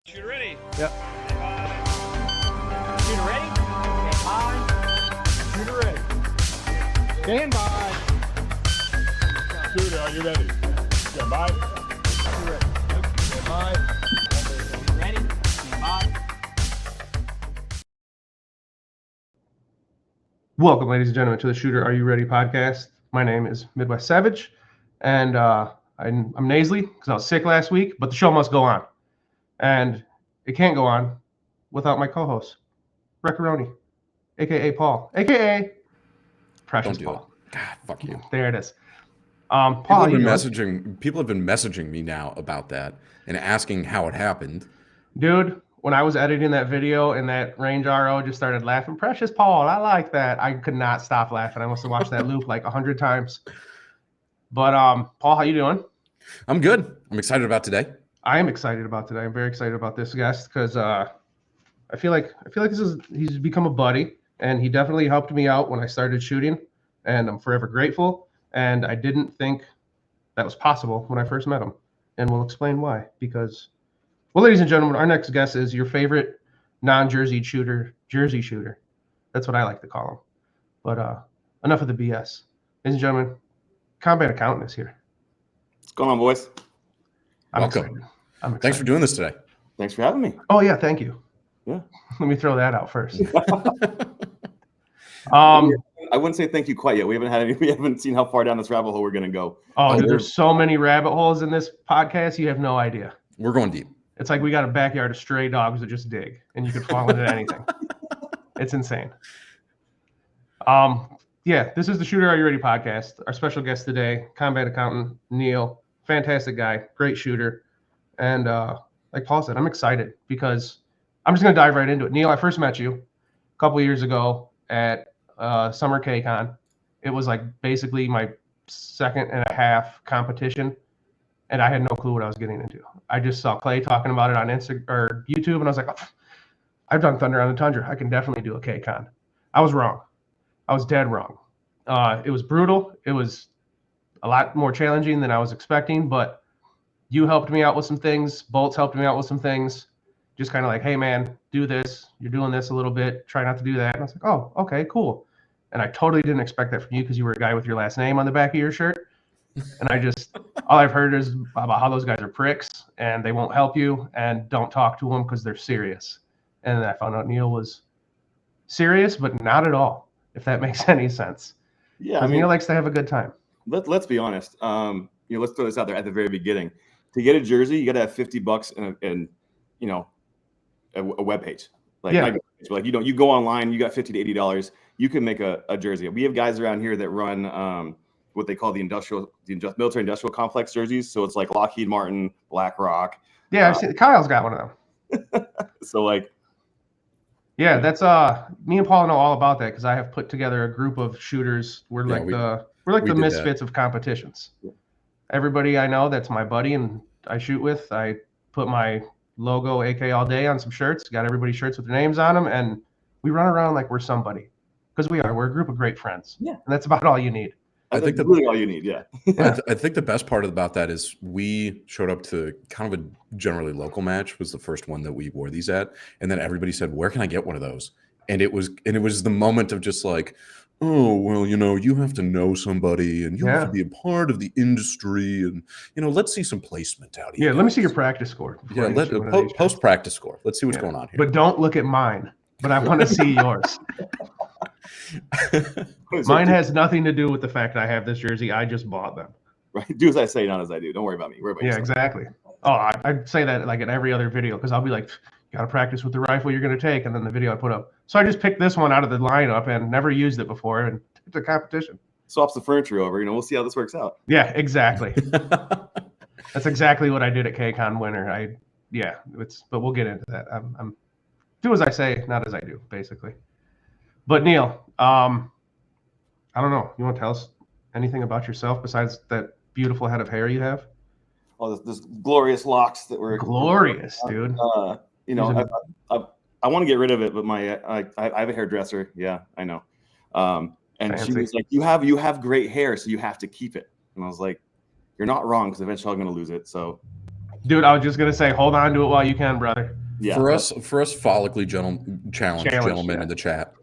Shooter ready. Yep. Shooter ready. Stand by. Shooter ready. Stand by. Shooter, are you ready? Stand by. Shooter ready. Yep. Stand by. Shooter ready. Stand by. Welcome, ladies and gentlemen, to the Shooter Are You Ready podcast. My name is Midwest Savage, and I'm nasally because I was sick last week, but the show must go on. And it can't go on without my co-host, Reccaroni, a.k.a. Paul, a.k.a. Precious Don't do Paul. it. God, fuck you. There it is. Paul, how you doing? People have been messaging me now about that and asking how it happened. Dude, when I was editing that video and that Range RO just started laughing, Precious Paul, I like that. I could not stop laughing. I must have watched that loop like 100 times. But Paul, how you doing? I'm good. I'm excited about today. I am excited about today. I'm very excited about this guest because I feel like he's become a buddy, and he definitely helped me out when I started shooting, and I'm forever grateful. And I didn't think that was possible when I first met him, and we'll explain why. Because, well, ladies and gentlemen, our next guest is your favorite non-jersey shooter, Jersey shooter. That's what I like to call him. But enough of the BS. Ladies and gentlemen, Combat Accountant is here. What's going on, boys? I'm Welcome. excited. I'm excited. Thanks for doing this today. Thanks for having me. Oh yeah, thank you. Yeah. Let me throw that out first. I wouldn't say thank you quite yet. We haven't seen how far down this rabbit hole we're gonna go. Oh, dude, there's so many rabbit holes in this podcast. You have no idea. We're going deep. It's like we got a backyard of stray dogs that just dig, and you could fall into anything. It's insane. Yeah, this is the Shooter Are You Ready podcast. Our special guest today, Combat Accountant Neil. Fantastic guy, great shooter. And like Paul said, I'm excited because I'm just going to dive right into it. Neil, I first met you a couple of years ago at Summer KCON. It was like basically my second and a half competition, and I had no clue what I was getting into. I just saw Clay talking about it on Instagram or YouTube, and I was like, oh, I've done Thunder on the Tundra. I can definitely do a KCON. I was wrong. I was dead wrong. It was brutal. It was a lot more challenging than I was expecting, but you helped me out with some things. Bolts helped me out with some things. Just kind of like, hey, man, do this. You're doing this a little bit. Try not to do that. And I was like, oh, okay, cool. And I totally didn't expect that from you because you were a guy with your last name on the back of your shirt. And all I've heard is about how those guys are pricks and they won't help you and don't talk to them because they're serious. And then I found out Neil was serious, but not at all, if that makes any sense. Yeah, Because Neil likes to have a good time. Let's be honest. Let's throw this out there at the very beginning. To get a jersey, you got to have $50 and a web page. You go online, you got $50 to $80. You can make a jersey. We have guys around here that run what they call the military industrial complex jerseys. So it's like Lockheed Martin, BlackRock. Yeah, I've seen Kyle's got one of them. So yeah, that's me and Paul know all about that because I have put together a group of shooters. We're like the misfits of competitions. Yeah. Everybody I know that's my buddy and I shoot with, I put my logo AK all day on some shirts, got everybody's shirts with their names on them, and we run around like we're somebody. Because we're a group of great friends. Yeah. And that's about all you need. I think that's really all you need, yeah. I think the best part about that is we showed up to kind of a generally local match, was the first one that we wore these at. And then everybody said, where can I get one of those? And it was the moment of just like, oh, well, you have to know somebody and you have to be a part of the industry and, let's see some placement out here. Yeah, let me see your practice score. Yeah, post-practice score. Let's see what's going on here. But don't look at mine. But I want to see yours. Mine has nothing to do with the fact that I have this jersey. I just bought them. Right. Do as I say, not as I do. Don't worry about me. Worry about yourself. Exactly. Oh, I say that like in every other video because I'll be like, you got to practice with the rifle you're going to take. And then the video I put up. So I just picked this one out of the lineup and never used it before and took the competition. Swaps the furniture over. We'll see how this works out. Yeah, exactly. That's exactly what I did at KCON winter. But we'll get into that. I'm do as I say, not as I do, basically. But Neil, I don't know. You want to tell us anything about yourself besides that beautiful head of hair you have? Oh, this glorious locks that were glorious, dude. I want to get rid of it, but I have a hairdresser. Yeah, I know. And Fancy. she was like, "You have great hair, so you have to keep it." And I was like, "You're not wrong, because eventually I'm going to lose it." So Dude, I was just gonna say, hold on to it while you can, brother. Yeah. For us follically challenged gentlemen yeah. in the chat,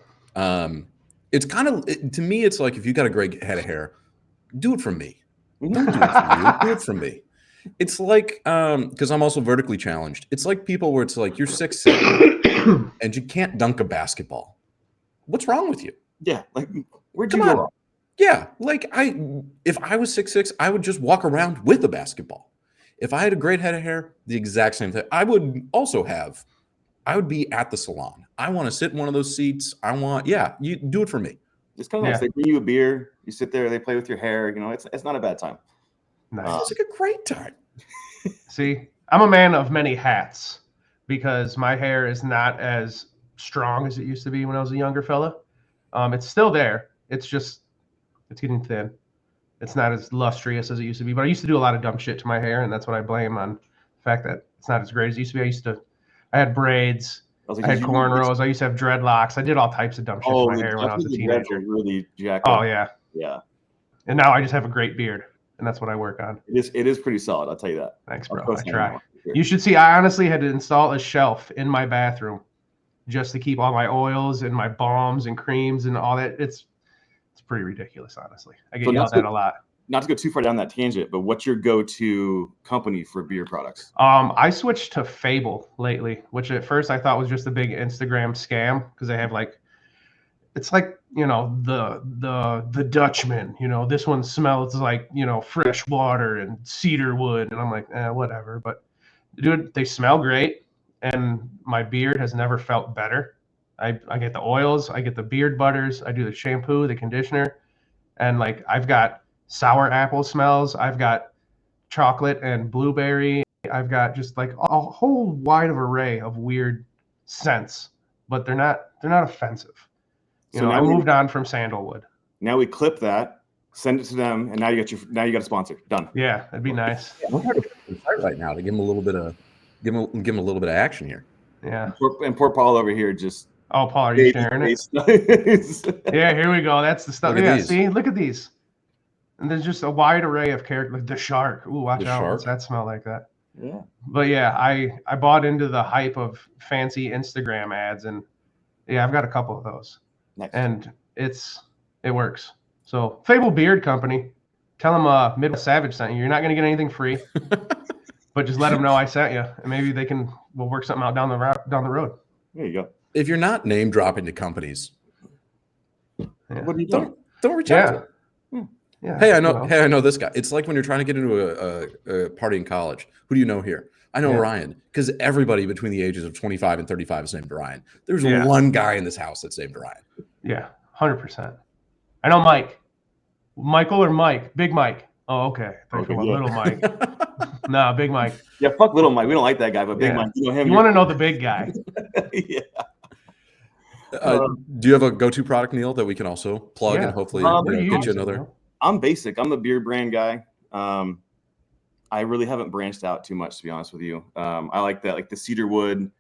it's kind of to me, it's like if you got a great head of hair, do it for me. Don't do it for you. Do it for me. It's like because I'm also vertically challenged. It's like people where it's like you're 6'6" and you can't dunk a basketball. What's wrong with you? Yeah. Like, where'd Come you go on. wrong? Yeah, like if I was 6'6", I would just walk around with a basketball. If I had a great head of hair, the exact same thing. I would be at the salon. I want to sit in one of those seats. You do it for me. It's kind of nice. They bring you a beer. You sit there. They play with your hair. You know, it's not a bad time. Nice. It's like a great time. See, I'm a man of many hats because my hair is not as strong as it used to be when I was a younger fella. It's still there. It's getting thin. It's not as lustrous as it used to be. But I used to do a lot of dumb shit to my hair, and that's what I blame on the fact that it's not as great as it used to be. I had braids. I had cornrows. I used to have dreadlocks. I did all types of dumb shit to my hair when I was a teenager. Really jacked Oh up. yeah. Yeah. And now I just have a great beard, and that's what I work on. It is pretty solid. I'll tell you that. Thanks, bro. I try. You should see. I honestly had to install a shelf in my bathroom just to keep all my oils and my balms and creams and all that. It's pretty ridiculous, honestly. I get yelled at a lot. Not to go too far down that tangent, but what's your go-to company for beard products? I switched to Fable lately, which at first I thought was just a big Instagram scam because they have it's like, you know, the Dutchman, you know, this one smells like, you know, fresh water and cedar wood, and I'm like, whatever. But dude, they smell great, and my beard has never felt better. I get the oils, I get the beard butters, I do the shampoo, the conditioner, and like I've got sour apple smells, I've got chocolate and blueberry, I've got just like a whole wide of array of weird scents, but they're not offensive. You know, I moved on from sandalwood. Now we clip that, send it to them, and now you got a sponsor. Done. Yeah, that'd be nice. Right now to give him a little bit of action here. Yeah. And poor Paul over here just. Oh, Paul, are you sharing it? Yeah, here we go. That's the stuff. Yeah, see, look at these. And there's just a wide array of characters. Like the shark. Ooh, watch out. What's that smell like that? Yeah. But yeah, I bought into the hype of fancy Instagram ads, and yeah, I've got a couple of those. Nice. And it works. So Fable Beard Company, tell them Midwest Savage sent you. You're not going to get anything free, but just let them know I sent you, and maybe we'll work something out down the road. There you go. If you're not name dropping to companies, what are you doing? Don't reach out to them. Yeah. Hey, I know this guy. It's like when you're trying to get into a party in college. Who do you know here? I know Ryan, because everybody between the ages of 25 and 35 is named Ryan. There's one guy in this house that's named Ryan. Yeah, 100%. I know Mike. Michael or Mike? Big Mike. Oh, okay. Little Mike. No, Big Mike. Yeah, fuck Little Mike. We don't like that guy, but Big Mike. You know him. You want to know the big guy. Yeah. Do you have a go-to product, Neil, that we can also plug and hopefully get you another? I'm basic. I'm the beer brand guy. I really haven't branched out too much, to be honest with you. I like that, like the cedarwood,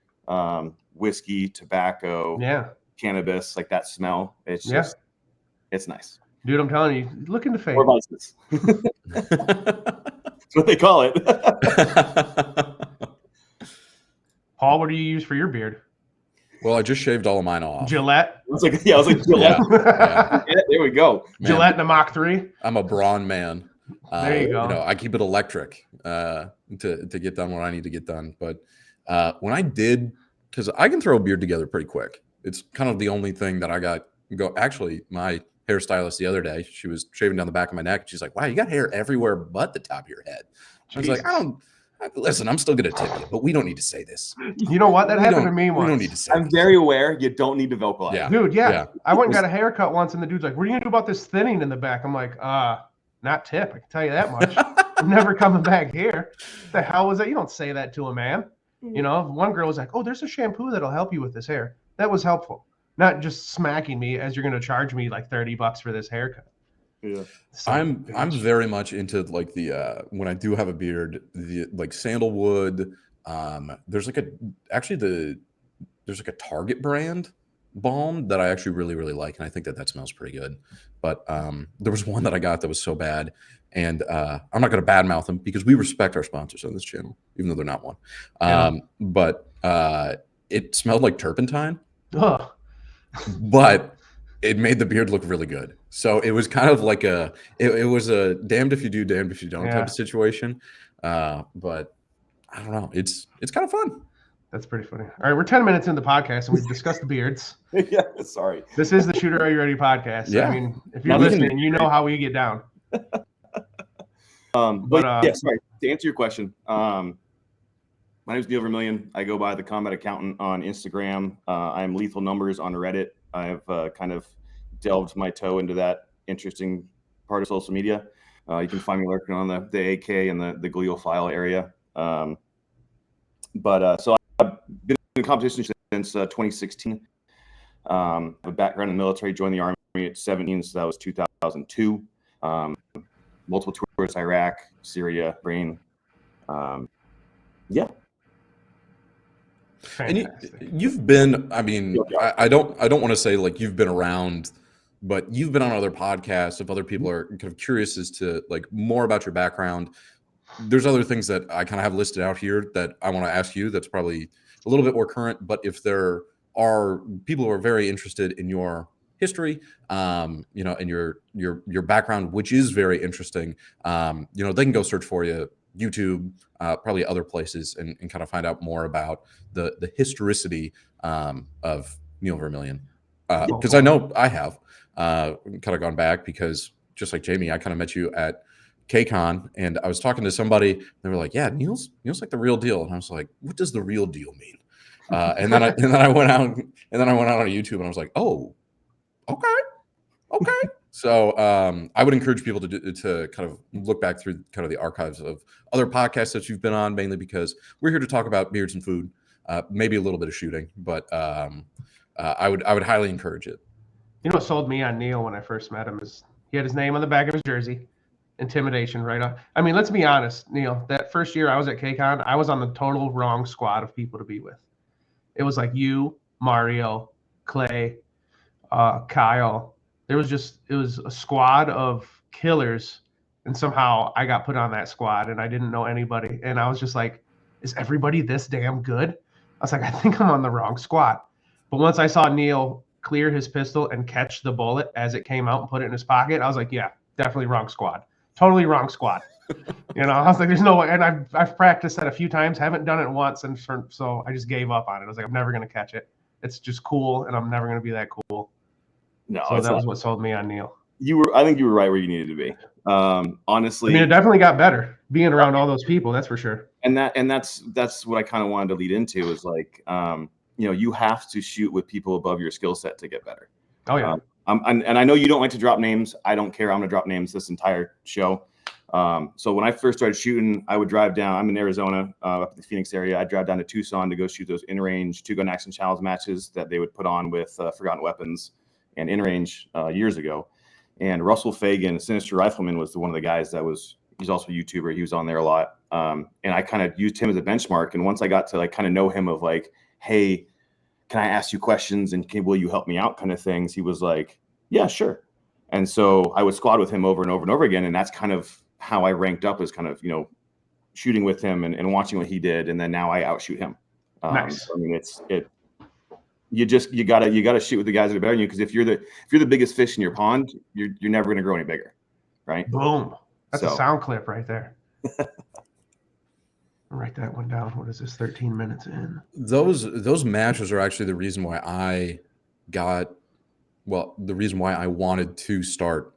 whiskey, tobacco, cannabis, like that smell. It's just, it's nice. Dude, I'm telling you, look into Fable. Or vices. That's what they call it. Paul, what do you use for your beard? Well, I just shaved all of mine off. Gillette. I was like Gillette. Yeah, there we go. Man, Gillette and a Mach 3. I'm a brawn man. There you go. I keep it electric to get done what I need to get done. But when I did, because I can throw a beard together pretty quick. It's kind of the only thing that I got go. Actually, my hairstylist the other day, she was shaving down the back of my neck. She's like, "Wow, you got hair everywhere but the top of your head." I was like, Listen, I'm still going to tip you, but we don't need to say this. You know what? That happened to me once. We don't need to say I'm very aware you don't need to vocalize. Yeah. Dude, I went and got a haircut once, and the dude's like, what are you going to do about this thinning in the back? I'm like, not tip. I can tell you that much. I'm never coming back here. What the hell was that? You don't say that to a man. You know, one girl was like, oh, there's a shampoo that'll help you with this hair. That was helpful. Not just smacking me as you're going to charge me like $30 for this haircut. Yeah. I'm very much into like the when I do have a beard, the like sandalwood. There's like a Target brand balm that I actually really, really like, and I think that smells pretty good. But there was one that I got that was so bad, and I'm not going to badmouth them because we respect our sponsors on this channel, even though they're not one. But it smelled like turpentine, but it made the beard look really good. So it was kind of like it was a damned if you do, damned if you don't type of situation. But I don't know. It's kind of fun. That's pretty funny. All right, we're 10 minutes into the podcast, and we've discussed the beards. Yeah, sorry. This is the Shooter Are You Ready podcast. Yeah. I mean, if you're listening, you know how we get down. Yeah, sorry. To answer your question, my name is Neil Vermillion. I go by the Combat Accountant on Instagram. I am Lethal Numbers on Reddit. I have kind of delved my toe into that interesting part of social media. You can find me lurking on the AK and the gliophile area. So I've been in competition since 2016. I have a background in the military, joined the Army at 17, so that was 2002. Multiple tours, Iraq, Syria, Bahrain. Yeah. And you've been, I mean, I don't want to say like you've been around, but you've been on other podcasts. If other people are kind of curious as to like more about your background, there's other things that I kind of have listed out here that I want to ask you. That's probably a little bit more current, but if there are people who are very interested in your history, and your background, which is very interesting, they can go search for you, YouTube, probably other places, and kind of find out more about the historicity of Neil Vermillion. Because I know I have kind of gone back, because just like Jamie, I kind of met you at KCON, and I was talking to somebody. They were like, "Yeah, Neil's like the real deal," and I was like, "What does the real deal mean?" And then I went out on YouTube, and I was like, "Oh, okay." So I would encourage people to kind of look back through kind of the archives of other podcasts that you've been on, mainly because we're here to talk about beards and food, maybe a little bit of shooting, but I would highly encourage it. You know what sold me on Neil when I first met him is he had his name on the back of his jersey. Intimidation right off. I mean, let's be honest, Neil. That first year I was at KCON, I was on the total wrong squad of people to be with. It was like you, Mario, Clay, Kyle. It was a squad of killers, and somehow I got put on that squad, and I didn't know anybody, and I was just like, is everybody this damn good? I was like, I think I'm on the wrong squad. But once I saw Neil clear his pistol and catch the bullet as it came out and put it in his pocket, I was like, yeah, definitely wrong squad. Totally wrong squad. I was like, there's no way. And I've practiced that a few times, haven't done it once, and so I just gave up on it. I was like, I'm never gonna catch it. It's just cool, and I'm never gonna be that cool. No, so that was what sold me on Neil. I think you were right where you needed to be. Honestly, I mean, it definitely got better being around all those people. That's for sure. And that's what I kind of wanted to lead into is like, you have to shoot with people above your skill set to get better. Oh yeah. And I know you don't like to drop names. I don't care. I'm going to drop names this entire show. So when I first started shooting, I would drive down. I'm in Arizona, up in the Phoenix area. I'd drive down to Tucson to go shoot those in-range two-gun action challenge matches that they would put on with Forgotten Weapons and in-range years ago. And Russell Fagan, Sinister Rifleman, was one of the guys he's also a YouTuber. He was on there a lot. And I kind of used him as a benchmark. And once I got to like kind of know him of like, hey, can I ask you questions and will you help me out kind of things? He was like, yeah, sure. And so I would squad with him over and over and over again. And that's kind of how I ranked up, as kind of, shooting with him and watching what he did. And then now I outshoot him. Nice. I mean, you gotta shoot with the guys that are better than you. Cause if you're the biggest fish in your pond, you're never going to grow any bigger. Right. Boom. That's a sound clip right there. Write that one down. What is this? 13 minutes in. Those matches are actually the reason why the reason why I wanted to start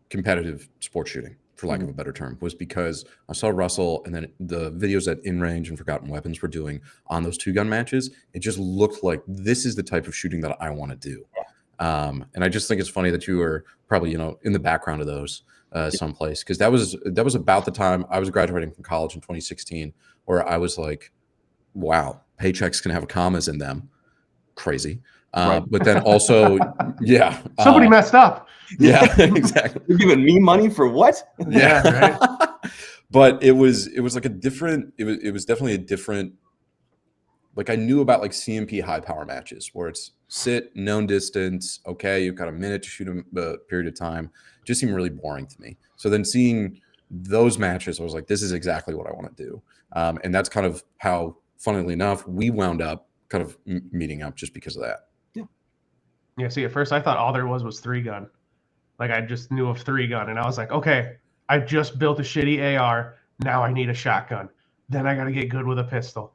competitive sports shooting, for lack of a better term, was because I saw Russell and then the videos that In Range and Forgotten Weapons were doing on those two-gun matches. It just looked like this is the type of shooting that I want to do. And I just think it's funny that you were probably, in the background of those someplace, because that was about the time I was graduating from college in 2016, where I was like, wow, paychecks can have commas in them. Crazy. Right. But then also, yeah. Somebody messed up. Yeah, exactly. You're giving me money for what? Yeah, right. But it was like a different, it was definitely a different like I knew about like CMP high power matches where it's sit, known distance. Okay, you've got a minute to shoot a period of time. Just seemed really boring to me. So then seeing those matches, I was like, this is exactly what I want to do. And that's kind of how, funnily enough, we wound up kind of meeting up just because of that. Yeah. See, at first I thought all there was 3-gun. Like I just knew of 3-gun, and I was like, okay, I just built a shitty AR. Now I need a shotgun. Then I got to get good with a pistol.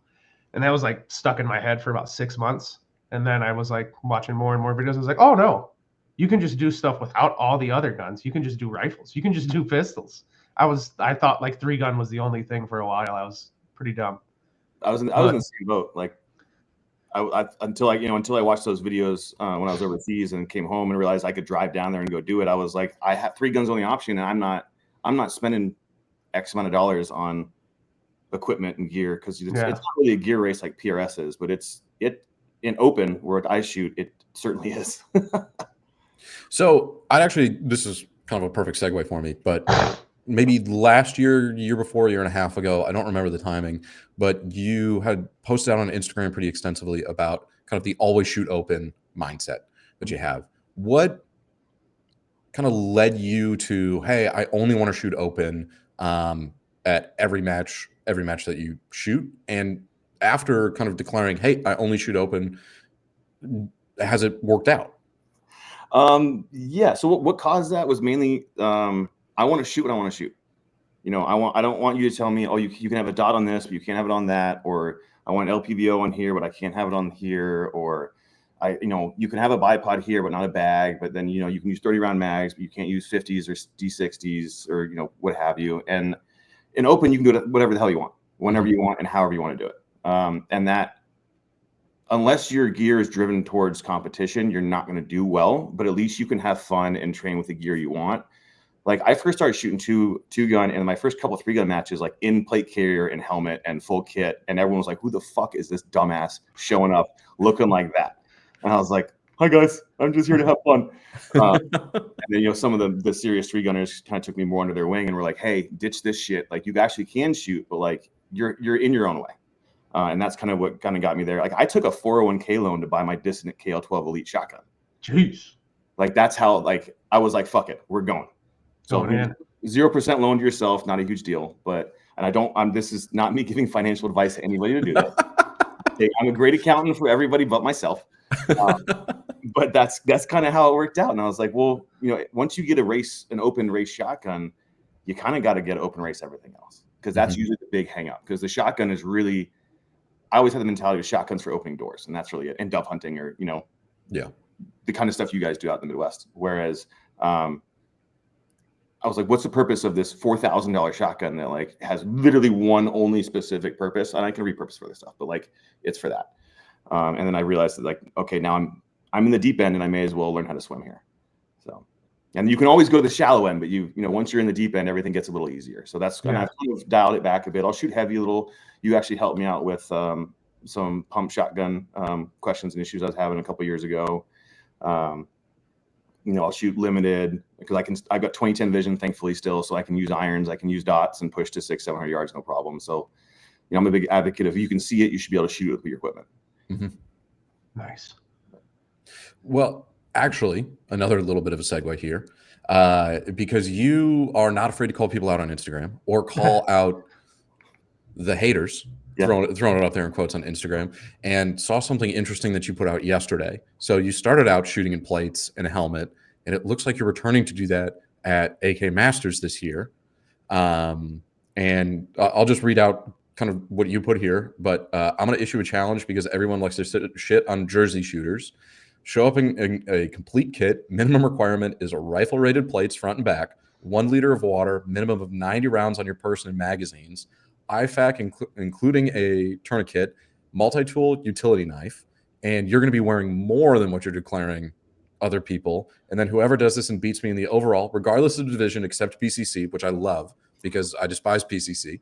And that was like stuck in my head for about 6 months. And then I was like watching more and more videos. I was like, oh no, you can just do stuff without all the other guns. You can just do rifles. You can just do pistols. I thought like 3-gun was the only thing for a while. I was pretty dumb. I was in the same boat. Like until I watched those videos when I was overseas and came home and realized I could drive down there and go do it. I was like, I have 3 guns on the option, and I'm not spending X amount of dollars on equipment and gear because it's not really a gear race like PRS is, but it in open where I shoot, it certainly is. So this is kind of a perfect segue for me, but maybe last year before, a year and a half ago, I don't remember the timing, but you had posted out on Instagram pretty extensively about kind of the always shoot open mindset that you have. What kind of led you to, hey, I only want to shoot open at every match that you shoot? And after kind of declaring, hey, I only shoot open, has it worked out? Yeah. So what caused that was mainly I want to shoot what I want to shoot. I don't want you to tell me, oh, you can have a dot on this, but you can't have it on that, or I want LPVO on here, but I can't have it on here, or you can have a bipod here, but not a bag. But then you can use 30-round mags, but you can't use 50s or D60s or what have you. And in open, you can do it whatever the hell you want, whenever you want, and however you want to do it. And that, unless your gear is driven towards competition, you're not going to do well. But at least you can have fun and train with the gear you want. Like I first started shooting two gun, and my first couple 3-gun matches, like in plate carrier and helmet and full kit, and everyone was like, "Who the fuck is this dumbass showing up looking like that?" And I was like, "Hi guys, I'm just here to have fun." And then some of the serious 3-gunners kind of took me more under their wing and were like, "Hey, ditch this shit. Like you actually can shoot, but like you're in your own way." And that's kind of what kind of got me there. Like I took a 401k loan to buy my Dissonant KL12 Elite shotgun. Jeez. Like that's how I was like, "Fuck it, we're going." So 0% loan to yourself, not a huge deal. This is not me giving financial advice to anybody to do that. Okay, I'm a great accountant for everybody but myself. But that's kind of how it worked out. And I was like, well, once you get an open race shotgun, you kind of got to get open race everything else. Because that's usually the big hang up. Because the shotgun is really, I always had the mentality of shotguns for opening doors. And that's really it. And dove hunting or, the kind of stuff you guys do out in the Midwest. Whereas, I was like, what's the purpose of this $4,000 shotgun that like has literally one only specific purpose? And I can repurpose for this stuff, but like it's for that. And then I realized that like, okay, now I'm in the deep end and I may as well learn how to swim here. So, and you can always go to the shallow end, but once you're in the deep end, everything gets a little easier. So that's kind of, I've kind of dialed it back a bit. I'll shoot heavy a little. You actually helped me out with some pump shotgun questions and issues I was having a couple years ago. I'll shoot limited because I've got 2010 vision, thankfully still, so I can use irons, I can use dots and push to 600-700 yards, no problem. So, I'm a big advocate of, if you can see it, you should be able to shoot it with your equipment. Mm-hmm. Nice. Well, actually, another little bit of a segue here, because you are not afraid to call people out on Instagram or call out the haters. Yeah. Throwing it out there in quotes on Instagram, and saw something interesting that you put out yesterday. So you started out shooting in plates and a helmet, and it looks like you're returning to do that at AK Masters this year. And I'll just read out kind of what you put here, but I'm going to issue a challenge because everyone likes to shit on jersey shooters. Show up in a complete kit. Minimum requirement is a rifle-rated plates front and back, 1 liter of water, minimum of 90 rounds on your person and magazines, IFAK, including a tourniquet, multi-tool utility knife, and you're going to be wearing more than what you're declaring other people. And then whoever does this and beats me in the overall, regardless of division except PCC, which I love because I despise PCC,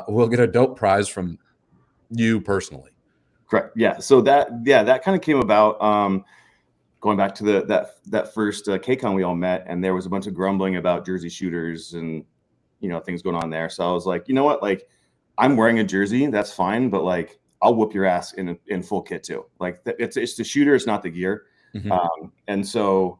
will get a dope prize from you personally. Correct. Yeah. So that kind of came about going back to that first KCON we all met, and there was a bunch of grumbling about jersey shooters and things going on there. So I was like, you know what, like I'm wearing a jersey, that's fine, but like I'll whoop your ass in full kit too. Like it's the shooter, it's not the gear. And so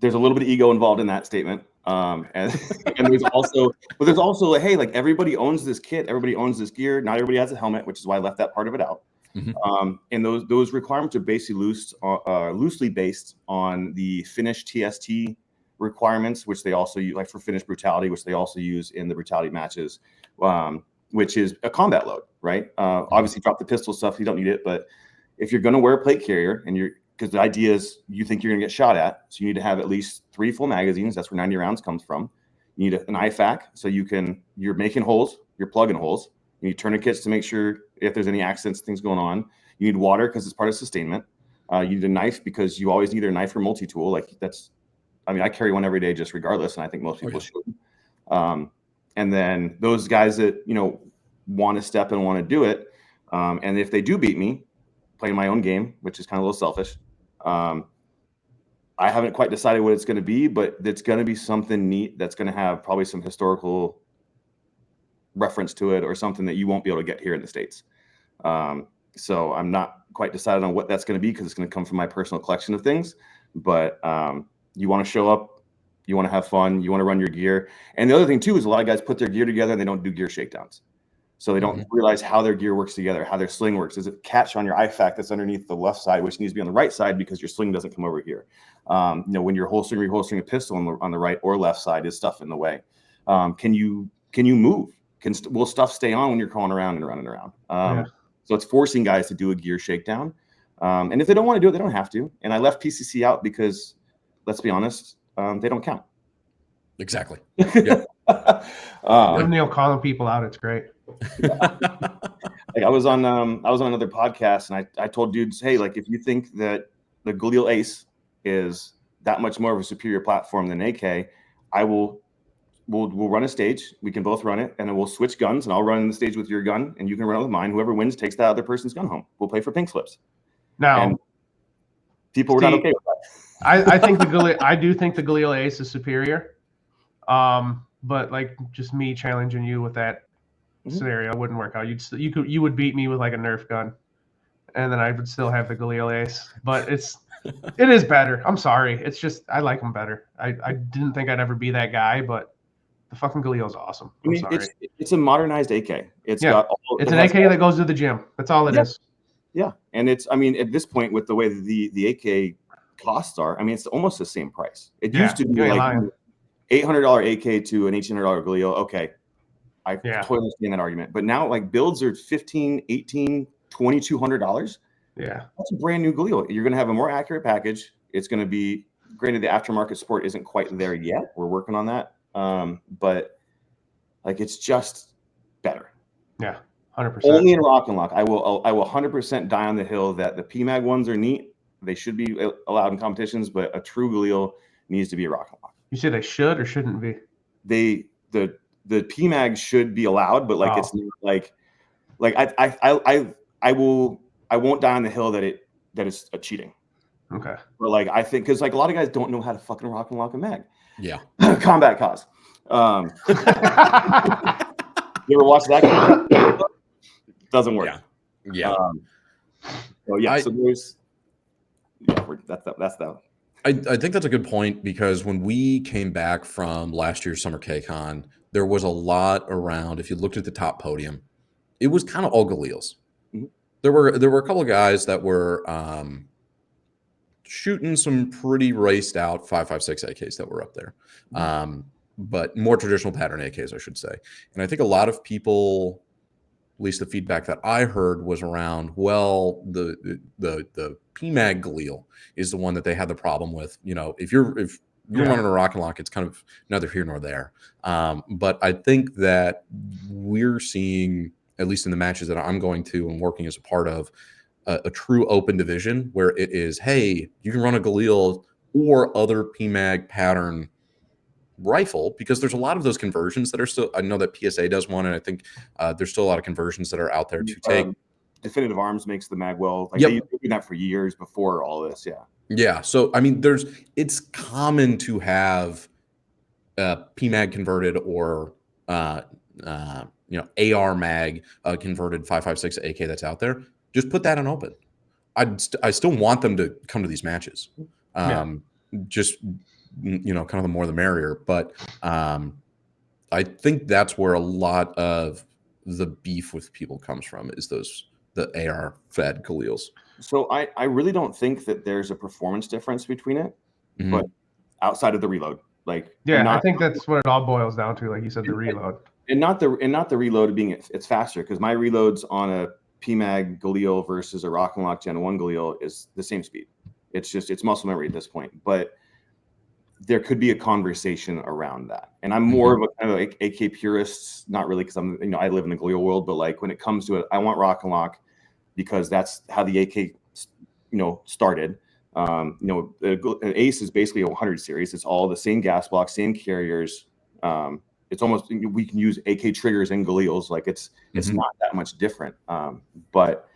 there's a little bit of ego involved in that statement. And and there's also like, hey, like everybody owns this kit, everybody owns this gear. Not everybody has a helmet, which is why I left that part of it out. And those requirements are basically loosely based on the Finnish TST requirements, which they also use, like for Finnish brutality, which they also use in the brutality matches, which is a combat load, right? Obviously, drop the pistol stuff, you don't need it, but if you're going to wear a plate carrier, and because the idea is you think you're going to get shot at, so you need to have at least 3 full magazines. That's where 90 rounds comes from. You need an IFAK, so you're making holes, you're plugging holes. You need tourniquets to make sure if there's any accidents, things going on. You need water because it's part of sustainment. You need a knife because you always need a knife or multi-tool. Like I carry one every day just regardless, and I think most people should. And then those guys that, want to step and want to do it, and if they do beat me, playing my own game, which is kind of a little selfish, I haven't quite decided what it's going to be, but it's going to be something neat that's going to have probably some historical reference to it or something that you won't be able to get here in the States. So I'm not quite decided on what that's going to be because it's going to come from my personal collection of things. But you want to show up, you want to have fun, you want to run your gear. And the other thing too is a lot of guys put their gear together and they don't do gear shakedowns. So they don't realize how their gear works together, how their sling works. Does it catch on your IFAK that's underneath the left side, which needs to be on the right side because your sling doesn't come over here? When you're reholstering a pistol on the right or left side, is stuff in the way? Can you move? Will stuff stay on when you're crawling around and running around? So it's forcing guys to do a gear shakedown. And if they don't want to do it, they don't have to. And I left PCC out because, let's be honest, they don't count. Exactly. Yeah. Neil calling people out, it's great. Like I was on another podcast and I told dudes, hey, like if you think that the Galil Ace is that much more of a superior platform than AK, we'll run a stage. We can both run it, and then we'll switch guns, and I'll run the stage with your gun, and you can run it with mine. Whoever wins takes that other person's gun home. We'll play for pink slips. Now, and people were not okay with that. I think I do think the Galil Ace is superior. But like just me challenging you with that scenario wouldn't work out. You would beat me with like a Nerf gun, and then I would still have the Galil Ace. But it is better. I'm sorry. It's just I like them better. I didn't think I'd ever be that guy, but the fucking Galil's awesome. Sorry. It's a modernized AK. It's an AK that goes to the gym. That's all it is. Yeah, and at this point, with the way the AK costs are, it's almost the same price. It used to be like $800 AK to an $1,800 Galil. Okay, I totally understand that argument. But now, like builds are $1,500, $1,800, $2,200. Yeah, that's a brand new Galil. You're going to have a more accurate package. It's going to be, granted, the aftermarket support isn't quite there yet. We're working on that. But like it's just better. Yeah, 100%. Only in Rock and Lock. I will 100% die on the hill that the PMAG ones are neat. They should be allowed in competitions, but a true Galil needs to be a Rock and Lock. You say they should or shouldn't be? The PMAG should be allowed, but like it's not I won't die on the hill that it's a cheating. Okay. But like I think because like a lot of guys don't know how to fucking rock and lock a mag. Yeah. Combat cause. You ever watch that? Doesn't work. Yeah. So there's that's that. I think that's a good point because when we came back from last year's Summer K-Con, there was a lot around. If you looked at the top podium, it was kind of all Galils. Mm-hmm. There were a couple of guys that were shooting some pretty raced out 5.56 AKs that were up there, but more traditional pattern AKs, I should say. And I think a lot of people, at least the feedback that I heard, was around, well, the PMAG Galil is the one that they had the problem with. If you're running a Rock and Lock, it's kind of neither here nor there. But I think that we're seeing, at least in the matches that I'm going to and working as a part of, a true open division where it is, hey, you can run a Galil or other PMAG pattern rifle, because there's a lot of those conversions that are still, I know that PSA does one, and I think there's still a lot of conversions that are out there to take. Definitive Arms makes the Magwell. Like they've been doing that for years before all this. Yeah. So it's common to have PMAG converted or AR mag converted 5.56 AK that's out there, just put that on open. I still want them to come to these matches. Just kind of the more the merrier. But I think that's where a lot of the beef with people comes from, is the AR fed Khalils. So I really don't think that there's a performance difference between it, but outside of the reload, I think that's what it all boils down to. Like you said, the reload, and not the reload being it's faster, because my reloads on a PMag Galil versus a Rock and Lock Gen 1 Galil is the same speed. It's muscle memory at this point, but there could be a conversation around that. And I'm more of a kind of like AK purist, not really, because I live in the Galil world, but like when it comes to it, I want Rock and Lock because that's how the AK started. An Ace is basically a 100 series. It's all the same gas blocks, same carriers. It's almost, we can use AK triggers and Galils. Like it's not that much different. But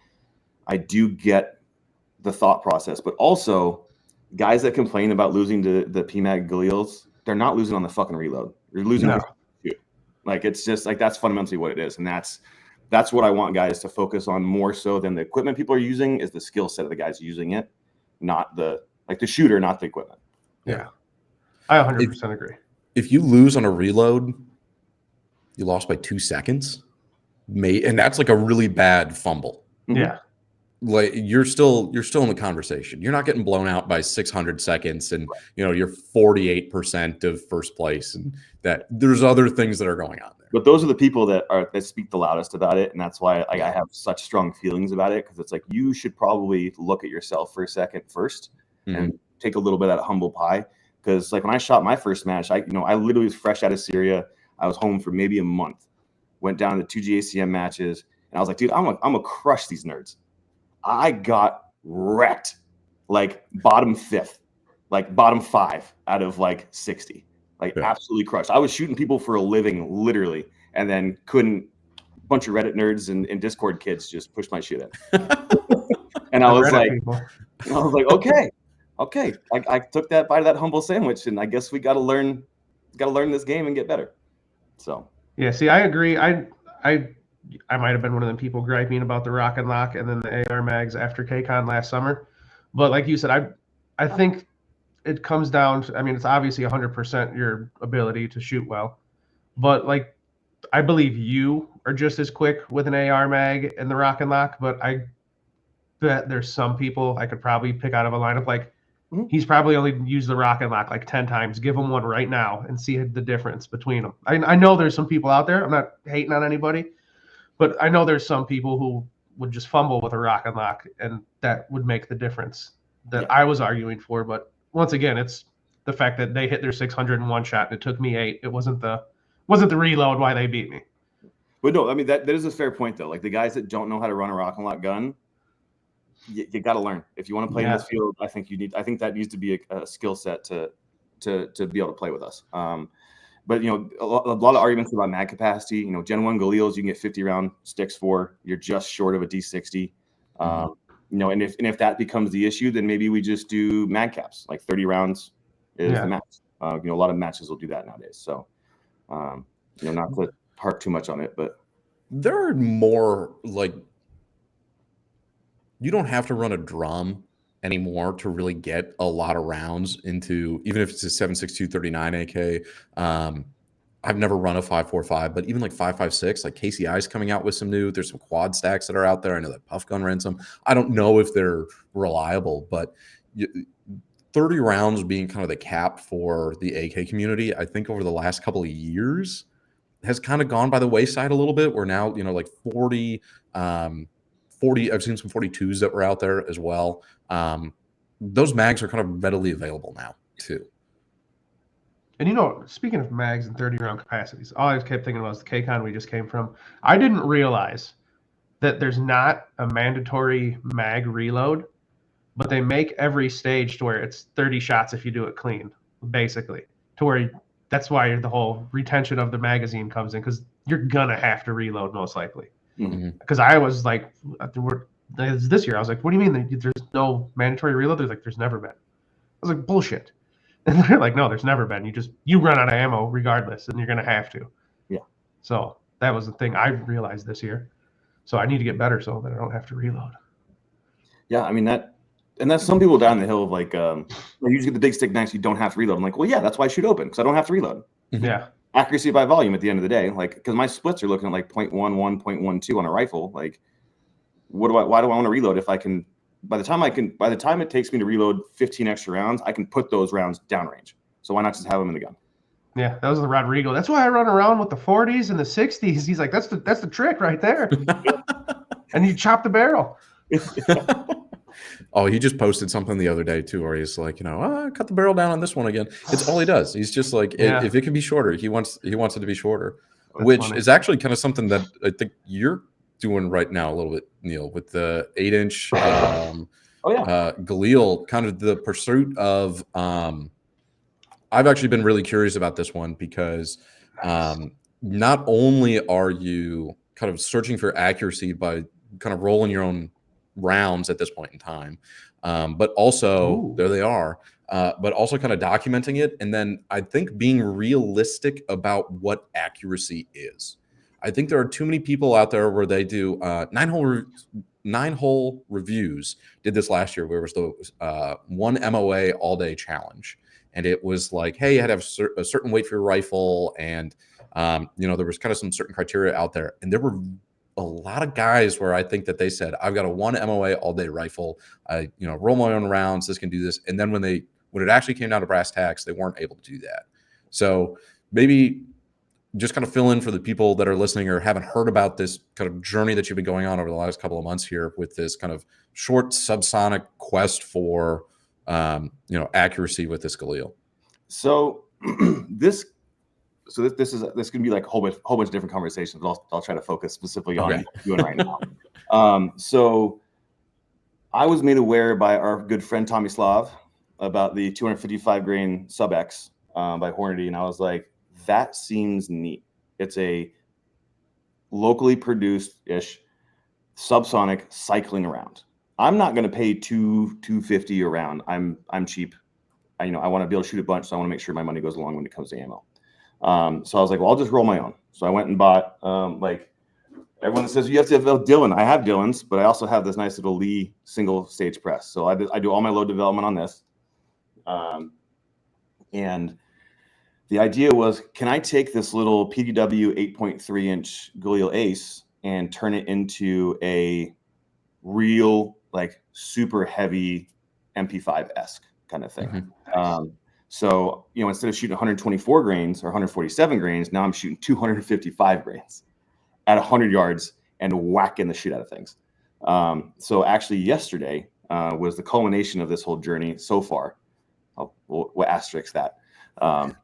I do get the thought process. But also, guys that complain about losing to the PMag Galils, they're not losing on the fucking reload. You're losing. Like it's just like that's fundamentally what it is, and that's what I want guys to focus on more so than the equipment people are using, is the skill set of the guys using it, not the shooter, not the equipment. Yeah, I 100% agree. If you lose on a reload, you lost by 2 seconds, and that's like a really bad fumble. Yeah, like you're still in the conversation. You're not getting blown out by 600 seconds, and you're 48% of first place, and that there's other things that are going on there. But those are the people that speak the loudest about it, and that's why I have such strong feelings about it, because it's like you should probably look at yourself for a second first and take a little bit of that humble pie. Because like when I shot my first match, I literally was fresh out of Syria. I was home for maybe a month. Went down to 2 GACM matches, and I was like, dude, I'm gonna crush these nerds. I got wrecked, like bottom 5th, like bottom 5 out of like 60, absolutely crushed. I was shooting people for a living, literally, and then couldn't. A bunch of Reddit nerds and Discord kids just pushed my shit in, and I was like, okay. I took that bite of that humble sandwich, and I guess we got to learn this game and get better. So yeah, see, I agree. I might have been one of them people griping about the Rock and Lock and then the AR mags after KCON last summer. But like you said, I think it comes down to, it's obviously 100% your ability to shoot well. But like, I believe you are just as quick with an AR mag and the Rock and Lock. But I bet there's some people I could probably pick out of a lineup. Like he's probably only used the Rock and Lock like 10 times. Give him one right now and see the difference between them. I know there's some people out there. I'm not hating on anybody. But I know there's some people who would just fumble with a Rock and Lock, and that would make the difference that I was arguing for. But once again, it's the fact that they hit their 601 shot and it took me 8. It wasn't the reload why they beat me. But no, that is a fair point though. Like the guys that don't know how to run a Rock and Lock gun, you got to learn. If you want to play in this field, I think that needs to be a skill set to be able to play with us. But a lot of arguments about mag capacity. Gen 1 Galils you can get 50 round sticks for. You're just short of a D60. And if that becomes the issue, then maybe we just do mag caps. Like 30 rounds is the max. A lot of matches will do that nowadays. So not to harp too much on it, but there are more like you don't have to run a drum anymore to really get a lot of rounds into, even if it's a 7.62 39 AK. I've never run a 5.45, but even like 5.56, like KCI's coming out with some new. There's some quad stacks that are out there. I know that Puff Gun ran some. I don't know if they're reliable, but 30 rounds being kind of the cap for the AK community, I think over the last couple of years has kind of gone by the wayside a little bit. We're now, like 40, I've seen some 42s that were out there as well. Those mags are kind of readily available now too. And speaking of mags and 30 round capacities, all I kept thinking about was the KCON we just came from. I didn't realize that there's not a mandatory mag reload, but they make every stage to where it's 30 shots if you do it clean, basically. To where that's why the whole retention of the magazine comes in, because you're gonna have to reload most likely. Because I was like, this year, I was like, what do you mean there's no mandatory reload? They're like, there's never been. I was like, bullshit. And they're like, no, there's never been. You run out of ammo regardless, and you're gonna have to. Yeah. So That was the thing I realized this year. So I need to get better so that I don't have to reload. Yeah, I mean that's some people down the hill of like, you just get the big stick knives, you don't have to reload. I'm like, well, yeah, that's why I shoot open, because I don't have to reload. Yeah. Accuracy by volume at the end of the day, like, because my splits are looking at like 0.11, 0.12 on a rifle. Like, why do I want to reload if I can? By the time it takes me to reload 15 extra rounds, I can put those rounds downrange. So why not just have them in the gun? Yeah, that was the Rodrigo. That's why I run around with the 40s and the 60s. He's like, that's the trick right there. And you chop the barrel. Oh, he just posted something the other day too, where he's like, cut the barrel down on this one again. It's all he does. He's just like, if it can be shorter, he wants it to be shorter, which funny. is actually kind of something that I think you're doing right now a little bit, Neil, with the 8-inch Galil, kind of the pursuit of. I've actually been really curious about this one because not only are you kind of searching for accuracy by kind of rolling your own rounds at this point in time, but also there they are, but also kind of documenting it. And then I think being realistic about what accuracy is. I think there are too many people out there where they do 9-hole reviews. Did this last year where it was the one MOA all day challenge. And it was like, hey, you had to have a certain weight for your rifle. And, there was kind of some certain criteria out there. And there were a lot of guys where I think that they said, I've got a 1 MOA all day rifle. I, roll my own rounds. This can do this. And then when it actually came down to brass tacks, they weren't able to do that. So maybe just kind of fill in for the people that are listening or haven't heard about this kind of journey that you've been going on over the last couple of months here with this kind of short subsonic quest for, accuracy with this Galil. So this can be like a whole bunch of different conversations. But I'll try to focus specifically on what I'm doing right now. So I was made aware by our good friend Tommy Slav about the 255 grain Sub X by Hornady, and I was like, that seems neat. It's a locally produced-ish subsonic cycling around. I'm not going to pay $250 a round. I'm cheap. I want to be able to shoot a bunch, so I want to make sure my money goes along when it comes to ammo. So I was like, well, I'll just roll my own. So I went and bought, like everyone says, you have to have a Dillon. I have Dillons, but I also have this nice little Lee single stage press. So I do all my load development on this. And the idea was, can I take this little PDW 8.3-inch Galil Ace and turn it into a real, like, super heavy MP5-esque kind of thing? Mm-hmm. So, instead of shooting 124 grains or 147 grains, now I'm shooting 255 grains at 100 yards and whacking the shit out of things. So actually yesterday was the culmination of this whole journey so far. We'll asterisk that. But,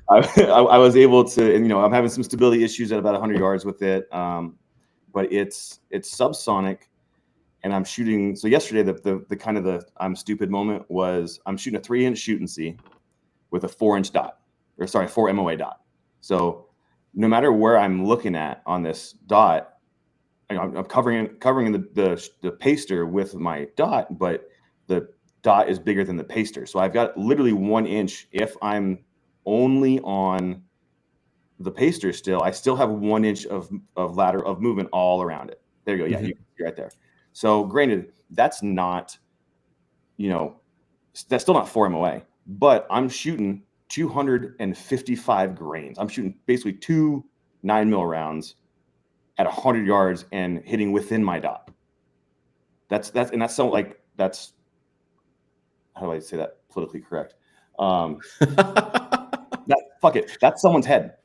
I was able to, and I'm having some stability issues at about 100 yards with it. But it's subsonic. And I'm shooting. So yesterday, the kind of the I'm stupid moment was I'm shooting a 3-inch shoot and see with a 4-inch dot, 4 MOA dot. So no matter where I'm looking at on this dot, I'm covering the paster with my dot, but the dot is bigger than the paster. So I've got literally 1 inch. If I'm only on the paster still, I still have 1 inch of ladder of movement all around it. There you go. Yeah, mm-hmm. You're right there. So granted, that's not, that's still not 4 MOA, but I'm shooting 255 grains. I'm shooting basically 2 9mm rounds at 100 yards and hitting within my dot. That's how do I say that politically correct? Fuck it. That's someone's head.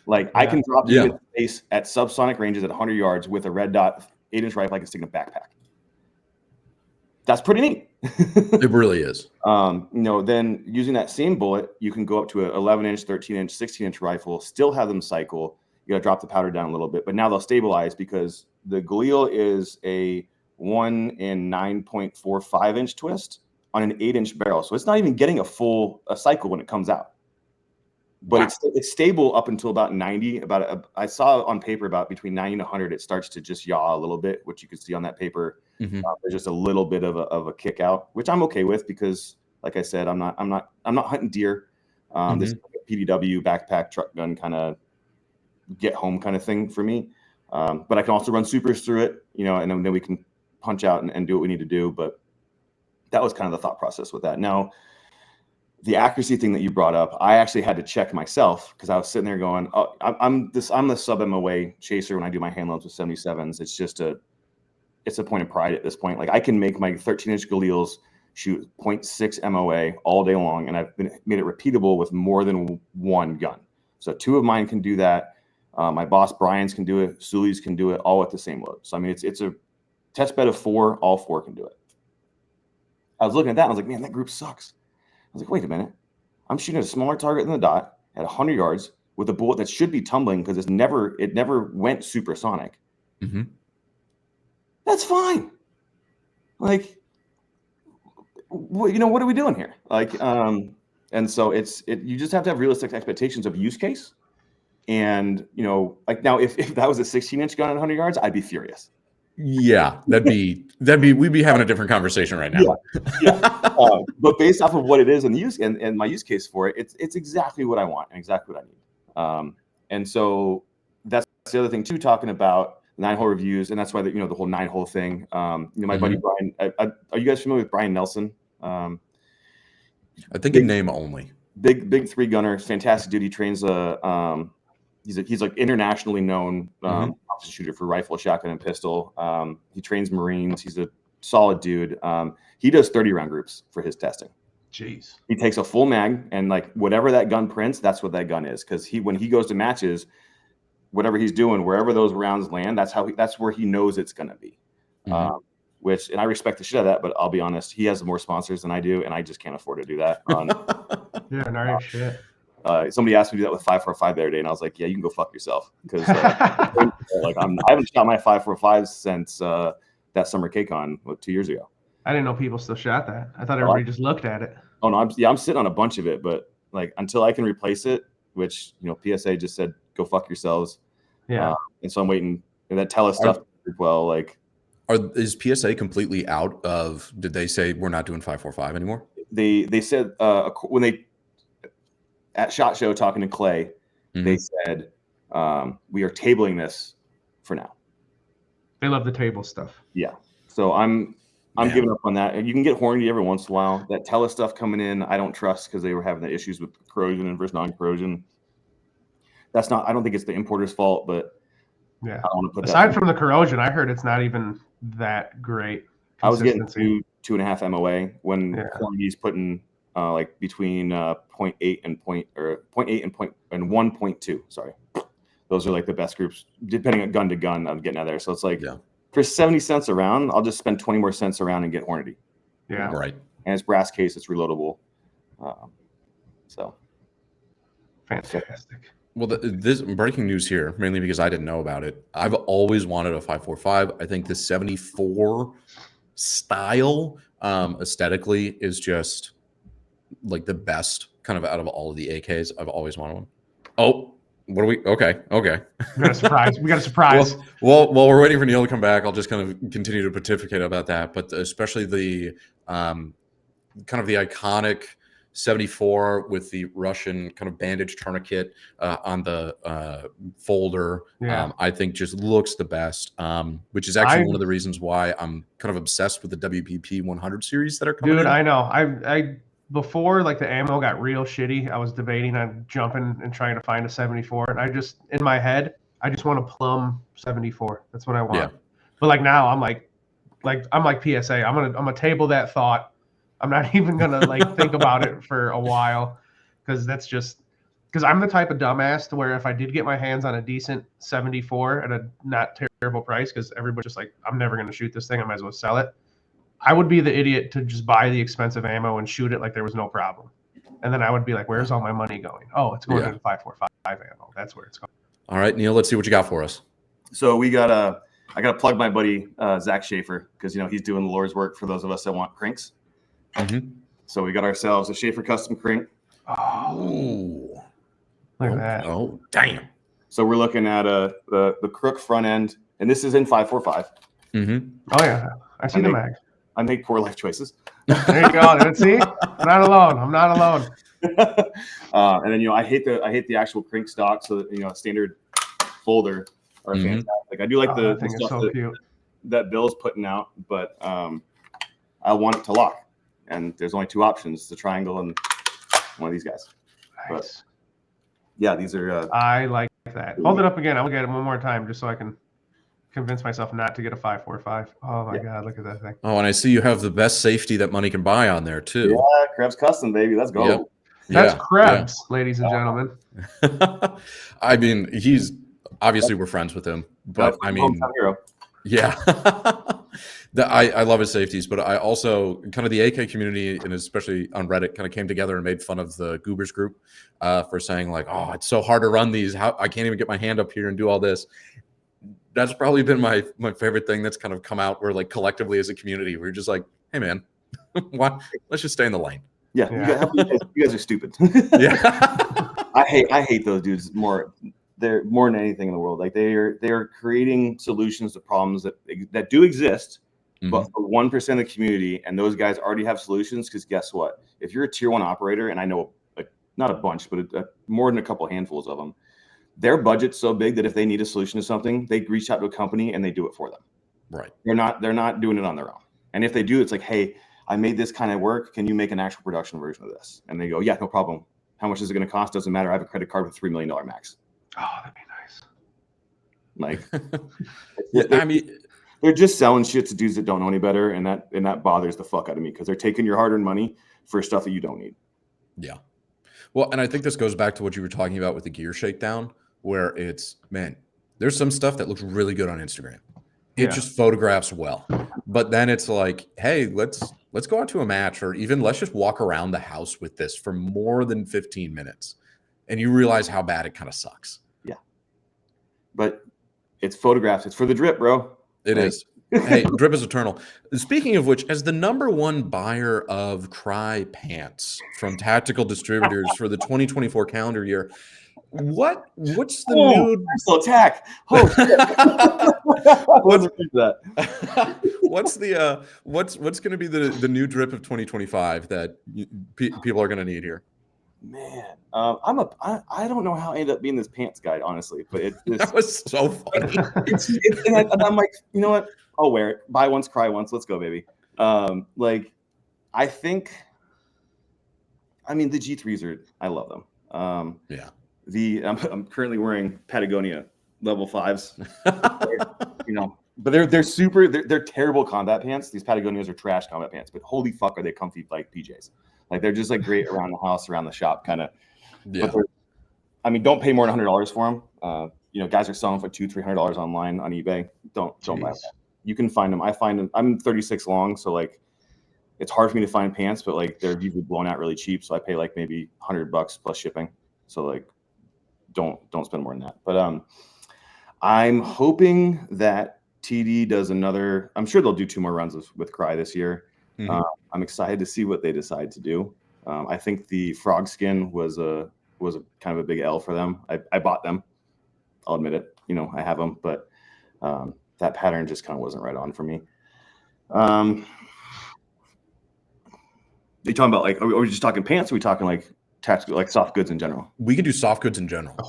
Like, yeah. I can drop you in space at subsonic ranges at 100 yards with a red dot 8-inch rifle I can stick in a backpack. That's pretty neat. It really is. Then using that same bullet, you can go up to an 11-inch, 13-inch, 16-inch rifle, still have them cycle. You got to drop the powder down a little bit, but now they'll stabilize because the Galil is a 1 in 9.45-inch twist on an 8-inch barrel. So it's not even getting a cycle when it comes out. But it's stable up until about 90. I saw on paper about between 90 and 100, it starts to just yaw a little bit, which you can see on that paper. Mm-hmm. There's just a little bit of a kick out, which I'm okay with because, like I said, I'm not hunting deer. Mm-hmm. This PDW backpack truck gun kind of get home kind of thing for me. But I can also run supers through it, and then we can punch out and do what we need to do. But that was kind of the thought process with that. Now, the accuracy thing that you brought up, I actually had to check myself because I was sitting there going, "Oh, I'm the sub MOA chaser when I do my hand loads with 77s." It's just it's a point of pride at this point. Like I can make my 13-inch Galeals shoot 0.6 MOA all day long, and I've made it repeatable with more than one gun. So 2 of mine can do that. My boss Brian's can do it. Sully's can do it, all at the same load. So I mean, it's a test bed of 4. All 4 can do it. I was looking at that and I was like, man, that group sucks. I was like, wait a minute. I'm shooting at a smaller target than the dot at 100 yards with a bullet that should be tumbling because it never went supersonic. Mm-hmm. That's fine. Like, what are we doing here? Like, and so you just have to have realistic expectations of use case. And, like now, if that was a 16-inch gun at 100 yards, I'd be furious. Yeah, we'd be having a different conversation right now. Yeah. But based off of what it is and and my use case for it, it's exactly what I want and exactly what I need. And so that's the other thing too, talking about 9-hole reviews, and that's why the whole 9-hole thing. My buddy Brian. Are you guys familiar with Brian Nelson? I think in name only. Big 3 gunner, fantastic dude. He trains he's like internationally known option shooter for rifle, shotgun, and pistol. He trains Marines. He's a solid dude. He does 30-round groups for his testing. Jeez. He takes a full mag and like whatever that gun prints, that's what that gun is. Because when he goes to matches, whatever he's doing, wherever those rounds land, that's where he knows it's gonna be. And I respect the shit out of that, but I'll be honest, he has more sponsors than I do, and I just can't afford to do that. Yeah, nice shit. Somebody asked me to do that with 545 the other day, and I was like, "Yeah, you can go fuck yourself." Because like I haven't shot my 545 since that summer KCON 2 years ago. I didn't know people still shot that. I thought everybody just looked at it. Oh no, I'm sitting on a bunch of it, but like until I can replace it, which PSA just said go fuck yourselves. Yeah. And so I'm waiting, and that tele stuff. Well, like, is PSA completely out of? Did they say we're not doing 545 anymore? They said when they at SHOT Show talking to Clay, they said we are tabling this for now. They love the table stuff. Yeah. So I'm giving up on that. You can get horny every once in a while. That tele stuff coming in, I don't trust because they were having the issues with corrosion and versus non-corrosion. That's not. I don't think it's the importer's fault, but yeah. I don't want to put aside from the corrosion, I heard it's not even that great. I was getting 2.5 MOA when Hornity's putting like between 0.8 and 1.2. Sorry, those are like the best groups depending on gun to gun. I'm getting out there, so it's like for 70 cents a round, I'll just spend 20 more cents a round and get Hornity. Yeah, right. And it's brass case, it's reloadable. So fantastic. Well, this breaking news here, mainly because I didn't know about it. I've always wanted a 545. I think the 74 style aesthetically is just like the best kind of out of all of the AKs. I've always wanted one. Oh, what are we? Okay. We got a surprise. Well, while we're waiting for Neil to come back, I'll just kind of continue to pontificate about that. But especially the kind of the iconic 74 with the Russian kind of bandage tourniquet on the folder, I think just looks the best, which is actually one of the reasons why I'm kind of obsessed with the WPP 100 series that are coming in. I know. I before like the ammo got real shitty, I was debating on jumping and trying to find a 74, and I just in my head I just want a plum 74. That's what I want. Yeah. But like now I'm like PSA. I'm gonna table that thought. I'm not even gonna like think about it for a while because I'm the type of dumbass to where if I did get my hands on a decent 74 at a not terrible price, because everybody's just like, I'm never gonna shoot this thing, I might as well sell it. I would be the idiot to just buy the expensive ammo and shoot it like there was no problem. And then I would be like, where's all my money going? Oh, it's going to the 5.45 ammo. That's where it's going. All right, Neil, let's see what you got for us. So I gotta plug my buddy Zach Schaefer because he's doing the Lord's work for those of us that want crinks. So we got ourselves a Schaefer custom crink. Oh, look at that! Oh, damn! So we're looking at the crook front end, and this is in 5.45. Oh yeah, I see the mag. I make poor life choices. There you go. See, I'm not alone. And then I hate the actual crink stock. So that standard folder are Mhm. fantastic. I do like the That thing is stuff so cute. that Bill's putting out, but I want it to lock. And there's only 2 options: the triangle and one of these guys. Nice. Yeah, these are. I like that. Hold it up again. I'll get it one more time just so I can convince myself not to get a 545. Oh my God, look at that thing. Oh, and I see you have the best safety that money can buy on there too. Yeah, Krebs Custom, baby. Let's go. Yep. That's Yeah, Krebs, ladies and gentlemen. yeah. I mean, he's obviously we're friends with him, but I mean, Hometown hero. yeah. I love his safeties, but I also kind of the AK community and especially on Reddit kind of came together and made fun of the Goobers group for saying like, oh, it's so hard to run these. How I can't even get my hand up here and do all this. That's probably been my favorite thing that's kind of come out where like collectively as a community, we're just like, hey man, why? Let's just stay in the lane. Yeah, you guys are stupid. Yeah. I hate those dudes more. They're more than anything in the world. Like they are creating solutions to problems that do exist, but for 1% of the community, and those guys already have solutions. Because guess what? If you're a tier 1 operator, and I know not a bunch, but more than a couple handfuls of them, their budget's so big that if they need a solution to something, they reach out to a company and they do it for them. Right. They're not doing it on their own. And if they do, it's like, hey, I made this kind of work. Can you make an actual production version of this? And they go, yeah, no problem. How much is it going to cost? Doesn't matter. I have a credit card with $3 million max. Oh, that'd be nice. Like, I mean, they're just selling shit to dudes that don't know any better, and that bothers the fuck out of me because they're taking your hard-earned money for stuff that you don't need. Yeah. Well, and I think this goes back to what you were talking about with the gear shakedown, where it's, man, there's some stuff that looks really good on Instagram. It just photographs well. But then it's like, hey, let's go out to a match, or even let's just walk around the house with this for more than 15 minutes. And you realize how bad it kind of sucks. Yeah. But it's photographs. It's for the drip, bro. It is. Hey, drip is eternal. Speaking of which, as the #1 buyer of Cry pants from Tactical Distributors for the 2024 calendar year, what's the new personal attack? Oh, what's going to be the new drip of 2025 that people are going to need here? Man, I don't know how I ended up being this pants guy, honestly, but that was so funny. And I'm like, you know what? I'll wear it. Buy once, cry once. Let's go, baby. Like, I think, I mean, the G3s I love them. Yeah. I'm currently wearing Patagonia level 5s, but they're terrible combat pants. These Patagonias are trash combat pants, but holy fuck, are they comfy like PJs? Like they're just like great around the house, around the shop, kind of. Yeah. But I mean, don't pay more than $100 for them. Guys are selling for $200-300 online on eBay. Don't buy that. You can find them. I find them. I'm 36 long, so like, it's hard for me to find pants, but like they're usually blown out really cheap. So I pay like maybe $100 plus shipping. So like, don't spend more than that. But I'm hoping that TD does another. I'm sure they'll do 2 more runs with Cry this year. Mm-hmm. I'm excited to see what they decide to do. I think the frog skin was a kind of a big L for them. I bought them. I'll admit it. I have them, but that pattern just kind of wasn't right on for me. You talking about like? Are we just talking pants? Or are we talking like tactical, like soft goods in general? We can do soft goods in general. The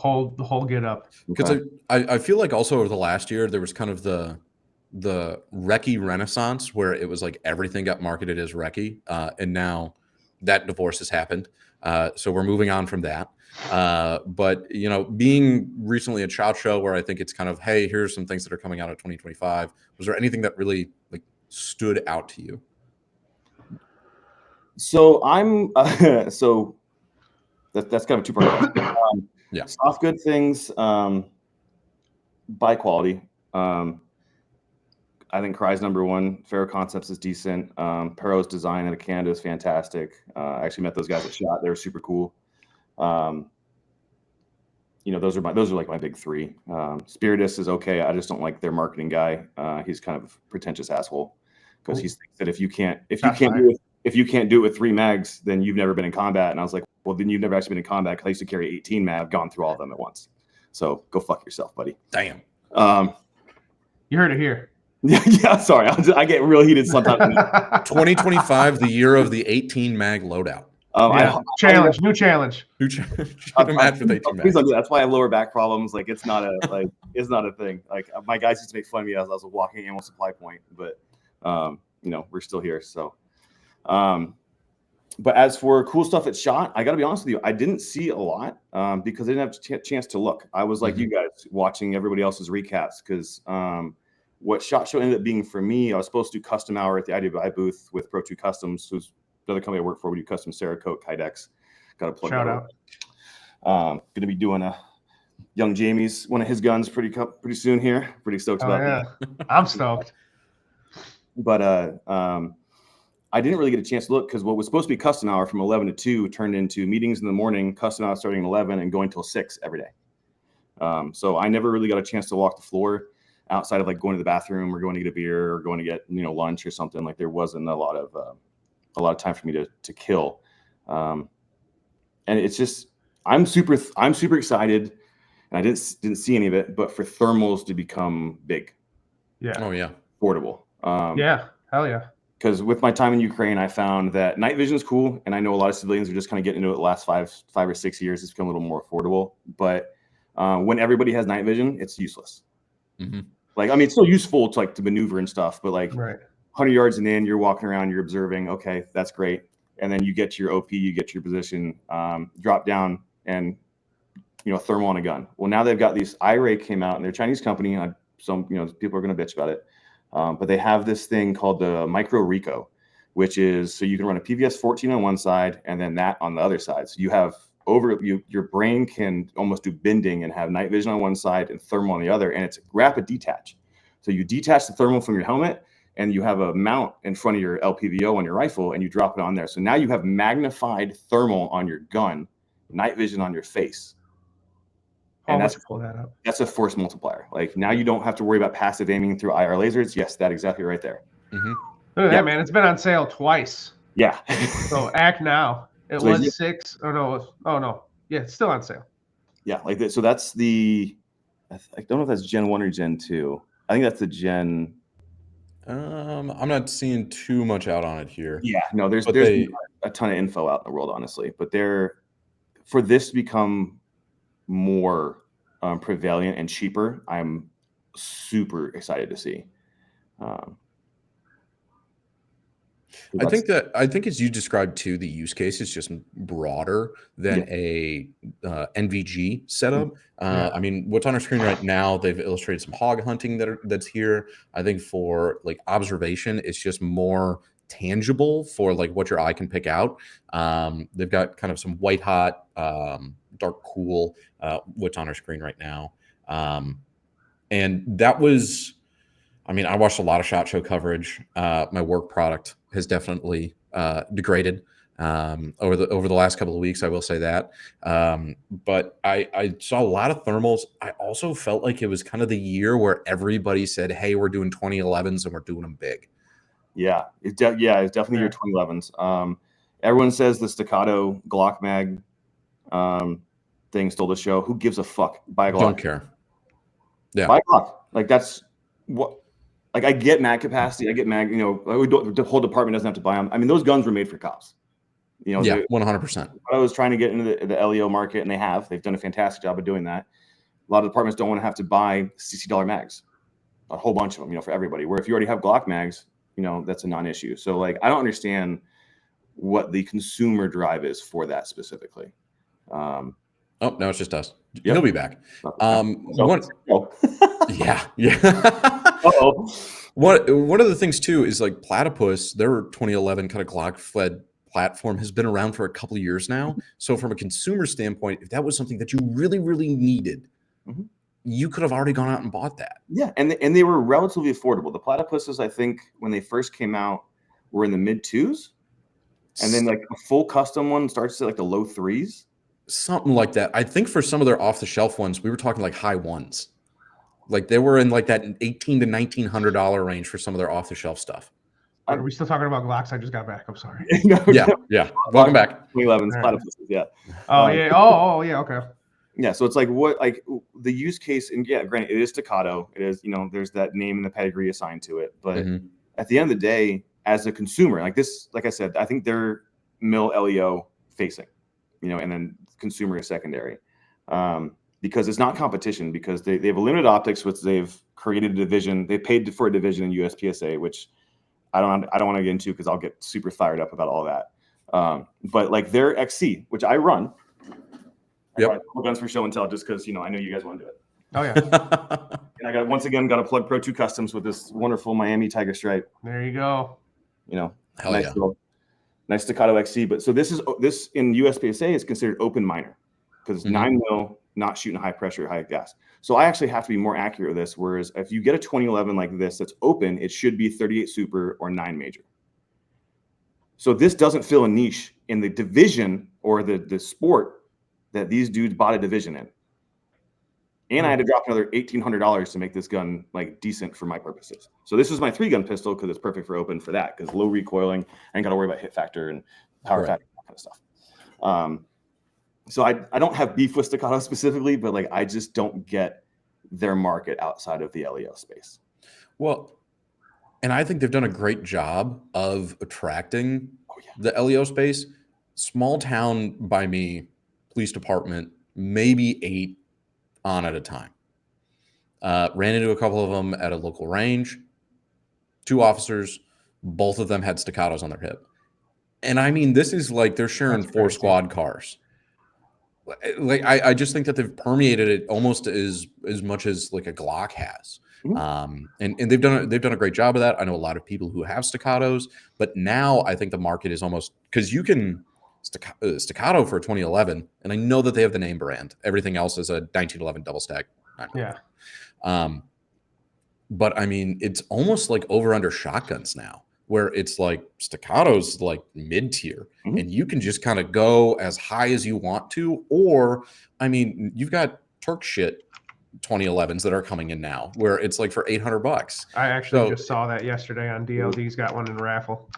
whole get up. Because I feel like also over the last year there was kind of the recce renaissance where it was like everything got marketed as recce, and now that divorce has happened. So we're moving on from that. But being recently at SHOT Show where I think it's kind of, hey, here's some things that are coming out of 2025. Was there anything that really like stood out to you? So I'm so that's kind of a 2-part question. Yeah. Soft good things, by quality. I think Cry's #1. Ferro Concepts is decent. Perro's design out of Canada is fantastic. I actually met those guys at SHOT. They were super cool. Those are like my big 3. Spiritus is okay. I just don't like their marketing guy. He's kind of a pretentious asshole because he thinks that if you can't do it with 3 mags, then you've never been in combat. And I was like, well, then you've never actually been in combat because I used to carry 18 mag. I've gone through all of them at once. So go fuck yourself, buddy. Damn. You heard it here. Yeah, sorry. I get real heated sometimes. 2025, the year of the 18 mag loadout. Challenge, new challenge. New match with 18 Please max. don't do that. That's why I have lower back problems. Like it's not a thing. Like my guys used to make fun of me as I was a walking animal supply point, but we're still here. So, but as for cool stuff at SHOT, I got to be honest with you, I didn't see a lot because I didn't have a chance to look. I was like you guys, watching everybody else's recaps because what SHOT Show ended up being for me, I was supposed to do custom hour at the IDBI booth with Pro 2 Customs, who's the other company I work for. We do custom Cerakote, Kydex. Got to plug Shout that out. Going to be doing a Young Jamie's, one of his guns pretty soon here. Pretty stoked about that. I'm stoked. But I didn't really get a chance to look because what was supposed to be custom hour from 11 to 2 turned into meetings in the morning, custom hour starting at 11 and going till 6 every day. So I never really got a chance to walk the floor outside of like going to the bathroom or going to get a beer or going to get lunch or something. Like there wasn't a lot of time for me to kill. And it's just I'm super excited, and I didn't see any of it, but for thermals to become big. Yeah. Oh yeah. Affordable. Yeah. Hell yeah. Because with my time in Ukraine, I found that night vision is cool, and I know a lot of civilians are just kind of getting into it the last five or 6 years. It's become a little more affordable, but when everybody has night vision, it's useless. Mm-hmm. Like, I mean, it's still useful to maneuver and stuff, but like 100 yards and in, you're walking around, you're observing. Okay, that's great. And then you get to your OP, you get to your position, drop down, and thermal on a gun. Well, now they've got these. IRA came out, and they're a Chinese company. Some people are going to bitch about it. But they have this thing called the Micro Rico, which is so you can run a PVS 14 on one side and then that on the other side. So you have your brain can almost do bending and have night vision on one side and thermal on the other, and it's rapid detach. So you detach the thermal from your helmet and you have a mount in front of your LPVO on your rifle and you drop it on there. So now you have magnified thermal on your gun, night vision on your face. And that's a force multiplier. Like now you don't have to worry about passive aiming through IR lasers. Yes, that exactly right there. Mm-hmm. Look at that, man. It's been on sale twice. Yeah. So act now. It So was 6. Oh no. Yeah, it's still on sale. Yeah, like that. So that's I don't know if that's Gen 1 or Gen 2. I think that's the Gen. I'm not seeing too much out on it here. Yeah, no, there's a ton of info out in the world, honestly. But for this to become more prevalent and cheaper, I'm super excited to see. I think as you described too, the use case is just broader than a NVG setup. I mean, what's on our screen right now, they've illustrated some hog hunting that's here. I think for like observation, it's just more tangible for like what your eye can pick out. They've got kind of some white hot, dark cool, what's on our screen right now. And that was, I mean, I watched a lot of SHOT Show coverage. My work product has definitely degraded over the last couple of weeks. I will say that. But I saw a lot of thermals. I also felt like it was kind of the year where everybody said, "Hey, we're doing 2011s and we're doing them big." Yeah, it's definitely your 2011s. Everyone says the staccato Glock mag thing stole the show. Who gives a fuck? Buy a Glock. Don't care. Yeah, buy a Glock. Like that's what. Like I get mag capacity, I get mag. The whole department doesn't have to buy them. I mean, those guns were made for cops. Yeah, 100%. I was trying to get into the LEO market, and they've done a fantastic job of doing that. A lot of departments don't want to have to buy $60 mags, a whole bunch of them, for everybody. Where if you already have Glock mags, that's a non-issue. So like, I don't understand what the consumer drive is for that specifically. Oh, no, it's just us. Yep. He'll be back. Yeah. Uh-oh. One of the things too is like Platypus, their 2011 kind of Glock-fed platform has been around for a couple of years now. So from a consumer standpoint, if that was something that you really, really needed, you could have already gone out and bought that. Yeah, and they were relatively affordable. The Platypuses, I think, when they first came out, were in the mid-2s, and then like a full custom one starts at like the low 3s. Something like that. I think for some of their off-the-shelf ones, we were talking like high 1s. Like they were in like that $1,800 to $1,900 range for some of their off-the-shelf stuff. Are we still talking about Glocks? I just got back. I'm sorry. Yeah. Welcome back. 2011s, Platypuses, yeah. Oh, yeah. Oh, yeah. Okay. Yeah, so it's like the use case, and yeah, granted, it is staccato. It is, there's that name and the pedigree assigned to it. But at the end of the day, as a consumer, like I said, I think their mill LEO facing, and then consumer is secondary, because it's not competition, because they have a limited optics, which they've created a division. They paid for a division in USPSA, which I don't want to get into because I'll get super fired up about all that. But like their XC, which I run, I brought guns for show and tell just because I know you guys want to do it. Oh yeah. And I got once again got to plug Pro 2 Customs with this wonderful Miami Tiger Stripe. There you go. Hell nice nice staccato XC. But so this in USPSA is considered open minor because it's 9 mil, not shooting high pressure, high gas. So I actually have to be more accurate with this. Whereas if you get a 2011 like this that's open, it should be 38 super or 9 major. So this doesn't fill a niche in the division or the sport that these dudes bought a division in. And I had to drop another $1,800 to make this gun like decent for my purposes. So this is my 3-gun pistol because it's perfect for open for that, because low recoiling. I ain't got to worry about hit factor and power factor, that kind of stuff. So I don't have beef with staccato specifically, but like I just don't get their market outside of the LEO space. Well, and I think they've done a great job of attracting the LEO space. Small town by me, police department, maybe 8 on at a time. Ran into a couple of them at a local range. 2 officers, both of them had staccatos on their hip. And I mean, this is like they're sharing 4 squad cars. Like I just think that they've permeated it almost as much as like a Glock has. And they've done a great job of that. I know a lot of people who have staccatos, but now I think the market is almost, because you can staccato for a 2011, and I know that they have the name brand. Everything else is a 1911 double stack. Yeah. But I mean, it's almost like over under shotguns now, where it's like staccatos like mid tier, and you can just kind of go as high as you want to. Or I mean, you've got Turk shit 2011s that are coming in now, where it's like for $800. I actually just saw that yesterday on DLD's got one in raffle.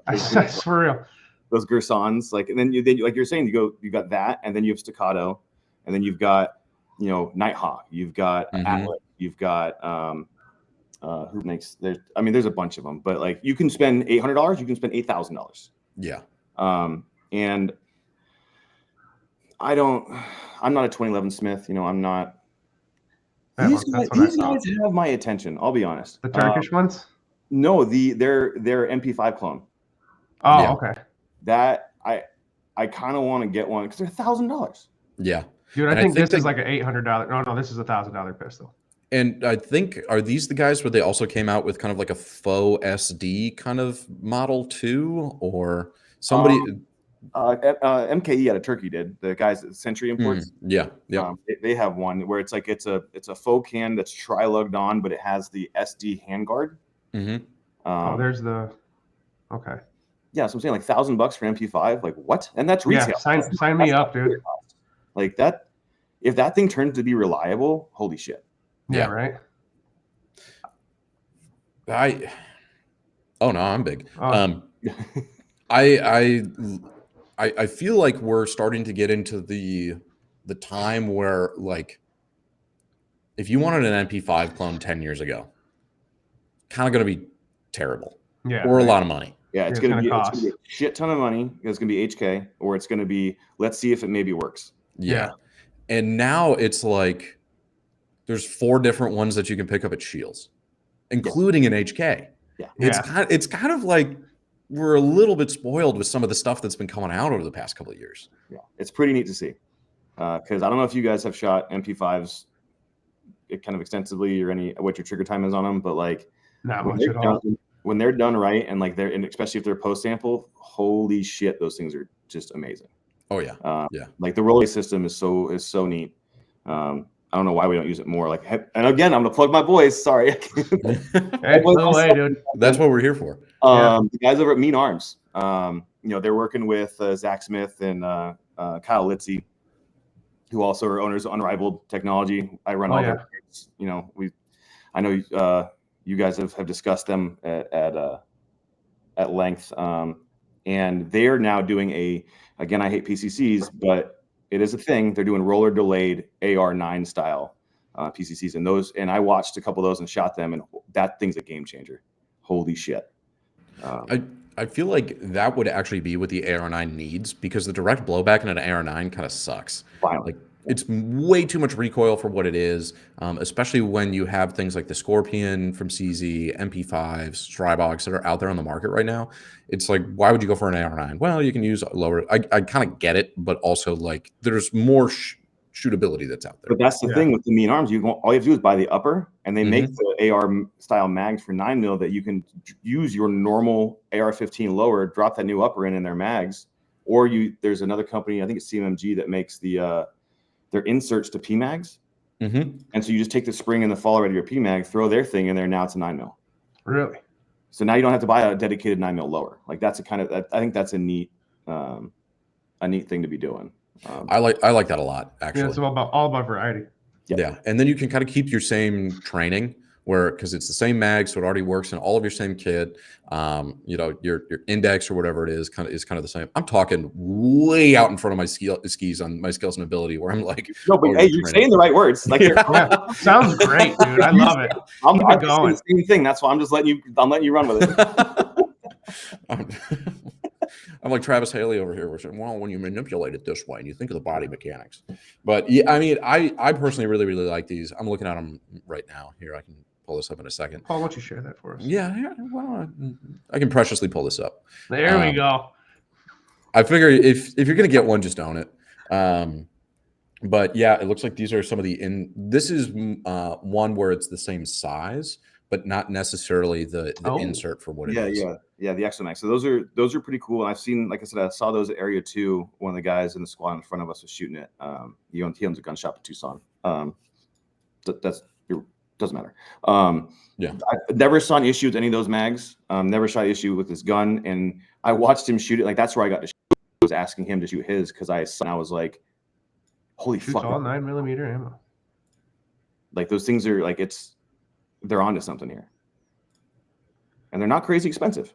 I swear. Those Gersons, like, and then like you're saying, you got that, and then you have staccato, and then you've got Nighthawk, you've got Atlas, you've got who makes there's a bunch of them, but like you can spend $800, you can spend $8,000. Yeah. And I'm not a 2011 Smith, I'm not. These guys have my attention. I'll be honest. The Turkish ones? No, their MP5 clone. Oh, yeah. Okay. That I kind of want to get one because they're $1,000. Yeah, dude, I think this is like an $800. No, this is $1,000 pistol. And I think, are these the guys where they also came out with kind of like a faux SD kind of model too, or somebody? MKE out of Turkey did, the guys at Century Imports. Yeah. They have one where it's like it's a faux can that's tri-lugged on, but it has the SD handguard. There's the okay. Yeah, so I'm saying like $1,000 for MP5, like what? And that's retail. Yeah, sign me up, dude. Like that, if that thing turns to be reliable, holy shit. Yeah, right. I'm big. I feel like we're starting to get into the time where, like, if you wanted an MP5 clone 10 years ago, kind of going to be terrible. Yeah. Or a lot of money. Yeah, it's going to be a shit ton of money. It's going to be HK, or it's going to be, let's see if it maybe works. Yeah. And now it's like there's 4 different ones that you can pick up at Shields, including an HK. Yeah. It's kind of like we're a little bit spoiled with some of the stuff that's been coming out over the past couple of years. Yeah. It's pretty neat to see. Because I don't know if you guys have shot MP5s kind of extensively or what your trigger time is on them, but like not much at all. When they're done right, and like and especially if they're post sample, holy shit, those things are just amazing. Oh yeah, Like the relay system is so neat. I don't know why we don't use it more. Like, and again, I'm gonna plug my boys. Sorry, hey, no way, dude. That's what we're here for. The guys over at Mean Arms, they're working with Zach Smith and Kyle Litzy, who also are owners of Unrivaled Technology. I run all their. I know you guys have discussed them at length, and they are now doing again, I hate PCCs, but it is a thing. They're doing roller delayed AR9 style PCCs, and I watched a couple of those and shot them, and that thing's a game changer. Holy shit! I I feel like that would actually be what the AR9 needs, because the direct blowback in an AR9 kind of sucks. Violent. Like, it's way too much recoil for what it is, especially when you have things like the Scorpion from CZ, MP5s, Strybox that are out there on the market right now. It's like, why would you go for an AR9? Well, you can use lower. I kind of get it, but also like there's more shootability that's out there. But that's the thing with the mean arms. All you have to do is buy the upper, and they make the AR style mags for 9mm that you can use your normal AR-15 lower, drop that new upper in their mags, or there's another company, I think it's CMMG, that makes their inserts to PMags. And so you just take the spring and the follower out of your PMag, throw their thing in there. Now it's a 9mm. Really? So now you don't have to buy a dedicated 9mm lower. Like that's I think that's a neat thing to be doing. I like that a lot, actually. Yeah, it's all about variety. Yeah, and then you can kind of keep your same training, because it's the same mag, so it already works in all of your same kit. Your index or whatever it is kind of the same. I'm talking way out in front of my skis on my skills and ability, where I'm like, no, but hey, you're saying the right words. Like, sounds great, dude. I love it. I'm going. The same thing. That's why I'm letting you run with it. I'm like Travis Haley over here. We're saying, well, when you manipulate it this way and you think of the body mechanics. But yeah, I mean, I personally really, really like these. I'm looking at them right now. Here, I can pull this up in a second. Paul, why don't you share that for us? Yeah, well, I can preciously pull this up. There we go. I figure if you're gonna get one, just own it. But yeah, it looks like these are some of this is one where it's the same size, but not necessarily the insert for what it is. Yeah, the Exo Max. So those are pretty cool. And I've seen, like I said, I saw those at Area 2. One of the guys in the squad in front of us was shooting it. He owns a gun shop in Tucson. Doesn't matter. I never saw an issue with any of those mags. Never saw an issue with his gun. And I watched him shoot it. Like, that's where I got to shoot. I was asking him to shoot his, because I was like, holy fuck. All 9mm ammo. Like, those things are like, they're onto something here. And they're not crazy expensive.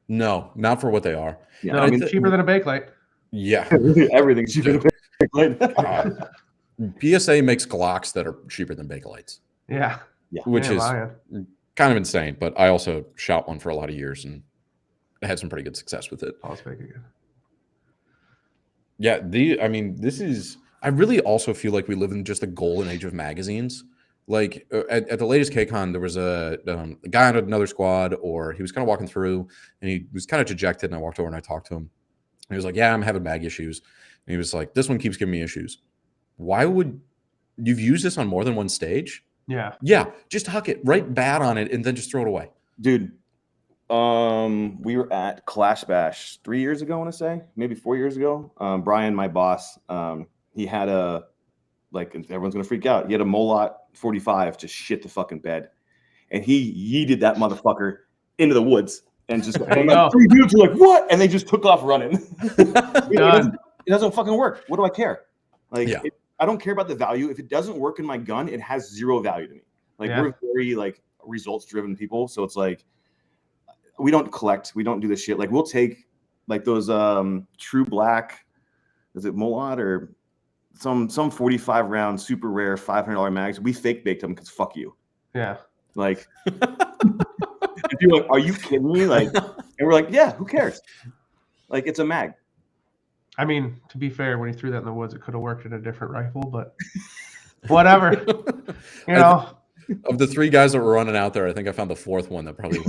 No, not for what they are. Yeah, no, I mean, cheaper than a Bakelite. Yeah. Everything's cheaper than a Bakelite. PSA makes Glocks that are cheaper than Bakelites. Yeah. Which is kind of insane, but I also shot one for a lot of years and had some pretty good success with it. Yeah, I really also feel like we live in just the golden age of magazines. Like at the latest KCON, there was a guy on another squad, or he was kind of walking through and he was kind of dejected. And I walked over and I talked to him. And he was like, yeah, I'm having mag issues. And he was like, this one keeps giving me issues. Why would you've used this on more than one stage? Yeah. Yeah. Just huck it, write bad on it, and then just throw it away. Dude, we were at Clash Bash 3 years ago, I want to say, maybe 4 years ago. Brian, my boss, he had everyone's going to freak out. He had a Molot 45 to shit the fucking bed. And he yeeted that motherfucker into the woods. And just like, 3 dudes were like, what? And they just took off running. It doesn't fucking work. What do I care? Like, I don't care about the value. If it doesn't work in my gun, it has zero value to me. Like, we're very results driven people. So it's like, we don't collect. We don't do this shit. Like, we'll take like those True Black, is it Molot or some 45 round super rare $500 mags. We fake baked them because fuck you. Yeah. Like, if you're like, are you kidding me? Like, and we're like, yeah, who cares? Like, it's a mag. I mean, to be fair, when he threw that in the woods, it could have worked in a different rifle, but whatever. You know. Of the 3 guys that were running out there, I think I found the 4th one that probably.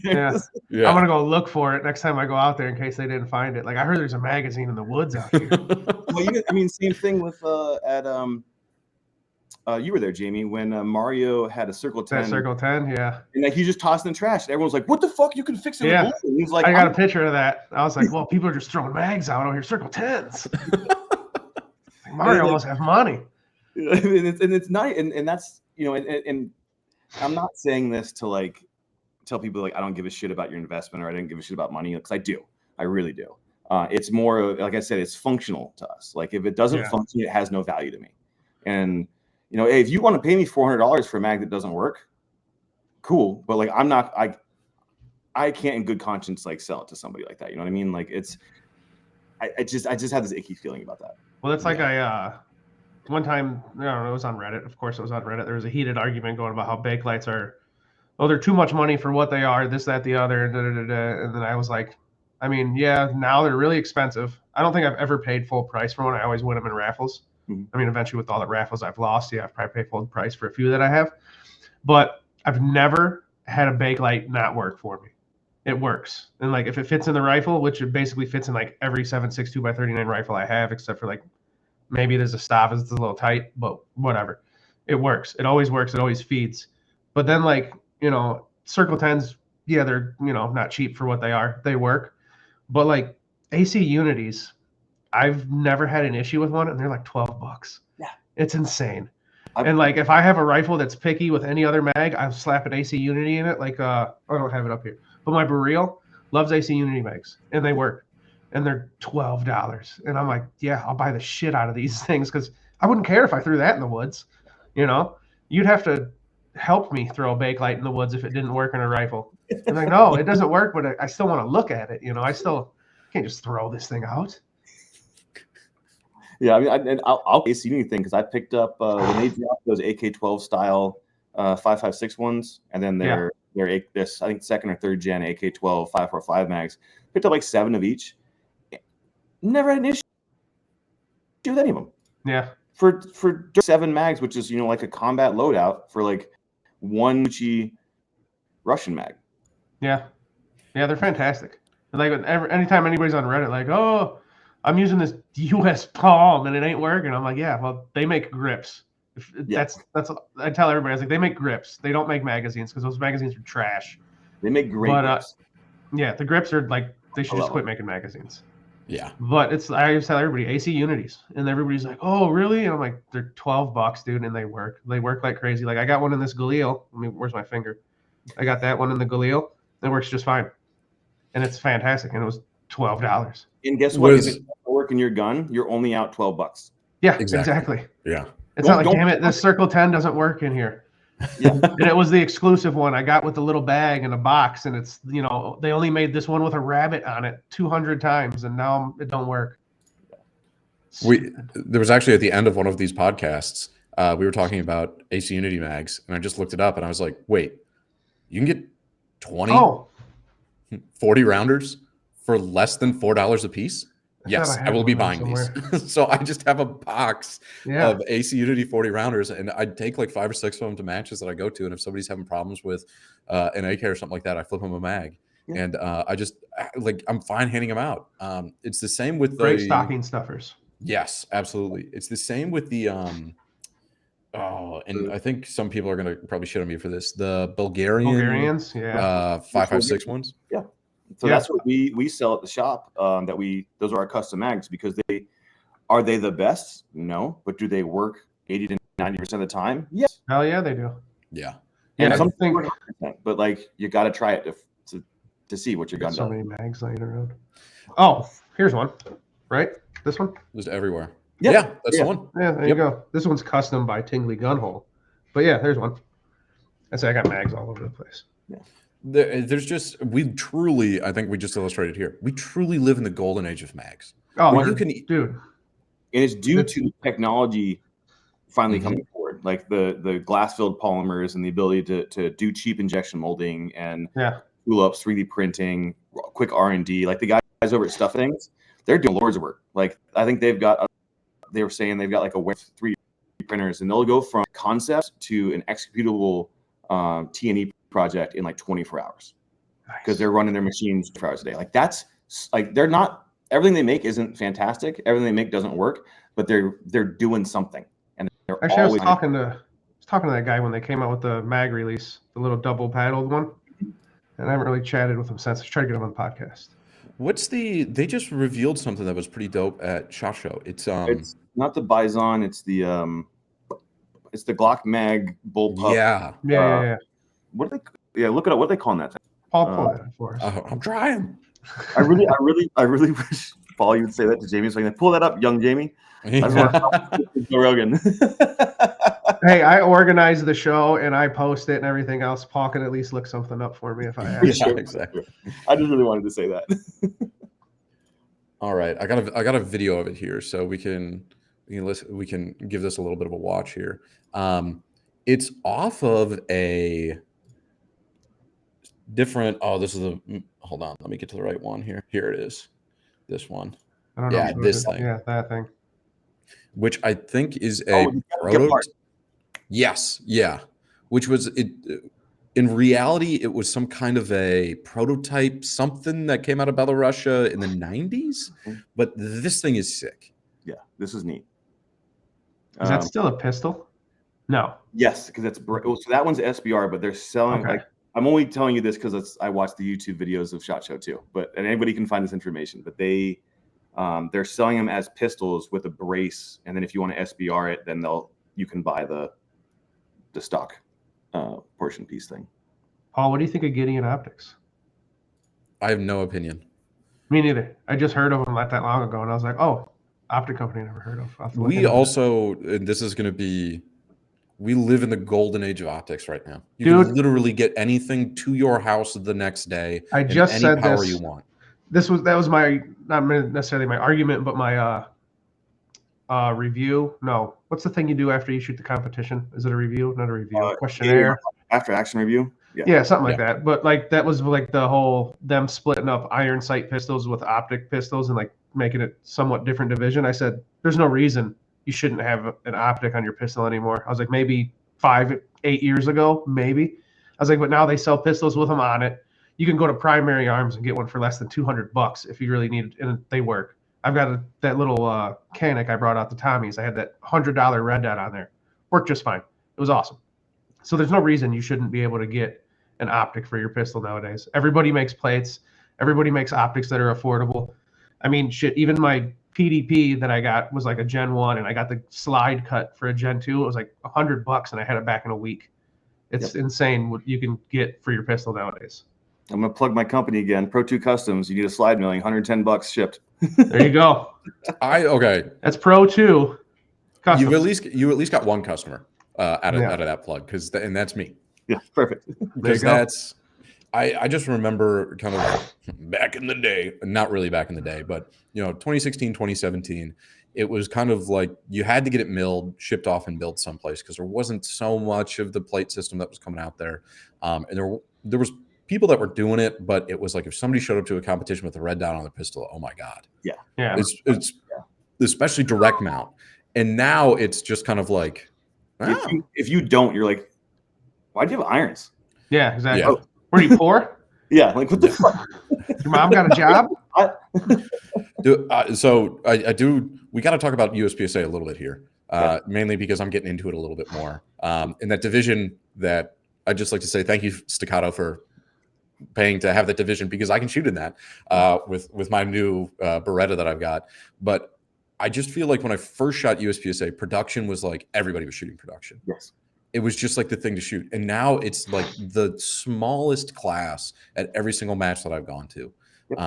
Yeah. I'm gonna go look for it next time I go out there in case they didn't find it. Like, I heard there's a magazine in the woods out here. Well, same thing with you were there, Jamie, when Mario had a Circle 10. That Circle 10, yeah. And like, he just tossed in the trash, and everyone's like, "What the fuck? You can fix it." Yeah. With and he's like, I got a picture of that. I was like, well, people are just throwing mags out over here, Circle 10s. Like, Mario almost has money. And it's not, and that's, and I'm not saying this to like tell people like I don't give a shit about your investment or I didn't give a shit about money, because I do. I really do. It's more, like I said, it's functional to us. Like, if it doesn't function, it has no value to me. And hey, if you want to pay me $400 for a mag that doesn't work, cool. But like, I can't in good conscience like sell it to somebody like that. You know what I mean? Like, I just have this icky feeling about that. Well, it's like one time, I don't know, it was on Reddit. Of course, it was on Reddit. There was a heated argument going about how Bakelites are, they're too much money for what they are, this, that, the other, and then I was like, I mean, yeah, now they're really expensive. I don't think I've ever paid full price for one. I always win them in raffles. Mhm. I mean, eventually with all the raffles I've lost, yeah, I've probably paid full price for a few that I have. But I've never had a Bakelite not work for me. It works. And like if it fits in the rifle, which it basically fits in like every 7.62 by 39 rifle I have, except for like maybe there's a Stav, it's a little tight, but whatever. It works. It always works. It always feeds. But then like, Circle 10s, yeah, they're, not cheap for what they are. They work. But like AC Unities, I've never had an issue with one, and they're like $12. Yeah. It's insane. I've- And like if I have a rifle that's picky with any other mag, I'll slap an AC Unity in it. Like I don't have it up here, but my Barreel loves AC Unity mags, and they work, and they're $12. And I'm like, yeah, I'll buy the shit out of these things because I wouldn't care if I threw that in the woods. You'd have to help me throw a Bakelite in the woods if it didn't work in a rifle. I'm like, no, it doesn't work, but I still want to look at it. I still can't just throw this thing out. Yeah, I mean, I'll AC anything because I picked up when they dropped those AK-12 style 5.56 ones, and then their I think second or third gen AK-12 5.45 mags. Picked up like 7 of each. Never had an issue with any of them. Yeah. For 7 mags, which is like a combat loadout for like one Russian mag. Yeah, they're fantastic. And like anytime anybody's on Reddit, like, oh, I'm using this US Palm and it ain't working. I'm like, yeah, well, they make grips. That's I tell everybody, I was like, they make grips. They don't make magazines because those magazines are trash. They make great grips. Yeah, the grips are like they should just quit making magazines. Yeah. But I always tell everybody AC Unities, and everybody's like, oh, really? And I'm like, they're $12, dude, and they work. They work like crazy. Like I got one in this Galil. I mean, where's my finger? I got that one in the Galil. It works just fine, and it's fantastic. And it was $12. And guess what? If it doesn't work in your gun, you're only out $12. Yeah, exactly. Yeah. It's not like, damn it, this Circle 10 doesn't work in here. Yeah. And it was the exclusive one I got with the little bag and a box, and it's they only made this one with a rabbit on it 200 times, and now it don't work. There was actually at the end of one of these podcasts, we were talking about AC Unity mags, and I just looked it up, and I was like, wait, you can get 40 rounders for less than $4 a piece? Yes, I will be buying these. So I just have a box of AC Unity 40 rounders, and I'd take like 5 or 6 of them to matches that I go to. And if somebody's having problems with an AK or something like that, I flip them a mag. Yeah. And I'm fine handing them out. It's the same with great stocking stuffers. Yes, absolutely. It's the same with the and I think some people are going to probably shit on me for this. The Bulgarians, 5.56 ones. Yeah. So that's what we sell at the shop. Those are our custom mags because are they the best? No, but do they work 80 to 90% of the time? Yes. Hell yeah, they do. Yeah. And but like you got to try it to see what your gun does. So many mags laying around. Oh, here's one. Right, this one. Just everywhere. Yeah, that's the one. Yeah, there you go. This one's custom by Tingley Gunhole. But yeah, there's one. I got mags all over the place. Yeah. There's just I think we just illustrated here. We truly live in the golden age of mags. Oh, dude. And it's due to technology finally coming forward, like the glass-filled polymers and the ability to do cheap injection molding and tool ups, 3D printing, quick R&D. Like the guys over at Stuff Things, they're doing lords of work. Like I think they were saying they've got like a 3D printers, and they'll go from concept to an executable T&E project in like 24 hours because they're running their machines 4 hours a day. Like that's like they're not everything they make isn't fantastic. Everything they make doesn't work, but they're doing something. And they're actually I was talking to that guy when they came out with the mag release, the little double paddled one, and I haven't really chatted with him since. I tried to get him on the podcast. They just revealed something that was pretty dope at SHOT Show. It's not the Bison, it's the Glock mag bullpup. Yeah. What are they? Yeah, look it up. What are they calling that thing? Paul, pull that for us. I'm trying. I really wish Paul, you would say that to Jamie. So I can pull that up, young Jamie. I just want to Joe Rogan. Hey, I organize the show and I post it and everything else. Paul can at least look something up for me if I ask. Sure. Exactly. I just really wanted to say that. All right, I got a video of it here, so we can listen. We can give this a little bit of a watch here. It's off of different. Oh, this is hold on. Let me get to the right one here. Here it is. This one. I don't Yeah, know. this thing. Yeah, that thing. Which I think is a prototype. Yes, yeah. Which was it. In reality, it was some kind of a prototype, something that came out of Belarusia in the 90s. But this thing is sick. Yeah, this is neat. Is that still a pistol? No. Yes, because it's so that one's SBR, but they're selling Okay. like I'm only telling you this because I watched the YouTube videos of SHOT Show too. And anybody can find this information. But they're selling them as pistols with a brace, and then if you want to SBR it, then you can buy the stock portion piece thing. Paul, what do you think of Gideon Optics? I have no opinion. Me neither. I just heard of them not that long ago, and I was like, oh, optic company I never heard of. We also, and this is going to be, we live in the golden age of optics right now. You can literally get anything to your house the next day. I just said power this. You want. That was my, not necessarily my argument, but my review. No, what's the thing you do after you shoot the competition? Is it a review? Not a review. Questionnaire. After action review. Yeah, something like that. But like that was like the whole them splitting up iron sight pistols with optic pistols and like making it somewhat different division. I said there's no reason you shouldn't have an optic on your pistol anymore. I was like maybe 5-8 years ago, maybe. I was like, but now they sell pistols with them on it. You can go to Primary Arms and get one for less than $200 if you really need it, and they work. I've got that little Canic I brought out to Tommy's. I had that $100 red dot on there. Worked just fine. It was awesome. So there's no reason you shouldn't be able to get an optic for your pistol nowadays. Everybody makes plates. Everybody makes optics that are affordable. I mean, shit, even my PDP that I got was like a Gen 1, and I got the slide cut for a Gen 2. It was like $100, and I had it back in a week. It's insane what you can get for your pistol nowadays. I'm going to plug my company again, Pro 2 Customs. You need a slide milling, $110 shipped. There you go. Okay. That's Pro 2 Customs. You at least got one customer out of that plug, and that's me. Yeah, perfect. Because I just remember kind of back in the day, not really back in the day, but 2016, 2017, it was kind of like you had to get it milled, shipped off, and built someplace because there wasn't so much of the plate system that was coming out there, and there was people that were doing it, but it was like if somebody showed up to a competition with a red dot on their pistol, oh my god, yeah, it's especially direct mount, and now it's just kind like if you don't, you're like, why do you have irons? Yeah, exactly. Yeah. Were you poor? Yeah, like what the fuck? Your mom got a job? So I do. We got to talk about USPSA a little bit here, mainly because I'm getting into it a little bit more. In that division, that I'd just like to say thank you, Staccato, for paying to have that division because I can shoot in that with my new Beretta that I've got. But I just feel like when I first shot USPSA, production was like everybody was shooting production. Yes. It was just like the thing to shoot. And now it's like the smallest class at every single match that I've gone to. Yep.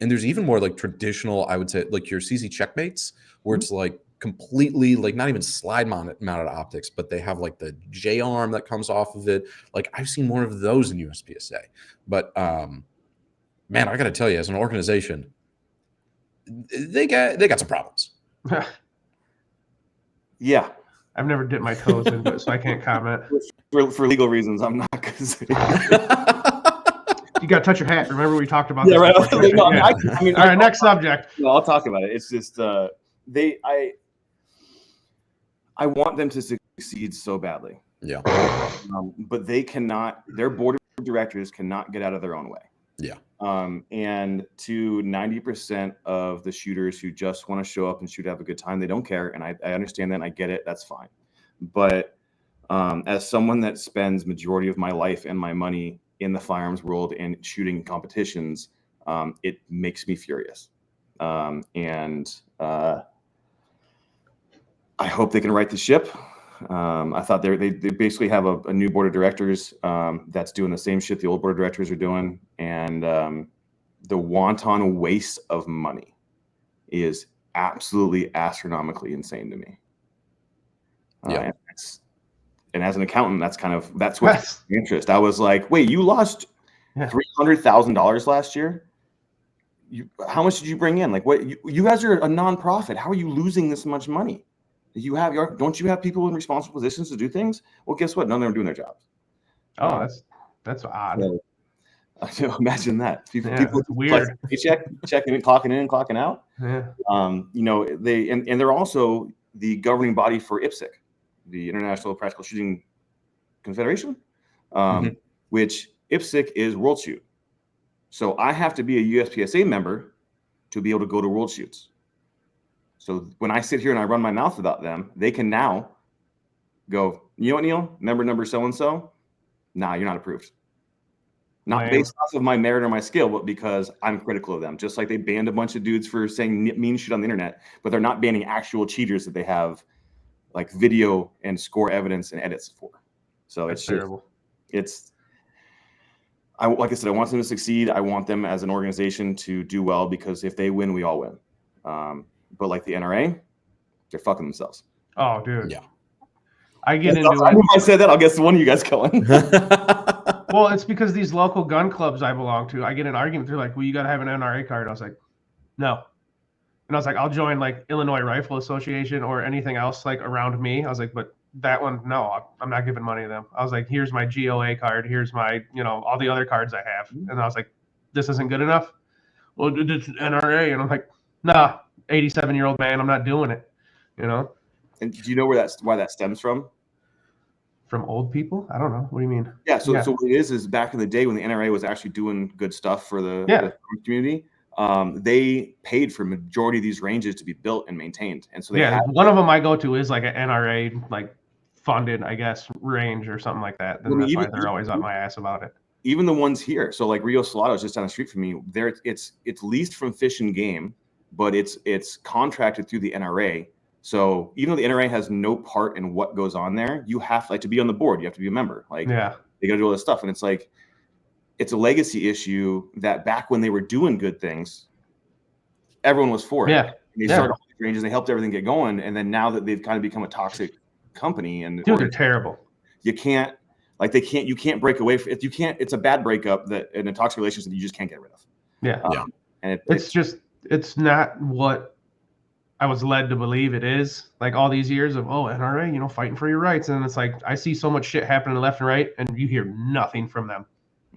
And there's even more like traditional, I would say, like your CZ checkmates, where it's like completely like not even slide mounted optics, but they have like the J arm that comes off of it. Like I've seen more of those in USPSA. But man, I got to tell you, as an organization, they got some problems. Yeah. I've never dipped my toes into it, so I can't comment. For legal reasons, I'm not going to say. You got to touch your hat. Remember we talked about this. Right. No, yeah. I mean, all right, next subject. No, I'll talk about it. It's just I want them to succeed so badly. Yeah. But they cannot. Their board of directors cannot get out of their own way. Yeah. And to 90% of the shooters who just want to show up and shoot, have a good time, they don't care. And I understand that and I get it. That's fine. But as someone that spends majority of my life and my money in the firearms world and shooting competitions, it makes me furious. And I hope they can right the ship. I thought they basically have a new board of directors that's doing the same shit the old board of directors are doing. And the wanton waste of money is absolutely astronomically insane to me. Yeah. And as an accountant, that's what's the interest. I was like, wait, you lost $300,000 last year? How much did you bring in? Like, what? You guys are a nonprofit. How are you losing this much money? Don't you have people in responsible positions to do things? Well, guess what? None of them are doing their jobs. Oh, that's odd. Imagine that. People, Yeah, people that's weird. checking in, clocking out. Yeah. And they're also the governing body for IPSC, the International Practical Shooting Confederation, which IPSC is World Shoot. So I have to be a USPSA member to be able to go to World Shoots. So when I sit here and I run my mouth about them, they can now go, you know what, Neil? Member number so-and-so? Nah, you're not approved. Not based off of my merit or my skill, but because I'm critical of them. Just like they banned a bunch of dudes for saying mean shit on the internet, but they're not banning actual cheaters that they have like video and score evidence and edits for. So it's terrible. Like I said, I want them to succeed. I want them as an organization to do well, because if they win, we all win. But like the NRA, they're fucking themselves. Oh, dude. Yeah. I get into it. If I said that, I'll guess one of you guys going. Well, it's because these local gun clubs I belong to, I get an argument. They're like, well, you got to have an NRA card. I was like, no. And I was like, I'll join like Illinois Rifle Association or anything else like around me. I was like, but that one, no, I'm not giving money to them. I was like, here's my GOA card. Here's my, all the other cards I have. And I was like, this isn't good enough. Well, it's NRA. And I'm like, nah, 87-year-old man, I'm not doing it, And do you know why that stems from? From old people? I don't know. What do you mean? Yeah. So what it is back in the day when the NRA was actually doing good stuff for the community, they paid for majority of these ranges to be built and maintained. And so one of them I go to is like an NRA like funded, I guess, range or something like that. And that's why they're always on my ass about it. Even the ones here. So like Rio Salado is just down the street from me. There, it's leased from Fish and Game, but it's contracted through the NRA. So even though the NRA has no part in what goes on there, you have to be on the board. You have to be a member. Like, they got to do all this stuff. And it's like, it's a legacy issue that back when they were doing good things, everyone was for it. Yeah. And they started all these ranges, they helped everything get going. And then now that they've kind of become a toxic company, and they're terrible. You can't break away from it. You can't, it's a bad breakup that in a toxic relationship you just can't get rid of. Yeah. And it's not what I was led to believe it is. Like all these years of, NRA, fighting for your rights. And it's like, I see so much shit happening left and right, and you hear nothing from them.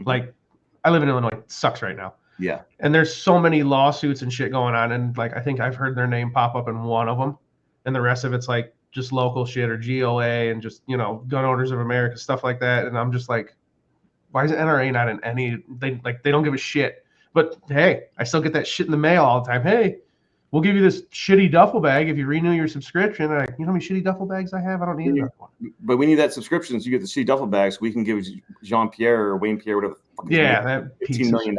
Like, I live in Illinois. It sucks right now. Yeah. And there's so many lawsuits and shit going on. And like, I think I've heard their name pop up in one of them. And the rest of it's like just local shit or GOA and just, Gun Owners of America, stuff like that. And I'm just like, why is NRA not in any, they don't give a shit. But hey, I still get that shit in the mail all the time. Hey, we'll give you this shitty duffel bag if you renew your subscription. Like, you know how many shitty duffel bags I have? I don't need another one. But we need that subscription, so you get the shitty duffle bags. We can give Jean-Pierre or Wayne Pierre, whatever the fuck. Yeah, that $15 million.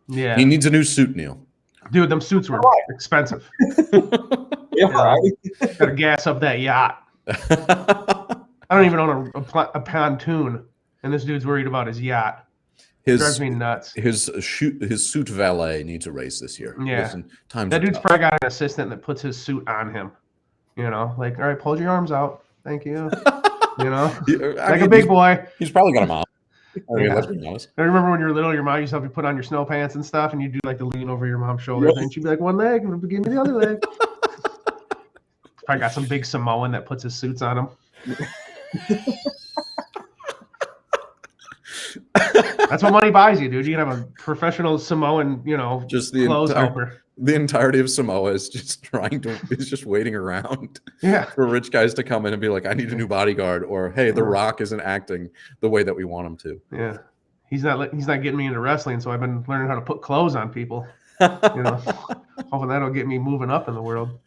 Yeah, he needs a new suit, Neil. Dude, them suits were expensive. Right. Gotta gas up that yacht. I don't even own a pontoon, and this dude's worried about his yacht. Drives me nuts. His suit valet needs a raise this year. Yeah. Listen, that dude's probably got an assistant that puts his suit on him. Like, all right, pull your arms out. Thank you. Like a big boy. He's probably got a mom. Let's be honest. I remember when you were little, your mom used to have you put on your snow pants and stuff, and you do like the lean over your mom's shoulders, and she'd be like, one leg, and give me the other leg. Probably got some big Samoan that puts his suits on him. That's what money buys you, dude. You can have a professional Samoan, just clothes helper. The entirety of Samoa is just is waiting around for rich guys to come in and be like, I need a new bodyguard, or hey, The Rock isn't acting the way that we want him to. Yeah. He's not getting me into wrestling, so I've been learning how to put clothes on people. Hoping that'll get me moving up in the world.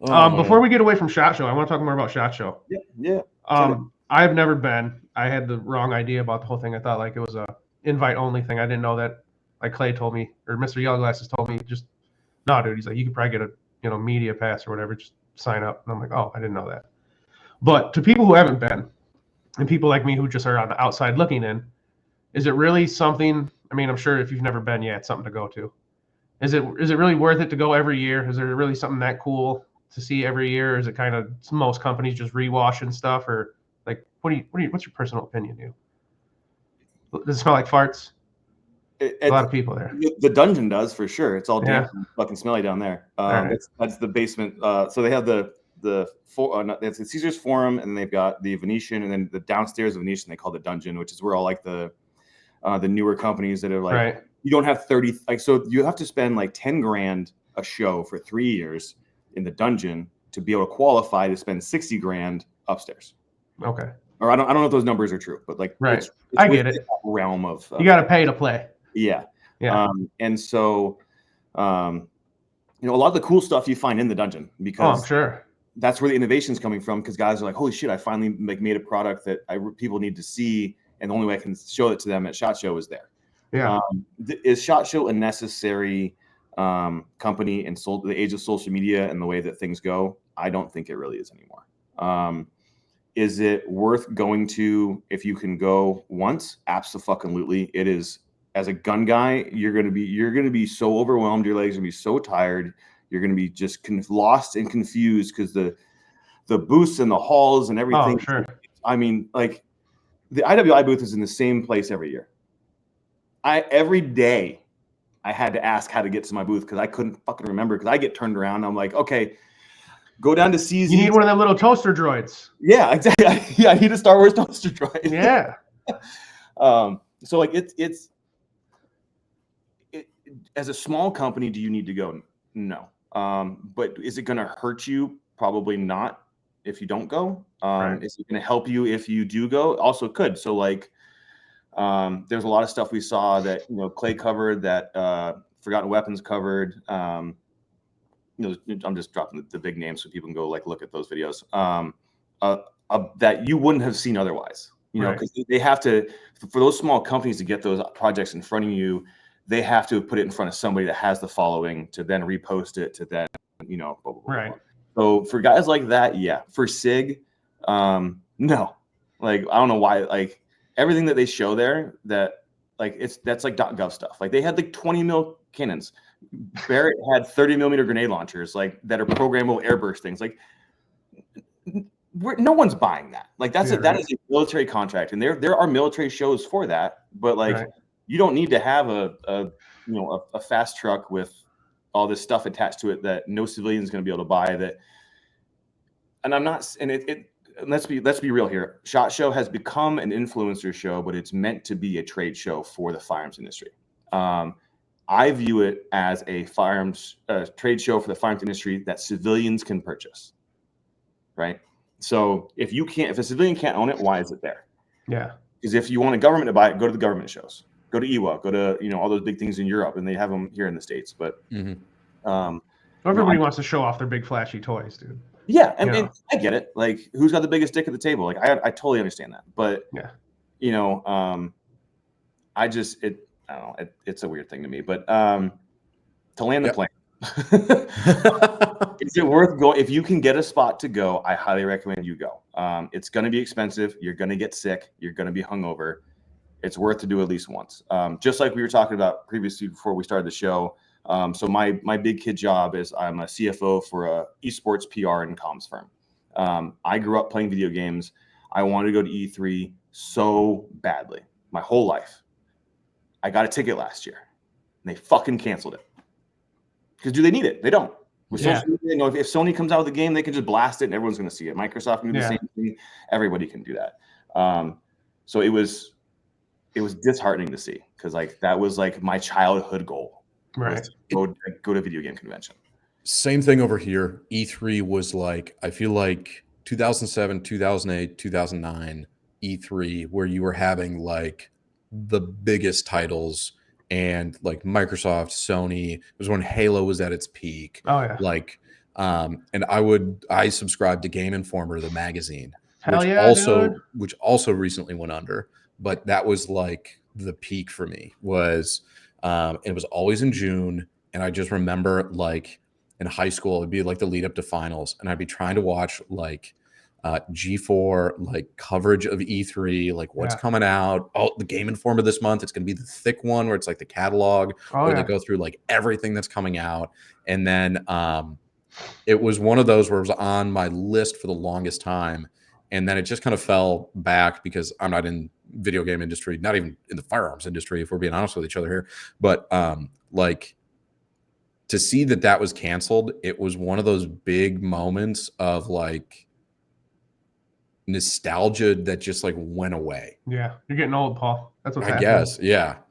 Before we get away from SHOT Show, I want to talk more about SHOT Show. Yeah. I've never been. I had the wrong idea about the whole thing. I thought like it was a invite only thing. I didn't know that. Like Clay told me, or Mr. Yellow Glasses told me, just no, dude. He's like, you could probably get a media pass or whatever. Just sign up. And I'm like, oh, I didn't know that. But to people who haven't been, and people like me who just are on the outside looking in, is it really something? I mean, I'm sure if you've never been, it's something to go to. Is it really worth it to go every year? Is there really something that cool to see every year? Or is it kind of most companies just rewashing stuff, or like what's your personal opinion, you? Does it smell like farts? A lot of people there. The dungeon does for sure. It's all damp and fucking smelly down there. That's the basement. So they have the Caesar's Forum, and then they've got the Venetian, and then the downstairs of Venetian they call the dungeon, which is where all like the the newer companies that are like, Right. you don't have 30, like, so you have to spend like 10 grand a show for 3 years in the dungeon to be able to qualify to spend 60 grand upstairs. Okay. Or I don't know if those numbers are true, but like, Right. it's I get within it. that realm of You got to pay to play. yeah. Yeah. And so, you know, a lot of the cool stuff you find in the dungeon, Oh, because I'm sure. that's where the innovation is coming from. Because guys are like, holy shit, I finally made a product that people need to see, and the only way I can show it to them at SHOT Show is there. Yeah. Is SHOT Show a necessary company in the age of social media and the way that things go? I don't think it really is anymore. Is it worth going to if you can go once? Absolutely. It is. As a gun guy, you're gonna be so overwhelmed. Your legs are gonna be so tired. You're gonna be just lost and confused because the booths and the halls and everything. Oh, sure. I mean, like the IWI booth is in the same place every year. Every day I had to ask how to get to my booth because I couldn't fucking remember, because I get turned around. And I'm like, okay, go down to CZ. You need one of them little toaster droids. Yeah, exactly. Yeah, I need a Star Wars toaster droid. Yeah. So like it's as a small company, do you need to go? No. But is it going to hurt you? Probably not if you don't go. Right. Is it going to help you if you do go? Also could. So like there's a lot of stuff we saw that, you know, Clay covered, that Forgotten Weapons covered. You know, I'm just dropping the big names so people can go like look at those videos that you wouldn't have seen otherwise. You know, because they have to, for those small companies to get those projects in front of you, they have to put it in front of somebody that has the following to then repost it to then, you know, blah, blah, blah, Right. blah. So for guys like that, yeah. For SIG, no. Like, I don't know why. Like, everything that they show there, that's like .gov stuff. Like, they had like 20 mil cannons. Barrett had 30 millimeter grenade launchers, like, that are programmable airburst things. Like, no one's buying that. Like, that is a military contract, and there are military shows for that. But like, you don't need to have a fast truck with all this stuff attached to it that no civilian is going to be able to buy. That, and I'm not, and it let's be real here. SHOT Show has become an influencer show, but it's meant to be a trade show for the firearms industry. I view it as a firearms trade show for the firearms industry that civilians can purchase. Right. So if a civilian can't own it, why is it there? Yeah. Because if you want a government to buy it, go to the government shows. Go to EWA. Go to, you know, all those big things in Europe, and they have them here in the States. But everybody wants to show off their big flashy toys, dude. Yeah, and I get it. Like, who's got the biggest dick at the table? Like, I totally understand that. But yeah, you know, I don't know. It's a weird thing to me. But to land the plane. Is it worth going? If you can get a spot to go, I highly recommend you go. It's going to be expensive. You're going to get sick. You're going to be hungover. It's worth to do at least once. Just like we were talking about previously before we started the show. So my big kid job is I'm a CFO for a esports PR and comms firm. I grew up playing video games. I wanted to go to E3 so badly my whole life. I got a ticket last year, and they fucking canceled it. Because do they need it? They don't. With social media, you know, if Sony comes out with a game, they can just blast it and everyone's going to see it. Microsoft can do the same thing. Everybody can do that. So it was disheartening to see, because like that was like my childhood goal. Right. Go to video game convention. Same thing over here. E3 was like, I feel like 2007, 2008, 2009 E3, where you were having like the biggest titles. And like Microsoft, Sony, it was when Halo was at its peak. Oh yeah. Like, and I subscribed to Game Informer, the magazine, which also recently went under. But that was like the peak for me. It was always in June, and I just remember like in high school, it'd be like the lead up to finals, and I'd be trying to watch like G4 like coverage of E3, like what's coming out. Oh, the Game Informer this month, it's gonna be the thick one where it's like the catalog, where they go through like everything that's coming out. And then it was one of those where it was on my list for the longest time, and then it just kind of fell back because I'm not in video game industry, not even in the firearms industry, if we're being honest with each other here. But like, to see that was canceled, it was one of those big moments of like, nostalgia that just like went away. Yeah, you're getting old, Paul. That's what's I happening. guess,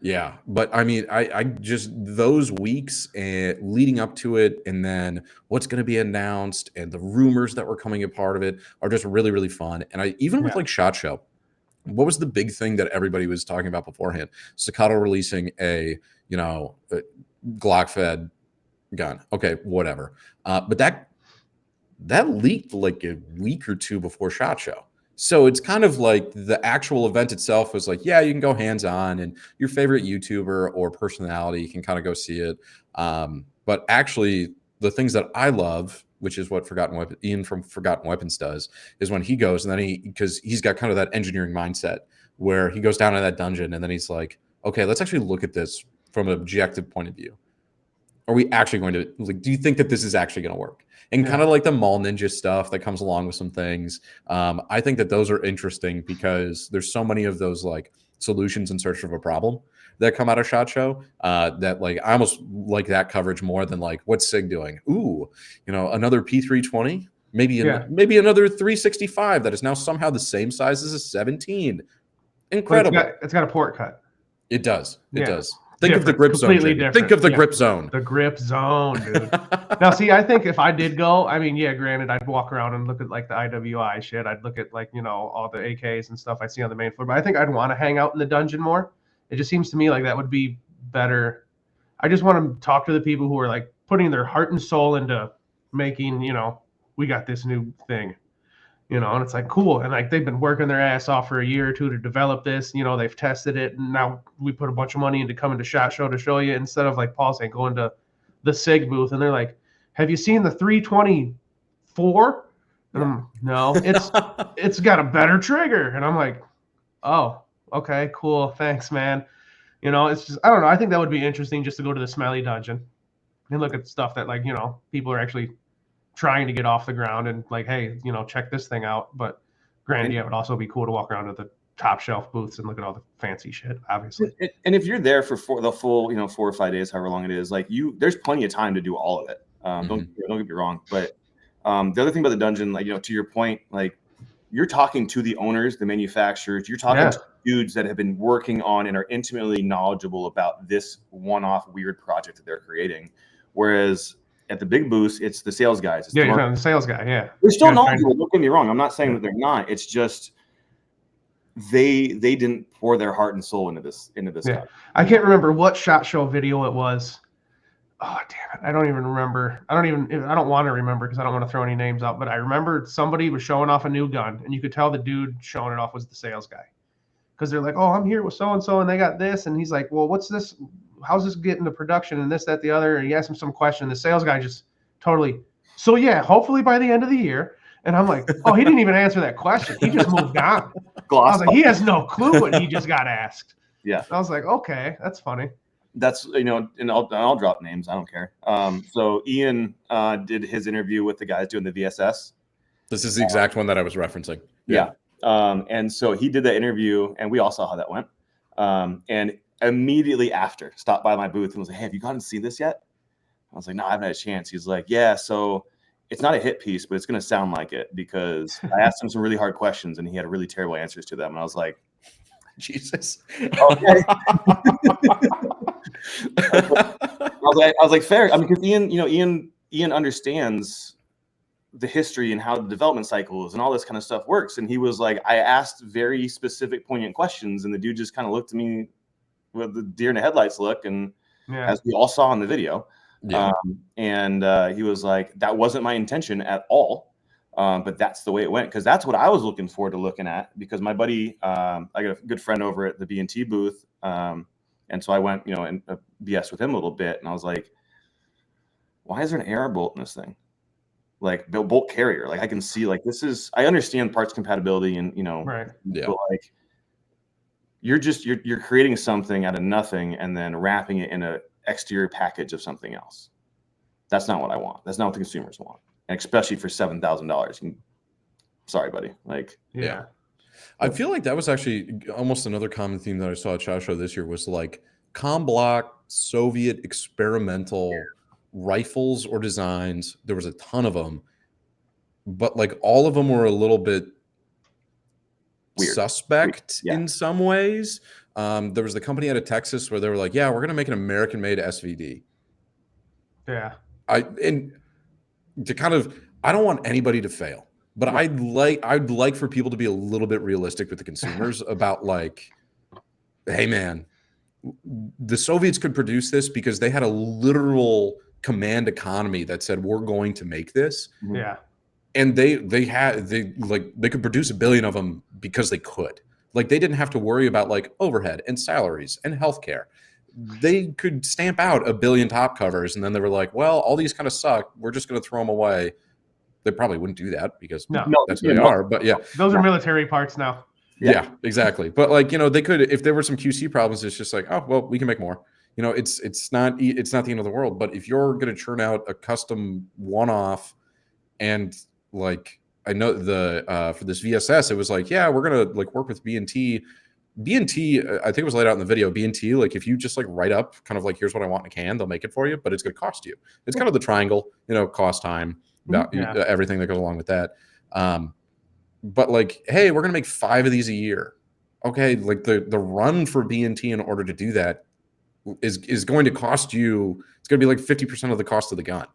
yeah. But I mean, I just those weeks and leading up to it, and then what's going to be announced, and the rumors that were coming a part of it are just really, really fun. And I even with like SHOT Show, what was the big thing that everybody was talking about beforehand? Staccato releasing a Glock fed gun. Okay, whatever. But that leaked like a week or two before SHOT Show. So it's kind of like the actual event itself was like, yeah, you can go hands-on and your favorite YouTuber or personality can kind of go see it. But actually the things that I love, which is what Ian from Forgotten Weapons does, is when he goes and then because he's got kind of that engineering mindset where he goes down to that dungeon and then he's like, okay, let's actually look at this from an objective point of view. Are we actually going to, like, do you think that this is actually going to work? And kind of like the Mall Ninja stuff that comes along with some things. I think that those are interesting because there's so many of those like solutions in search of a problem that come out of SHOT Show that like I almost like that coverage more than like what's SIG doing? Ooh, another P320, maybe another 365 that is now somehow the same size as a 17. Incredible. It's got a port cut. It does. It does. Think of the grip zone. Think of the grip zone. The grip zone, dude. Now, see, I think if I did go, I mean, yeah, granted, I'd walk around and look at like the IWI shit. I'd look at like, all the AKs and stuff I see on the main floor. But I think I'd want to hang out in the dungeon more. It just seems to me like that would be better. I just want to talk to the people who are like putting their heart and soul into making, we got this new thing. And it's like cool. And like they've been working their ass off for a year or two to develop this. They've tested it. And now we put a bunch of money into coming to SHOT Show to show you instead of like Paul saying going to the SIG booth. And they're like, have you seen the 324? No, it's got a better trigger. And I'm like, oh, okay, cool. Thanks, man. It's just, I don't know. I think that would be interesting just to go to the smelly dungeon and look at stuff that like, people are actually trying to get off the ground and like, hey, check this thing out. But granted, yeah, it would also be cool to walk around to the top shelf booths and look at all the fancy shit, obviously. And if you're there for the full, 4 or 5 days, however long it is, like there's plenty of time to do all of it. Don't get me wrong. But the other thing about the dungeon, like, to your point, like you're talking to the owners, the manufacturers, you're talking to dudes that have been working on and are intimately knowledgeable about this one-off weird project that they're creating. Whereas at the big booths, it's the sales guys. You're the sales guy. Yeah, they're still knowledgeable. Don't get me wrong. I'm not saying that they're not. It's just they didn't pour their heart and soul into this. Guy. I can't remember what SHOT Show video it was. Oh damn it! I don't even remember. I don't want to remember because I don't want to throw any names out. But I remember somebody was showing off a new gun, and you could tell the dude showing it off was the sales guy. Because they're like, oh, I'm here with so and so, and they got this, and he's like, well, what's this? How's this getting to production and this, that, the other? And he asked him some question. The sales guy just totally, so yeah, hopefully by the end of the year. And I'm like, oh, he didn't even answer that question. He just moved on. I was like, he has no clue what he just got asked. Yeah. And I was like, okay, that's funny. That's, and I'll drop names. I don't care. So Ian did his interview with the guys doing the VSS. This is the exact one that I was referencing. Yeah. And so he did that interview and we all saw how that went. And immediately after stopped by my booth and was like, hey, have you gotten to see this yet? I was like, no, I haven't had a chance. He's like, yeah, so it's not a hit piece, but it's going to sound like it because I asked him some really hard questions and he had really terrible answers to them. And I was like, Jesus. Okay. I was like, fair. I mean, because Ian understands the history and how the development cycles and all this kind of stuff works. And he was like, I asked very specific, poignant questions, and the dude just kind of looked at me with the deer in the headlights look, and as we all saw in the video. Yeah. He was like, that wasn't my intention at all. But that's the way it went, because that's what I was looking forward to looking at, because my buddy, I got a good friend over at the B&T booth. And so I went, and BS with him a little bit. And I was like, why is there an AR bolt in this thing? Like bolt carrier. Like I can see, like, I understand parts compatibility and, right. Yeah. But like you're creating something out of nothing and then wrapping it in a exterior package of something else. That's not what I want. That's not what the consumers want. And especially for $7,000. Sorry, buddy. Like, yeah. I feel like that was actually almost another common theme that I saw at SHOT Show this year was like com block, Soviet experimental rifles or designs. There was a ton of them, but like all of them were a little bit suspect Yeah. in some ways. There was the company out of Texas where they were like, yeah, we're going to make an American-made SVD. Yeah. And to kind of, I don't want anybody to fail, but I'd like for people to be a little bit realistic with the consumers about like, hey man, the Soviets could produce this because they had a literal command economy that said, we're going to make this. Yeah. And they could produce 1 billion of them because they could. Like they didn't have to worry about like overhead and salaries and healthcare. They could stamp out 1 billion top covers, and then they were like, well, all these kind of suck. We're just going to throw them away. They probably wouldn't do that because that's who they are. But yeah, those are military parts now. Yeah, exactly. But like, you know, they could, if there were some QC problems, it's just like, oh, well, we can make more. You know, it's not the end of the world. But if you're going to churn out a custom one-off, and like I know for this VSS, it was like, yeah, we're gonna like work with B&T. B&T, I think it was laid out in the video. B&T, like if you just like write up kind of like here's what I want in a can, they'll make it for you, but it's going to cost you. It's kind of the triangle, you know, cost, time, everything that goes along with that. But like, hey, we're going to make 5 of these a year. Okay, like the run for B&T in order to do that is going to cost you. It's going to be like 50% of the cost of the gun.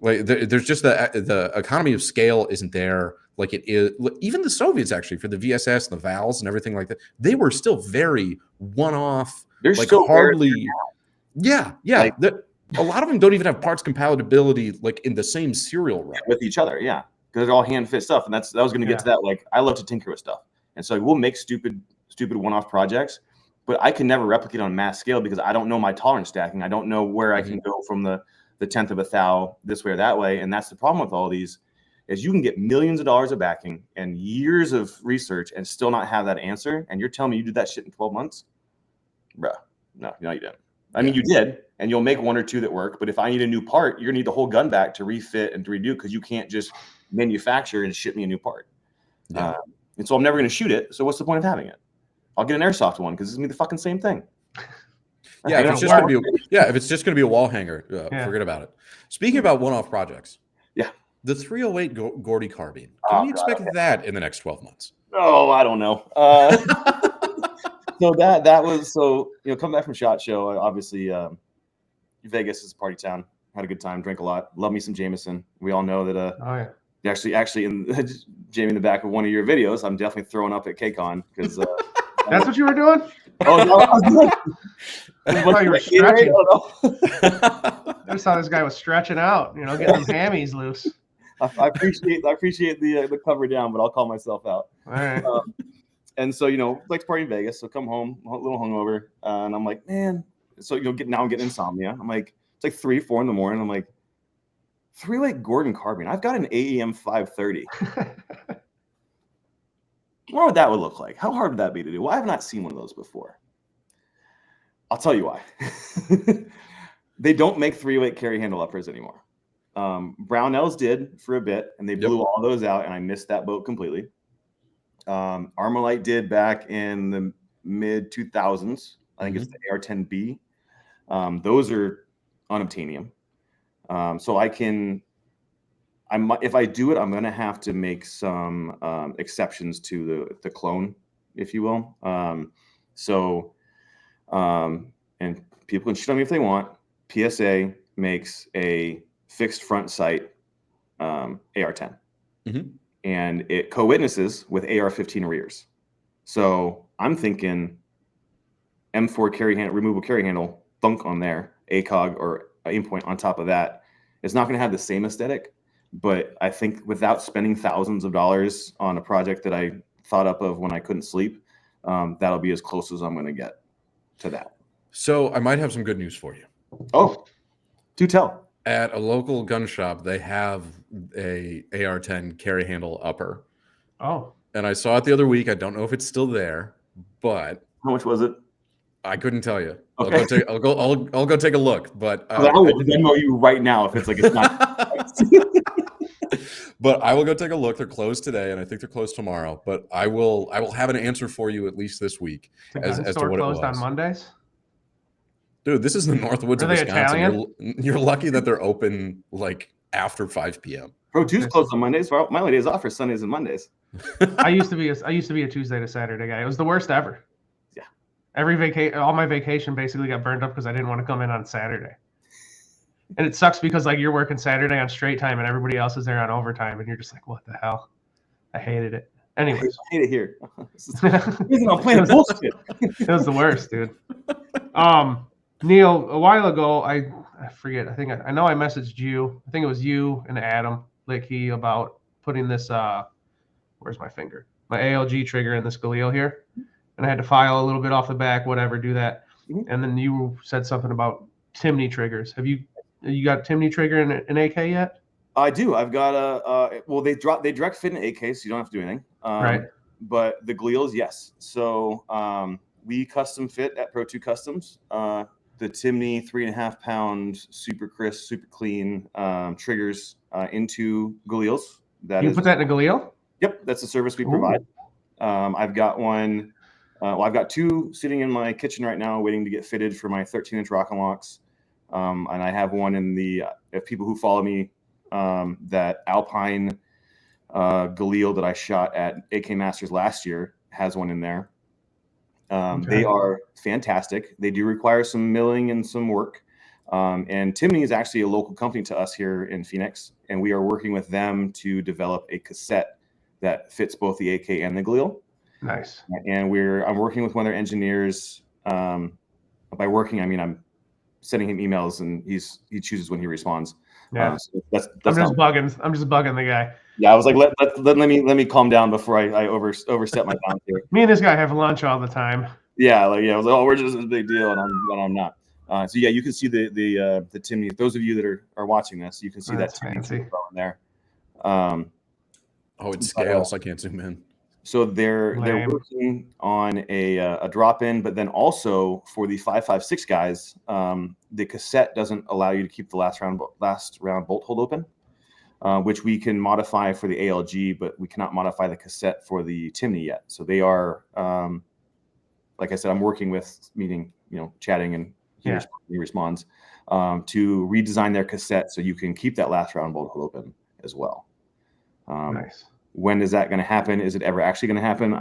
Like there's just the economy of scale isn't there like it is. Even the Soviets actually for the VSS and the valves and everything like that, they were still very one-off. They're like still hardly. Yeah. Like, a lot of them don't even have parts compatibility like in the same serial run with each other. Yeah, because they're all hand fit stuff, and that was going to get to that. Like I love to tinker with stuff, and so like, we'll make stupid one-off projects, but I can never replicate on mass scale because I don't know my tolerance stacking. I don't know where I can go from the 10th of a thou this way or that way. And that's the problem with all these is you can get millions of dollars of backing and years of research and still not have that answer. And you're telling me you did that shit in 12 months? Bruh, no, you didn't. I mean, you did, and you'll make 1 or 2 that work. But if I need a new part, you're gonna need the whole gun back to refit and to redo because you can't just manufacture and ship me a new part. Yeah. And so I'm never gonna shoot it. So what's the point of having it? I'll get an airsoft one because it's gonna be the fucking same thing. Yeah, if it's just going to be a wall hanger, forget about it. Speaking about one-off projects, the 308 Gordy carbine. Can we expect that in the next 12 months? Oh, I don't know. So that was come back from SHOT Show. Obviously, Vegas is a party town. Had a good time, drank a lot. Love me some Jameson. We all know that. Actually, in Jamie in the back of one of your videos, I'm definitely throwing up at KCON because. That's what you were doing? Oh no! I thought you were stretching. I just thought this guy was stretching out, you know, getting them hammies loose. I appreciate the cover down, but I'll call myself out. All right. And so like to party in Vegas, so come home a little hungover, and I'm like, man. So I'm getting insomnia. I'm like, it's like 3-4 in the morning. I'm like, 308 Gordon carbine. I've got an AEM 530. What would that look like? How hard would that be to do? Well, I have not seen one of those before. I'll tell you why. They don't make 308 carry handle uppers anymore. Brownells did for a bit, and they blew all those out, and I missed that boat completely. Armalite did back in the mid 2000s. I think it's the AR-10B. Those are unobtainium. So if I do it, I'm going to have to make some exceptions to the clone, if you will. And people can shit on me if they want. PSA makes a fixed front sight AR-10. And it co-witnesses with AR-15 rears. So I'm thinking M4 removable carry handle, thunk on there, ACOG or aim point on top of that. It's not going to have the same aesthetic. But I think without spending thousands of dollars on a project that I thought up of when I couldn't sleep, that'll be as close as I'm going to get to that. So I might have some good news for you. Oh, do tell. At a local gun shop, they have a AR-10 carry handle upper. Oh. And I saw it the other week. I don't know if it's still there, but how much was it? I couldn't tell you. Okay. I'll go take a look. But I will Venmo you right now if it's like it's not. But I will go take a look. They're closed today, and I think they're closed tomorrow. But I will have an answer for you at least this week as to what it was. Closed on Mondays. Dude, this is the Northwoods of Wisconsin. Italian? You're lucky that they're open like after 5 p.m. Pro 2's closed on Mondays. My only days off are Sundays and Mondays. I used to be a Tuesday to Saturday guy. It was the worst ever. Yeah. All my vacation basically got burned up because I didn't want to come in on Saturday. And it sucks because like you're working Saturday on straight time and everybody else is there on overtime and you're just like, what the hell? I hated it. Anyways. I hate it here. I'm playing bullshit. It was the worst, dude. Neil, a while ago, I forget. I know I messaged you. I think it was you and Adam Lickey about putting this. Where's my finger? My ALG trigger in this Galil here, and I had to file a little bit off the back, whatever, do that. And then you said something about Timney triggers. Have you got Timney trigger in an AK yet? I do. I've got a. Well, they direct fit in AK, so you don't have to do anything. Right. But the Galils, yes. So we custom fit at Pro 2 Customs. The Timney 3.5 pound super crisp, super clean triggers into Galils. You put that in a Galil? Yep, that's the service we provide. I've got one. I've got two sitting in my kitchen right now, waiting to get fitted for my 13-inch rock and locks. And I have one in the. If people who follow me, that Alpine Galil that I shot at AK Masters last year has one in there. They are fantastic. They do require some milling and some work. And Timney is actually a local company to us here in Phoenix, and we are working with them to develop a cassette that fits both the AK and the Galil. Nice. And I'm working with one of their engineers. By working, I mean I'm sending him emails, and he chooses when he responds. Yeah, so that's I'm just bugging the guy. Yeah, I was like, let me calm down before I overstep my bounds here. Me and this guy have lunch all the time. Yeah, I was like, oh, we're just a big deal, and I'm not. So yeah, you can see the Timney. Those of you that are watching this, you can see that Timney there. It scales. I can't zoom in. So they're working on a drop in, but then also for the 5.56 guys, the cassette doesn't allow you to keep the last round bolt hold open, which we can modify for the ALG, but we cannot modify the cassette for the Timney yet. So they are, like I said, I'm working with chatting, and he responds to redesign their cassette so you can keep that last round bolt hold open as well. Nice. When is that going to happen? Is it ever actually going to happen?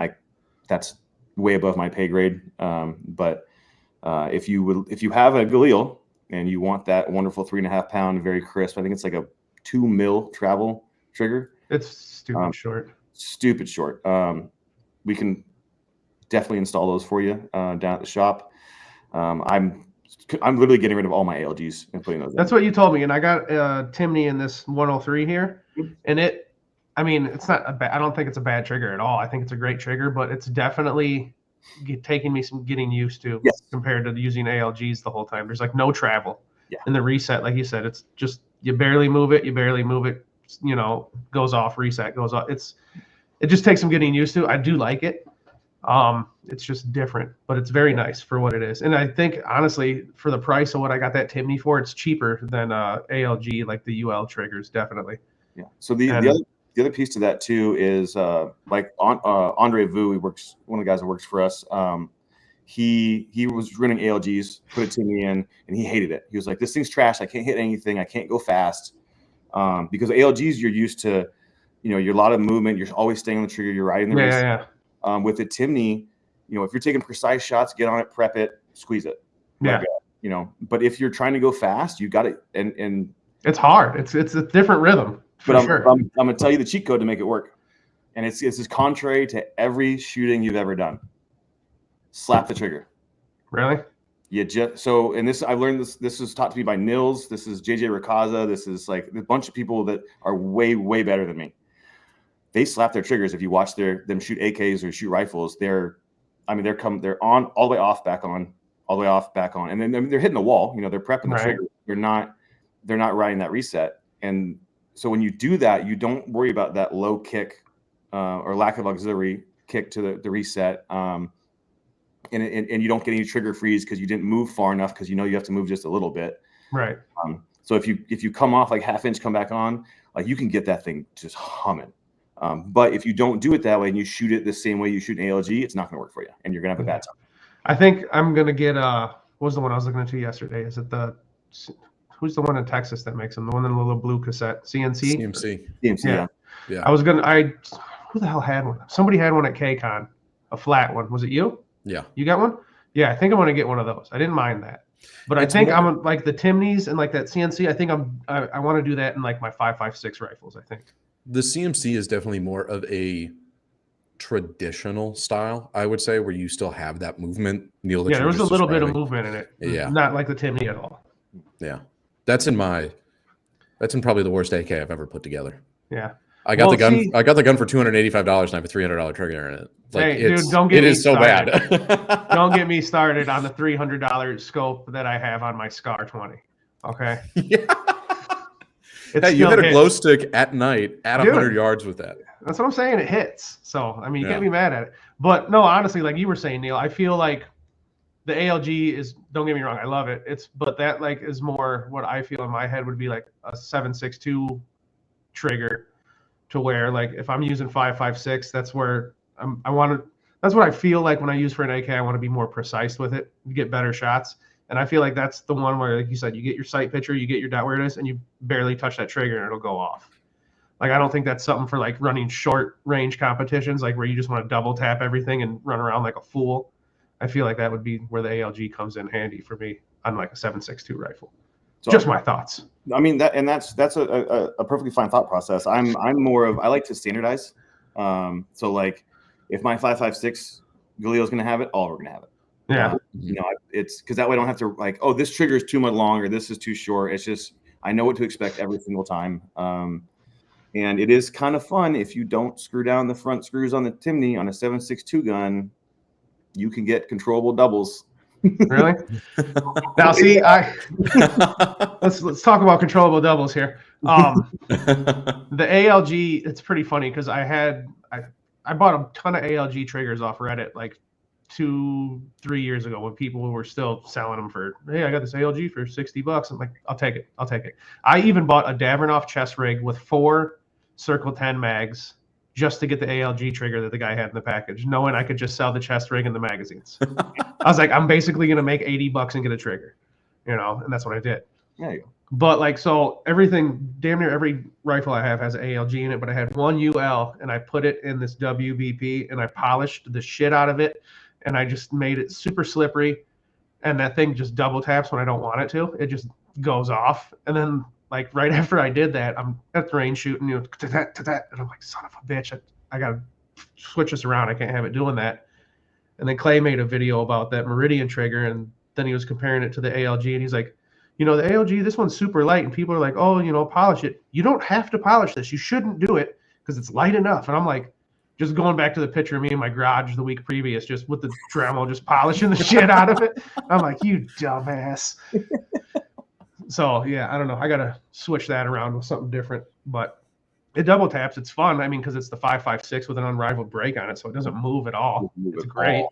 That's way above my pay grade. But if you have a Galil and you want that wonderful 3.5 pound, very crisp, I think it's like a 2 mil travel trigger. It's stupid short. Stupid short. We can definitely install those for you down at the shop. I'm literally getting rid of all my ALGs and putting those. That's what you told me, and I got Timney in this 103 here, and it's not I don't think it's a bad trigger at all. I think it's a great trigger, but it's definitely taking me some getting used to compared to using ALGs the whole time. There's like no travel in the reset, like you said. It's just you barely move it, goes off, reset, goes off. It just takes some getting used to. I do like it. It's just different, but it's very nice for what it is. And I think honestly, for the price of what I got that Timney for, it's cheaper than ALG, like the UL triggers, definitely. Yeah. So the other piece to that too is like Andre Vu, one of the guys that works for us. He was running ALGs, put a Timney in, and he hated it. He was like, "This thing's trash. I can't hit anything. I can't go fast." Because ALGs, you're used to, you're a lot of movement. You're always staying on the trigger. You're riding the race. Yeah. With the Timney, if you're taking precise shots, get on it, prep it, squeeze it. Yeah. But if you're trying to go fast, you got it, and it's hard. It's a different rhythm. I'm going to tell you the cheat code to make it work. And it's as contrary to every shooting you've ever done. Slap the trigger. Really? I learned this was taught to me by Nils. This is JJ Rakaza. This is like a bunch of people that are way, way better than me. They slap their triggers. If you watch them shoot AKs or shoot rifles, they're on all the way off, back on, all the way off, back on. And then they're hitting the wall. They're prepping the trigger. They're not riding that reset. And so when you do that, you don't worry about that low kick or lack of auxiliary kick to the reset. And you don't get any trigger freeze because you didn't move far enough, because you have to move just a little bit. Right. So if you come off like half inch, come back on, like you can get that thing just humming. But if you don't do it that way and you shoot it the same way you shoot an ALG, it's not going to work for you, and you're going to have a bad time. I think I'm going to get what was the one I was looking into yesterday? Is it who's the one in Texas that makes them? The one in the little blue cassette, CNC? CMC. CMC, yeah. I was gonna. who the hell had one? Somebody had one at KCON, a flat one. Was it you? Yeah. You got one? Yeah, I think I'm gonna get one of those. I didn't mind that, but It's I think more- I'm like the Timneys and like that CNC. I think I want to do that in like my 5.56 rifles. I think. The CMC is definitely more of a traditional style, I would say, where you still have that movement. Neil, that Yeah, you there were was a just little bit of describing. movement in it. Yeah. Not like the Timney at all. Yeah, that's in probably the worst AK I've ever put together. Yeah. I got the gun. see- I got the gun for $285 and I have a $300 trigger in it. Like, Hey, dude, don't get it me is so started. bad. Don't get me started on the $300 scope that I have on my Scar 20. Okay. Yeah. It Hey, you still had a hits. glow stick at night at Dude. 100 yards with that. That's what I'm saying. It hits. So, I mean, you Yeah. can't be mad at it. But no, honestly, like you were saying, Neil, I feel like the ALG is, don't get me wrong, I love it. But that like is more what I feel in my head would be like a 7.62 trigger, to where like if I'm using 5.56, that's where that's what I feel like when I use for an AK. I want to be more precise with it, get better shots. And I feel like that's the one where, like you said, you get your sight picture, you get your dot where it is, and you barely touch that trigger and it'll go off. Like, I don't think that's something for like running short range competitions, like where you just want to double tap everything and run around like a fool. I feel like that would be where the ALG comes in handy for me on like a 7.62 rifle. So, Just my thoughts. I mean, that's a perfectly fine thought process. I'm more of, I like to standardize. So like if my 5.56 Galil's going to have it, all we're going to have it. Yeah. You know, it's because that way I don't have to like, oh, this trigger is too much longer, this is too short. It's just, I know what to expect every single time. And it is kind of fun if you don't screw down the front screws on the Timney on a 7.62 gun, you can get controllable doubles. Really? Now, see, let's talk about controllable doubles here. The ALG, it's pretty funny because I bought a ton of ALG triggers off Reddit like 2-3 years ago when people were still selling them for, hey, I got this ALG for $60. I'm like, I'll take it. I even bought a Davrinoff chest rig with 4 Circle 10 mags just to get the ALG trigger that the guy had in the package, knowing I could just sell the chest rig and the magazines. I was like, I'm basically going to make $80 and get a trigger, and that's what I did. There you go. But like, so everything, damn near every rifle I have has an ALG in it, but I had one UL and I put it in this WBP and I polished the shit out of it. And I just made it super slippery. And that thing just double taps when I don't want it to. It just goes off. And then like right after I did that, I'm at the range shooting, and I'm like, son of a bitch, I got to switch this around. I can't have it doing that. And then Clay made a video about that Meridian trigger. And then he was comparing it to the ALG. And he's like, the ALG, this one's super light. And people are like, oh, polish it. You don't have to polish this. You shouldn't do it because it's light enough. And I'm like, just going back to the picture of me in my garage the week previous, just with the Dremel, just polishing the shit out of it. I'm like, you dumbass. So, yeah, I don't know. I got to switch that around with something different. But it double taps. It's fun. I mean, because it's the 5.56 with an unrivaled brake on it, so it doesn't move at all. It's great.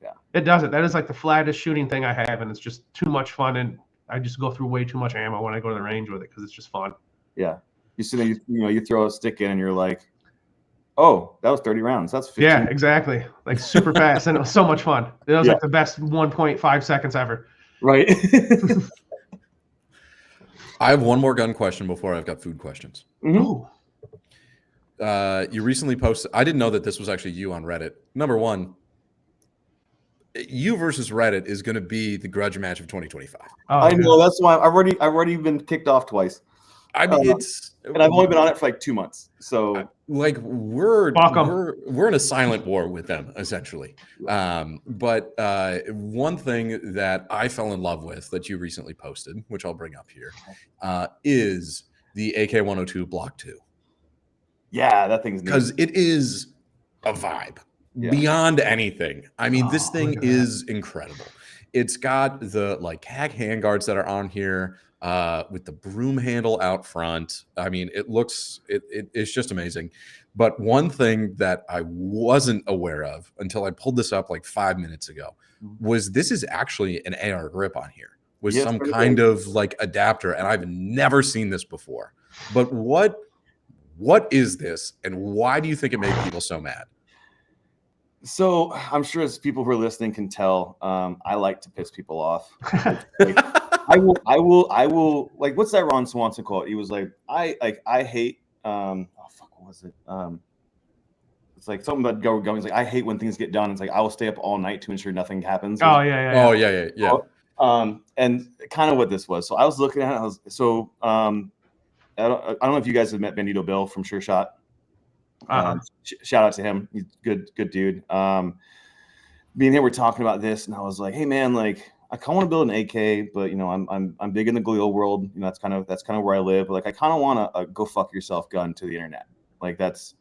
Yeah. It doesn't. That is like the flattest shooting thing I have, and it's just too much fun. And I just go through way too much ammo when I go to the range with it because it's just fun. Yeah. You sit there, you throw a stick in and you're like, oh, that was 30 rounds. That's 15. Yeah, exactly. Like super fast. And it was so much fun. It was like the best 1.5 seconds ever. Right. I have one more gun question before I've got food questions. Ooh. You recently posted, I didn't know that this was actually you on Reddit. Number one, you versus Reddit is going to be the grudge match of 2025. Oh, I know, that's why I've already been kicked off twice. I mean, and I've only been on it for like 2 months. So like we're in a silent war with them essentially. But one thing that I fell in love with that you recently posted, which I'll bring up here, is the AK-102 Block 2. Yeah, that thing's neat. Because it is a vibe beyond anything. I mean, this thing is incredible. It's got the like CAG handguards that are on here with the broom handle out front. I mean, it's just amazing. But one thing that I wasn't aware of until I pulled this up like 5 minutes ago was this is actually an AR grip on here with some kind of like adapter. And I've never seen this before. But what is this and why do you think it made people so mad? So I'm sure as people who are listening can tell, I like to piss people off. I will like, what's that Ron Swanson quote? He was like, I hate, what was it? It's like something about going. It's like I hate when things get done. It's like I will stay up all night to ensure nothing happens. Oh yeah. Oh yeah. And kind of what this was. So I was looking at it. I don't know if you guys have met Benito Bill from Sure Shot. Shout out to him. He's good dude. Me and him were talking about this, and I was like, hey man, like I kind of want to build an AK, but you know, I'm big in the Galil world. You know, that's kind of where I live. But like I kind of want a go fuck yourself gun to the internet. Like that's,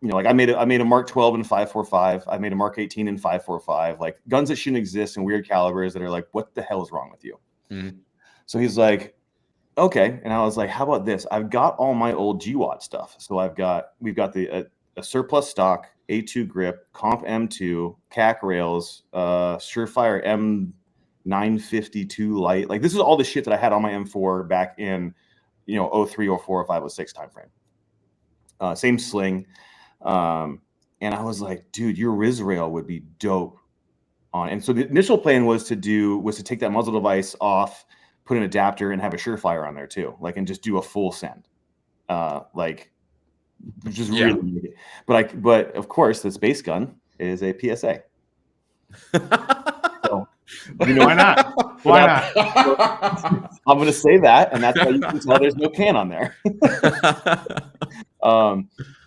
you know, like I made a Mark 12 in 5.45. I made a Mark 18 in 5.45. Like guns that shouldn't exist in weird calibers that are like, what the hell is wrong with you? Mm-hmm. So he's like, okay. And I was like, how about this? I've got all my old GWAT stuff. So we've got a surplus stock, A2 grip, Comp M2, CAC rails, Surefire M952 light. Like this is all the shit that I had on my M4 back in, you know, 03, 04, 05, 06 timeframe. Same sling. And I was like, dude, your Riz rail would be dope on. And so the initial plan was to take that muzzle device off, put an adapter, and have a Surefire on there too, like, and just do a full send, like, just really make it. But of course, this base gun is a PSA. So, you know, why not? Why not? I'm going to say that, and that's why you can tell there's no can on there.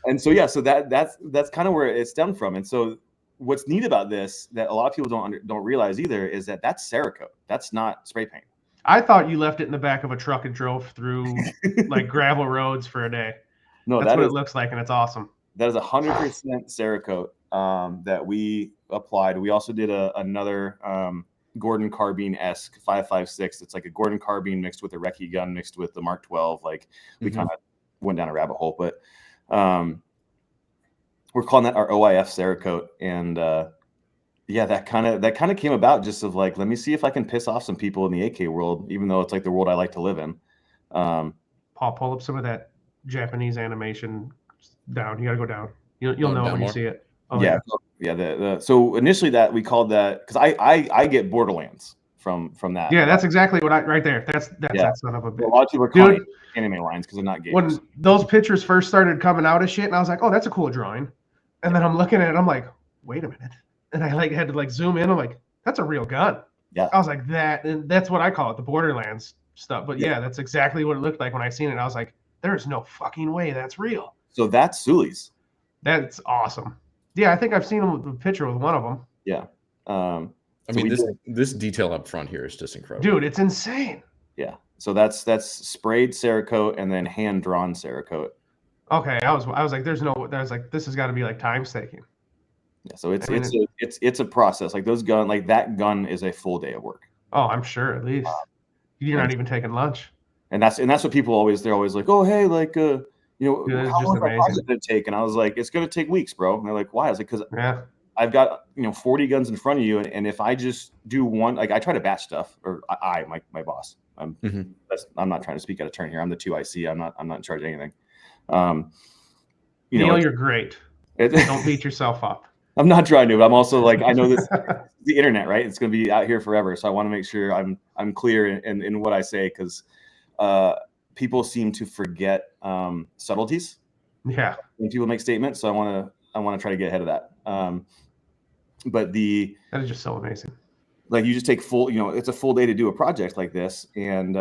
And so yeah, so that's kind of where it stemmed from. And so what's neat about this that a lot of people don't realize either is that that's Cerakote. That's not spray paint. I thought you left it in the back of a truck and drove through like gravel roads for a day. No, that's what it looks like, and it's awesome. That is 100% Cerakote that we applied. We also did another Gordon carbine-esque 5.56. It's like a Gordon carbine mixed with a recce gun mixed with the Mark 12. Like we kind of went down a rabbit hole, but we're calling that our OIF Cerakote. And yeah, that kind of came about just of like, let me see if I can piss off some people in the AK world, even though it's like the world I like to live in. Paul, pull up some of that Japanese animation down. You gotta go down. You'll know it when you see it. Oh, yeah. So initially that we called that, because I get Borderlands from that. Yeah, that's exactly what right there. That's that son of a bitch. A lot of people are calling it anime lines because they're not games. When those pictures first started coming out of shit, and I was like, oh, that's a cool drawing. And then I'm looking at it, I'm like, wait a minute. And I like had to like zoom in. I'm like, that's a real gun. Yeah. I was like, and that's what I call it, the Borderlands stuff. But yeah, that's exactly what it looked like when I seen it. I was like, there's no fucking way that's real. So that's Sully's. That's awesome. Yeah, I think I've seen a picture with one of them. Yeah. I mean, this detail up front here is just incredible. Dude, it's insane. Yeah. So that's sprayed Cerakote and then hand drawn Cerakote. Okay, I was like, this has got to be like time staking. Yeah. So it's a process. Like those gun, like that gun is a full day of work. Oh, I'm sure at least. You're not even taking lunch. And that's what people they're always like, oh hey, like you know, how long is that project going to take? And I was like, it's going to take weeks, bro. And they're like, why? I was like, because I've got 40 guns in front of you, and if I just do one, like I try to batch stuff, or my boss, I'm not trying to speak out of turn here. I'm the 2IC. I'm not in charge of anything. Neil, you're great. Don't beat yourself up. I'm not trying to, but I'm also like, I know this the internet, right? It's going to be out here forever, so I want to make sure I'm clear in what I say, because people seem to forget subtleties. Yeah, when people make statements, so I want to try to get ahead of that. But that is just so amazing. Like you just take full, it's a full day to do a project like this, and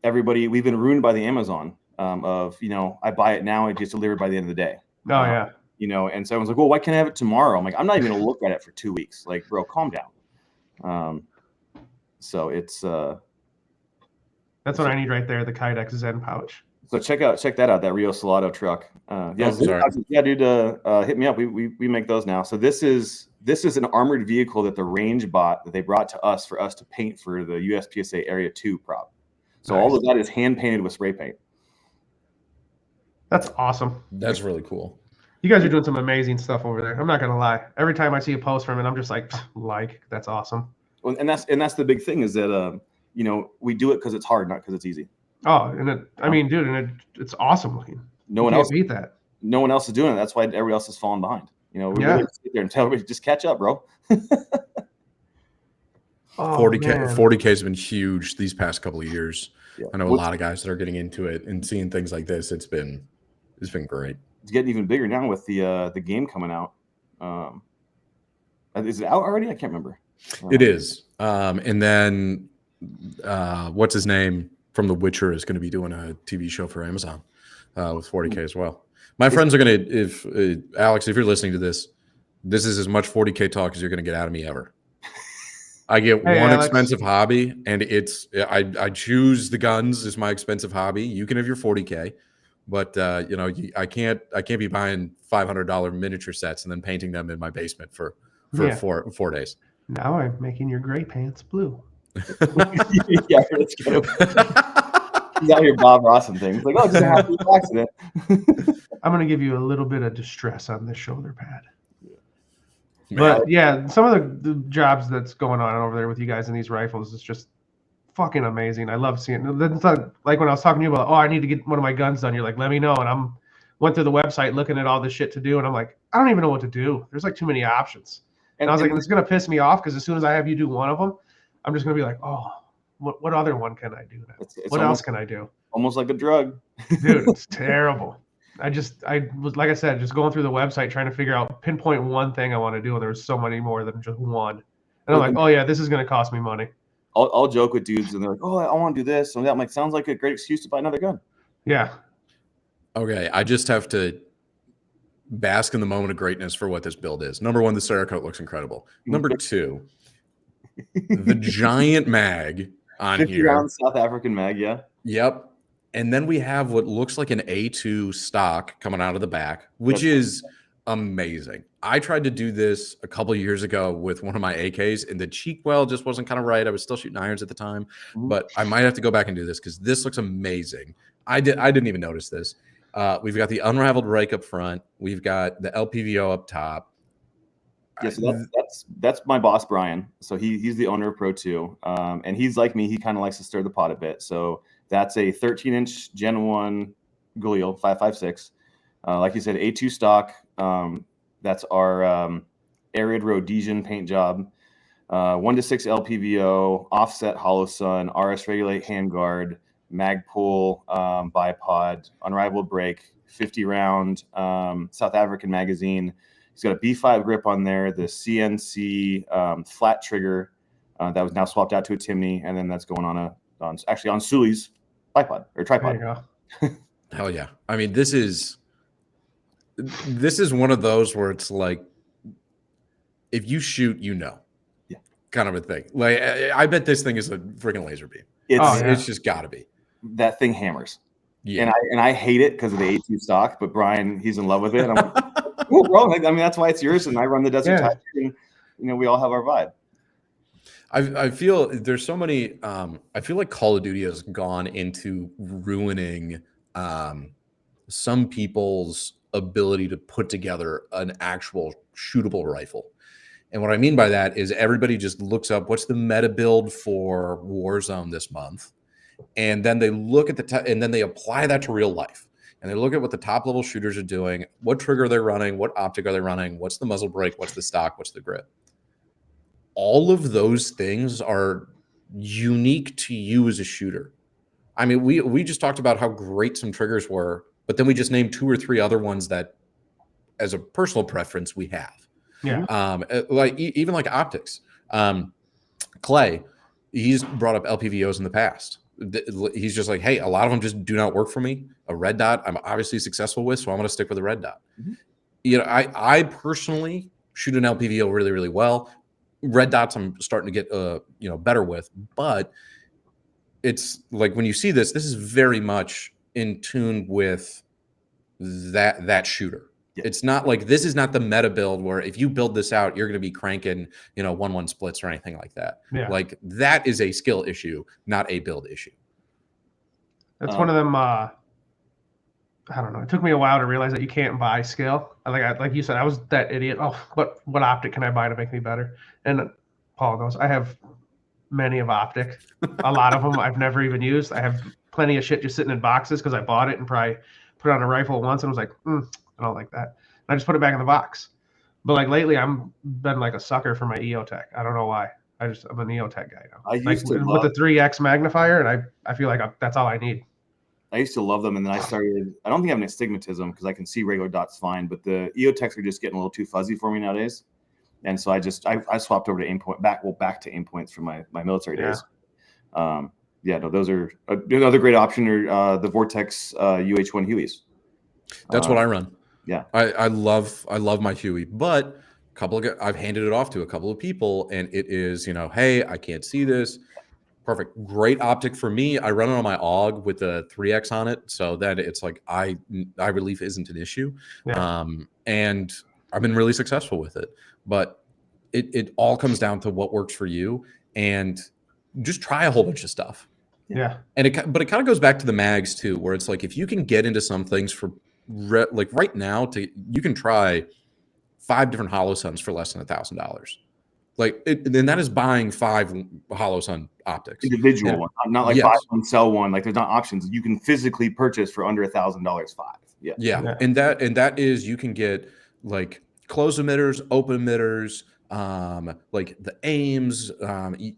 we've been ruined by the Amazon of I buy it now, it gets delivered by the end of the day. Oh yeah. And so everyone's like, well, why can't I have it tomorrow? I'm like, I'm not even gonna look at it for 2 weeks. Like, bro, calm down. So it's that's what I need right there, the Kydex Zen pouch. So check that out, that Rio Salado truck. Yeah, dude, hit me up. We make those now. So this is an armored vehicle that the range bought, that they brought to us for us to paint for the USPSA Area 2 prop. So all of that is hand painted with spray paint. That's awesome. That's really cool. You guys are doing some amazing stuff over there. I'm not gonna lie. Every time I see a post from it, I'm just like, that's awesome. Well, and that's the big thing is that we do it because it's hard, not because it's easy. Oh, and it's awesome looking. No one else beat that. No one else is doing it. That's why everybody else is falling behind. We really sit there and tell everybody, just catch up, bro. 40K has been huge these past couple of years. Yeah. I know a lot of guys that are getting into it and seeing things like this. It's been great. it's getting even bigger now with the game coming out. Is it out already? I can't remember. It is. And then what's his name from The Witcher is going to be doing a TV show for Amazon with 40K as well. My friends are going to, if Alex, if you're listening to this, this is as much 40K talk as you're going to get out of me ever. I get Hey, one Alex. expensive hobby, and it's I choose the guns as my expensive hobby. You can have your 40K, but you know, I can't be buying $500 miniature sets and then painting them in my basement for Yeah. 4 days. Now I'm making your gray pants blue. Yeah, let's get him. He's out here Bob Ross and things. Like, oh, just a happy accident. I'm going to give you a little bit of distress on this shoulder pad. Man, But yeah, some of the jobs that's going on over there with you guys in these rifles is just fucking amazing. I love seeing it. It's not like when I was talking to you about, oh, I need to get one of my guns done. You're like, let me know. And went through the website looking at all this shit to do. And I'm like, I don't even know what to do. There's like too many options. And I was like, and it's going to piss me off because as soon as I have you do one of them, I'm just going to be like, oh, what other one can I do now? It's What else can I do? Almost like a drug. Dude, it's terrible. I was, like I said, just going through the website trying to figure out, pinpoint one thing I want to do. And there was so many more than just one. And I'm like, oh yeah, this is going to cost me money. I'll joke with dudes and they're like, oh, I want to do this. And that, I'm like, sounds like a great excuse to buy another gun. Yeah. Okay, I just have to bask in the moment of greatness for what this build is. Number one, the Cerakote looks incredible. Number two, the giant mag on 50 here. round South African mag, yeah. Yep. And then we have what looks like an A2 stock coming out of the back, which is amazing. I tried to do this a couple of years ago with one of my AKs, and the cheek well just wasn't kind of right. I was still shooting irons at the time, but I might have to go back and do this because this looks amazing. I didn't even notice this. We've got the unraveled rake up front. We've got the LPVO up top. Yeah, so that's my boss, Brian. So he's the owner of Pro 2. And he's like me, he kind of likes to stir the pot a bit. So that's a 13-inch Gen 1 Galil 5.56. Like you said, A2 stock. That's our Arid Rhodesian paint job. 1:6 LPVO, offset hollow sun, RS regulate handguard, Magpul bipod, unrivaled brake, 50 round South African magazine. He's got a B5 grip on there, the CNC flat trigger that was now swapped out to a Timney, and then that's going on Sully's bipod or tripod. There you go. Hell yeah. I mean, this is one of those where it's like, if you shoot, you know, kind of a thing. Like, I bet this thing is a freaking laser beam. It's just got to be. That thing hammers. Yeah. And I hate it because of the A2 stock, but Brian, he's in love with it. I'm like, cool, bro. I mean, that's why it's yours, and I run the Desert Tiger, and we all have our vibe. I feel there's so many. I feel like Call of Duty has gone into ruining some people's ability to put together an actual shootable rifle. And what I mean by that is everybody just looks up what's the meta build for Warzone this month, and then they look at and then they apply that to real life. And they look at what the top level shooters are doing, what trigger they're running, what optic are they running, what's the muzzle brake, what's the stock, what's the grip. All of those things are unique to you as a shooter. I mean, we just talked about how great some triggers were, but then we just named 2 or 3 other ones that, as a personal preference, we have. Yeah. Like even like optics. Clay, he's brought up LPVOs in the past. He's just like, hey, a lot of them just do not work for me. A red dot, I'm obviously successful with, so I'm going to stick with a red dot. You know, I personally shoot an LPVO really, really well. Red dots, I'm starting to get better with, but it's like when you see this is very much in tune with that shooter. Yeah. It's not like this is not the meta build where if you build this out, you're going to be cranking, 1-1 splits or anything like that. Yeah. Like that is a skill issue, not a build issue. That's one of them. I don't know. It took me a while to realize that you can't buy skill. Like you said, I was that idiot. Oh, what optic can I buy to make me better? And Paul knows I have many of optic. A lot of them I've never even used. I have plenty of shit just sitting in boxes because I bought it and probably put it on a rifle once and was like, I don't like that. And I just put it back in the box. But like lately, I'm been like a sucker for my EOTech. I don't know why. I'm an EOTech guy now. I used to with the 3x magnifier, and I feel like that's all I need. I used to love them, and then I started. I don't think I have an astigmatism because I can see regular dots fine, but the EOTechs are just getting a little too fuzzy for me nowadays. And so I swapped over to aim point back to aim points from my military days. Those are another great option. Are the Vortex UH1 Hueys. That's what I run. Yeah, I love my Huey, but I've handed it off to a couple of people, and it is, hey, I can't see this. Perfect. Great optic for me. I run it on my AUG with the 3X on it, so that it's like eye relief isn't an issue. Yeah. And I've been really successful with it. But it all comes down to what works for you, and just try a whole bunch of stuff. Yeah. And it kind of goes back to the mags too, where it's like if you can get into some things for like right now, you can try 5 different HoloSuns for less than $1,000. Then that is buying 5 HoloSun optics, individual one, not like yes. buy one sell one. Like there's not options. You can physically purchase for under $1,000 5. Yeah. And that is, you can get like closed emitters, open emitters, like the aims,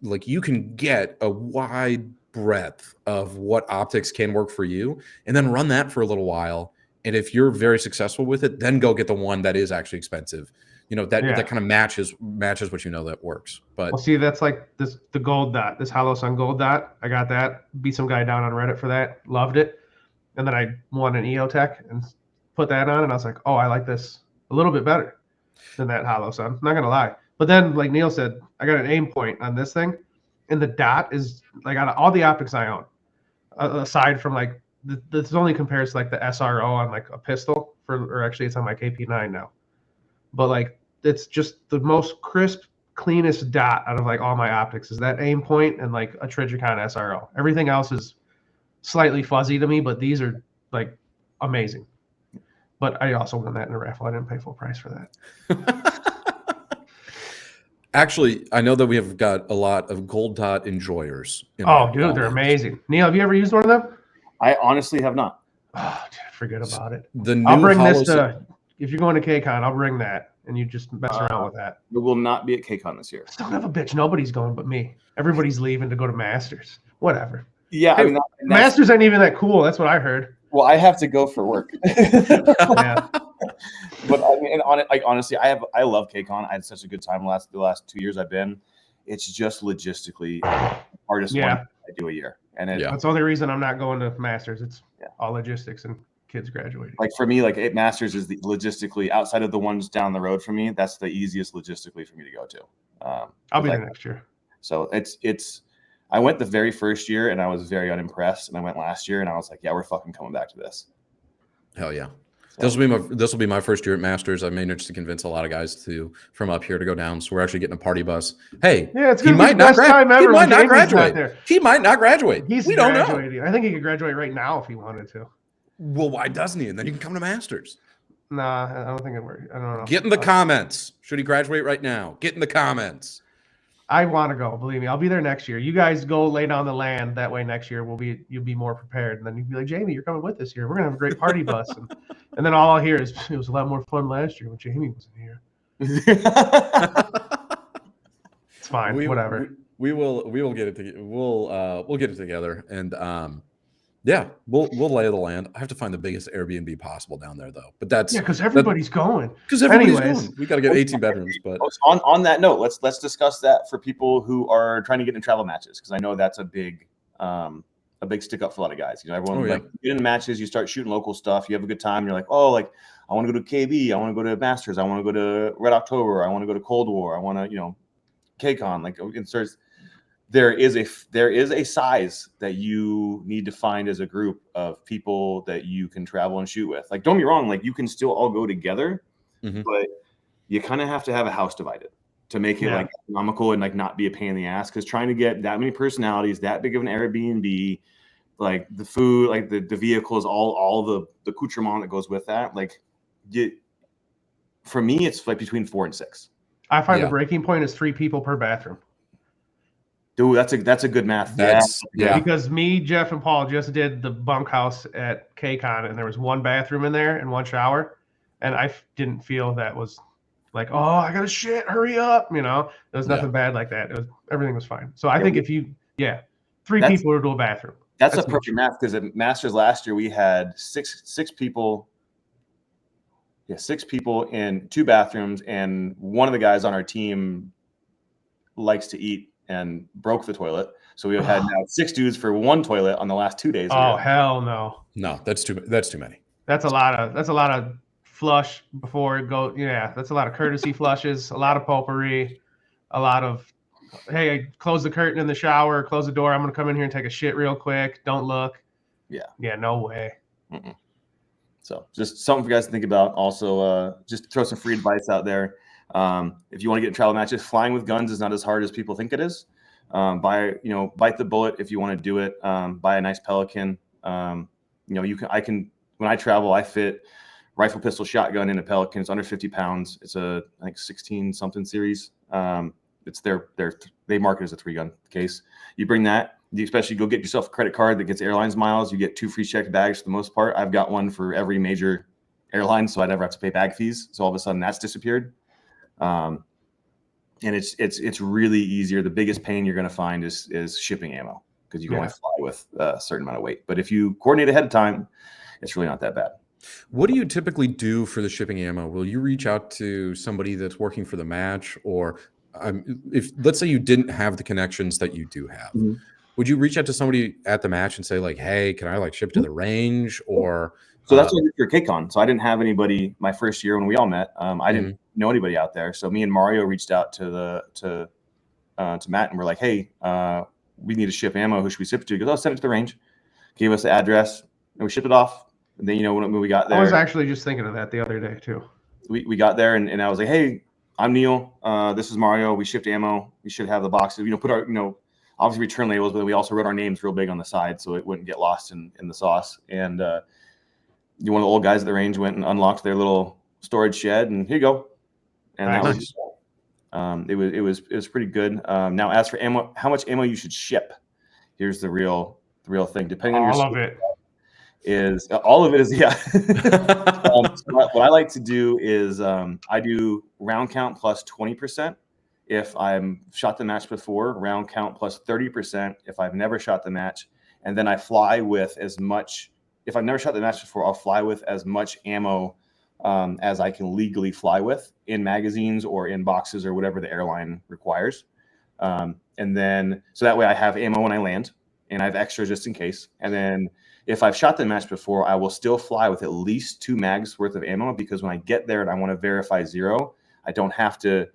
like you can get a wide breadth of what optics can work for you, and then run that for a little while. And if you're very successful with it, then go get the one that is actually expensive. That kind of matches what that works. But well, see, that's like the gold dot, this HoloSun gold dot. I got that. Beat some guy down on Reddit for that. Loved it. And then I won an EOTech and put that on, and I was like, oh, I like this a little bit better than that HoloSun. Not gonna lie. But then, like Neil said, I got an aim point on this thing, and the dot is like out of all the optics I own, aside from like this only compares to like the SRO on like a pistol or actually it's on my KP9 now. But like it's just the most crisp, cleanest dot out of like all my optics is that aim point and like a Trijicon SRO. Everything else is slightly fuzzy to me, but these are like amazing. But I also won that in a raffle. I didn't pay full price for that. Actually, I know that we have got a lot of gold dot enjoyers. Oh, dude, they're amazing. Neil, have you ever used one of them? I honestly have not. Oh, dude, forget about it. I'll bring this to, if you're going to KCON, I'll bring that, and you just mess around with that. It will not be at KCON this year. Son of a bitch, nobody's going but me. Everybody's leaving to go to Masters. Whatever. Yeah, hey, I mean, Masters ain't even that cool. That's what I heard. Well, I have to go for work. Yeah. But I mean, honestly, I love KCON. I had such a good time the last 2 years I've been. It's just logistically the hardest one I do a year. And that's the only reason I'm not going to Masters. It's all logistics and kids graduating. Like for me, like Masters is the logistically outside of the ones down the road for me. That's the easiest logistically for me to go to. I'll be there next year. So it's. I went the very first year and I was very unimpressed, and I went last year and I was like, yeah, we're fucking coming back to this. Hell yeah. This will be my first year at Masters. I managed to convince a lot of guys from up here to go down. So we're actually getting a party bus. Hey, yeah, it's gonna be the best time ever. He might not graduate. He might not graduate. We don't know. I think he could graduate right now if he wanted to. Well, why doesn't he? And then you can come to Masters. Nah, I don't think it works. I don't know. Get in the comments. Should he graduate right now? Get in the comments. I want to go. Believe me, I'll be there next year. You guys go lay down the land. That way, next year you'll be more prepared. And then you'll be like, Jamie, you're coming with us here. We're gonna have a great party bus. And then all I'll hear is it was a lot more fun last year when Jamie wasn't here. It's fine. Whatever. We will get it together. We'll get it together. And we'll lay the land. I have to find the biggest Airbnb possible down there, though. But that's because everybody's going. Because everybody's going. We got to get 18 bedrooms. But on that note, let's discuss that for people who are trying to get into travel matches, because I know that's a big stick up for a lot of guys. Everyone get into matches. You start shooting local stuff. You have a good time. You're like, I want to go to KB. I want to go to Masters. I want to go to Red October. I want to go to Cold War. I want to KCON. Like it starts. There is a size that you need to find as a group of people that you can travel and shoot with. Like, don't be wrong, like you can still all go together, but you kind of have to have a house divided to make it like economical and like not be a pain in the ass. Because trying to get that many personalities, that big of an Airbnb, like the food, like the vehicles, all the accoutrement that goes with that, like for me, it's like between 4 and 6. I find the breaking point is 3 people per bathroom. Dude, that's a good math. Because me, Jeff, and Paul just did the bunkhouse at KCON, and there was 1 bathroom in there and 1 shower, and I didn't feel that was like, oh, I gotta shit, hurry up. There was nothing bad like that. Everything was fine. So I think if you, 3 people would do a bathroom. That's a perfect math, because at Masters last year we had six people. Yeah, 6 people in 2 bathrooms, and one of the guys on our team likes to eat and broke the toilet. So we had now 6 dudes for 1 toilet on the last 2 days. Oh, hell no. No, that's too many. That's a lot of flush before it go. Yeah, that's a lot of courtesy flushes, a lot of potpourri, a lot of, hey, close the curtain in the shower, close the door. I'm gonna come in here and take a shit real quick. Don't look. Yeah, no way. Mm-mm. So just something for you guys to think about. Also, just to throw some free advice out there. If you want to get in travel matches, flying with guns is not as hard as people think it is. Bite the bullet if you want to do it. Buy a nice Pelican. When I travel, I fit rifle, pistol, shotgun in a Pelican. It's under 50 pounds. It's I think 16 something series. It's they mark it as a 3-gun case. You bring that. You especially go get yourself a credit card that gets airlines miles. You get 2 free checked bags for the most part. I've got one for every major airline, so I never have to pay bag fees. So all of a sudden that's disappeared. And it's really easier. The biggest pain you're going to find is shipping ammo, because you can only fly with a certain amount of weight. But if you coordinate ahead of time, it's really not that bad. What do you typically do for the shipping ammo? Will you reach out to somebody that's working for the match, or if let's say you didn't have the connections that you do have, would you reach out to somebody at the match and say like, hey, can I like ship to the range? Or so that's what I did for KCON. So I didn't have anybody my first year when we all met. I didn't know anybody out there. So me and Mario reached out to Matt, and we're like, hey, we need to ship ammo. Who should we ship it to? He goes, send it to the range. Gave us the address, and we shipped it off. And then when we got there, I was actually just thinking of that the other day too. We got there, and I was like, hey, I'm Neil. This is Mario. We shipped ammo. We should have the boxes. Put our obviously return labels, but we also wrote our names real big on the side so it wouldn't get lost in the sauce. And one of the old guys at the range went and unlocked their little storage shed, and here you go. And nice. It was pretty good. Now, as for ammo, how much ammo you should ship? Here's the real thing. Depending on all of it is yeah. What I like to do is I do round count plus 20%. If I'm shot the match before, round count plus 30% if I've never shot the match. And then I fly with as much, if I've never shot the match before, I'll fly with as much ammo as I can legally fly with in magazines or in boxes or whatever the airline requires. And then, so that way I have ammo when I land, and I have extra just in case. And then if I've shot the match before, I will still fly with at least 2 mags worth of ammo, because when I get there and I want to verify 0, I don't have to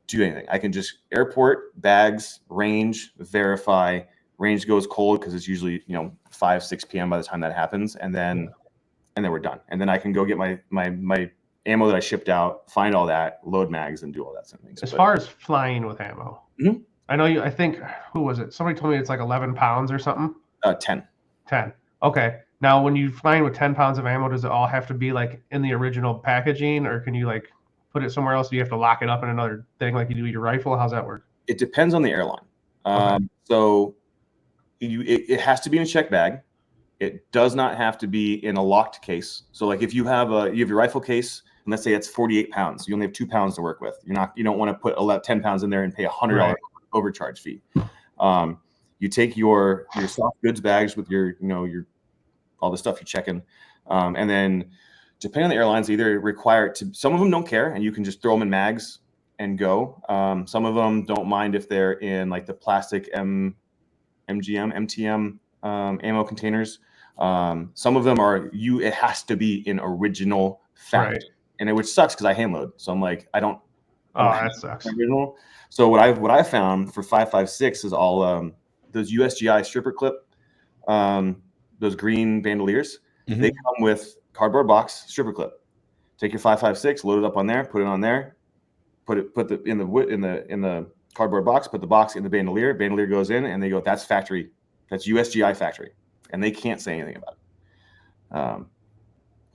do anything. I can just airport, bags, range, verify. Range goes cold because it's usually 5-6 p.m. by the time that happens, and then we're done. And then I can go get my ammo that I shipped out, find all that, load mags, and do all that sort of thing. As far as flying with ammo, I know I think, who was it? Somebody told me it's like 11 pounds or something. 10. 10. Okay. Now, when you're flying with 10 pounds of ammo, does it all have to be like in the original packaging, or can you like put it somewhere else? Do you have to lock it up in another thing like you do your rifle? How's that work? It depends on the airline. Okay. So it has to be in a check bag. It does not have to be in a locked case. So like if you have your rifle case, and let's say it's 48 pounds, you only have 2 pounds to work with. You don't want to put 10 pounds in there and pay $100 overcharge fee. You take your soft goods bags with your all the stuff you check in, and then depending on the airlines, either require it to. Some of them don't care, and you can just throw them in mags and go. Some of them don't mind if they're in like the plastic MTM ammo containers. Some of them are it has to be in original factory, and which sucks because I hand load, so I'm like I don't. That sucks. Original. So what I found for 5.56 is all those USGI stripper clip, those green bandoliers. They come with cardboard box stripper clip. Take your 5.56, load it up on there, put it on there, put in the cardboard box, put the box in the bandolier. Bandolier goes in, and they go, that's factory, that's USGI factory, and they can't say anything about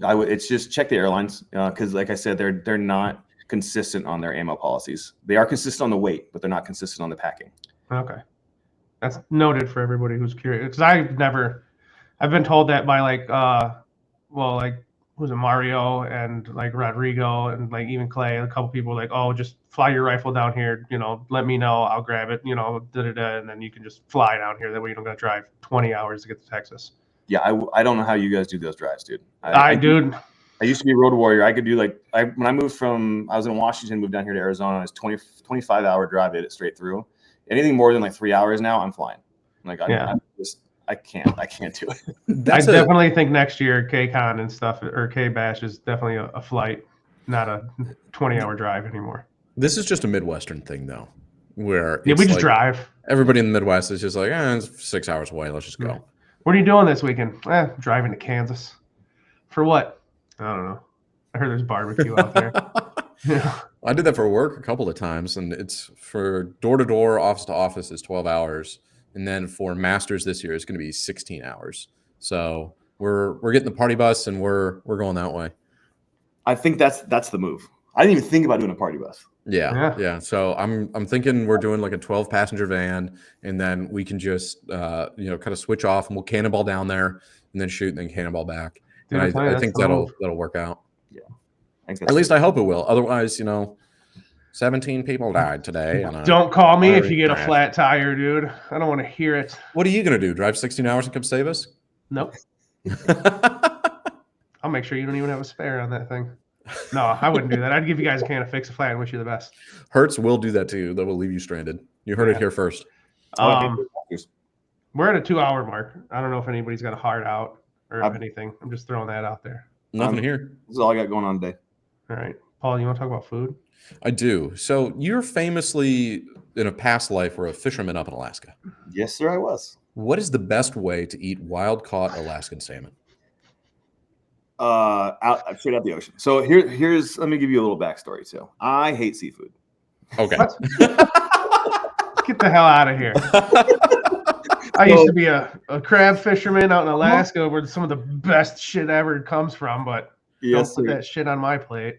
it. It's just check the airlines, because like I said, they're not consistent on their ammo policies. They are consistent on the weight, but they're not consistent on the packing. Okay, that's noted for everybody who's curious, because I've been told that by like was it Mario and like Rodrigo and like even Clay, a couple people were like, oh, just fly your rifle down here, let me know, I'll grab it, and then you can just fly down here. That way you don't got to drive 20 hours to get to Texas. Yeah, I don't know how you guys do those drives, dude. Dude. I used to be a road warrior. I could do when I moved I was in Washington, moved down here to Arizona. It's 25-hour drive it straight through. Anything more than like 3 hours now, I'm flying. Like I can't do it. I definitely think next year K-Con and stuff or K-Bash is definitely a flight, not a 20-hour drive anymore. This is just a Midwestern thing though, where we just drive. Everybody in the Midwest is just like, it's 6 hours away. Let's just go. What are you doing this weekend? Driving to Kansas. For what? I don't know. I heard there's barbecue out there. Yeah. I did that for work a couple of times, and it's for door-to-door, office-to-office is 12 hours. And then for masters this year, it's going to be 16 hours. So we're getting the party bus, and we're going that way. I think that's the move. I didn't even think about doing a party bus. Yeah. So I'm thinking we're doing like a 12-passenger van, and then we can just kind of switch off, and we'll cannonball down there, and then shoot, and then cannonball back. Dude, and I think that'll work out. Yeah. At least I hope it will. Otherwise, 17 people died today. Don't call me if you get a flat tire, dude. I don't want to hear it. What are you going to do? Drive 16 hours and come save us? Nope. I'll make sure you don't even have a spare on that thing. No, I wouldn't do that. I'd give you guys a can of Fix a Flat and wish you the best. Hertz will do that to you. That will leave you stranded. You heard it here first. We're at a 2-hour mark. I don't know if anybody's got a hard out or anything. I'm just throwing that out there. Nothing here. This is all I got going on today. All right. Paul, you want to talk about food? I do. So you're famously, in a past life, were a fisherman up in Alaska. Yes, sir, I was. What is the best way to eat wild-caught Alaskan salmon? Straight out the ocean. So here's let me give you a little backstory too. I hate seafood. Okay. Get the hell out of here. I used to be a crab fisherman out in Alaska where some of the best shit ever comes from, but don't put that shit on my plate.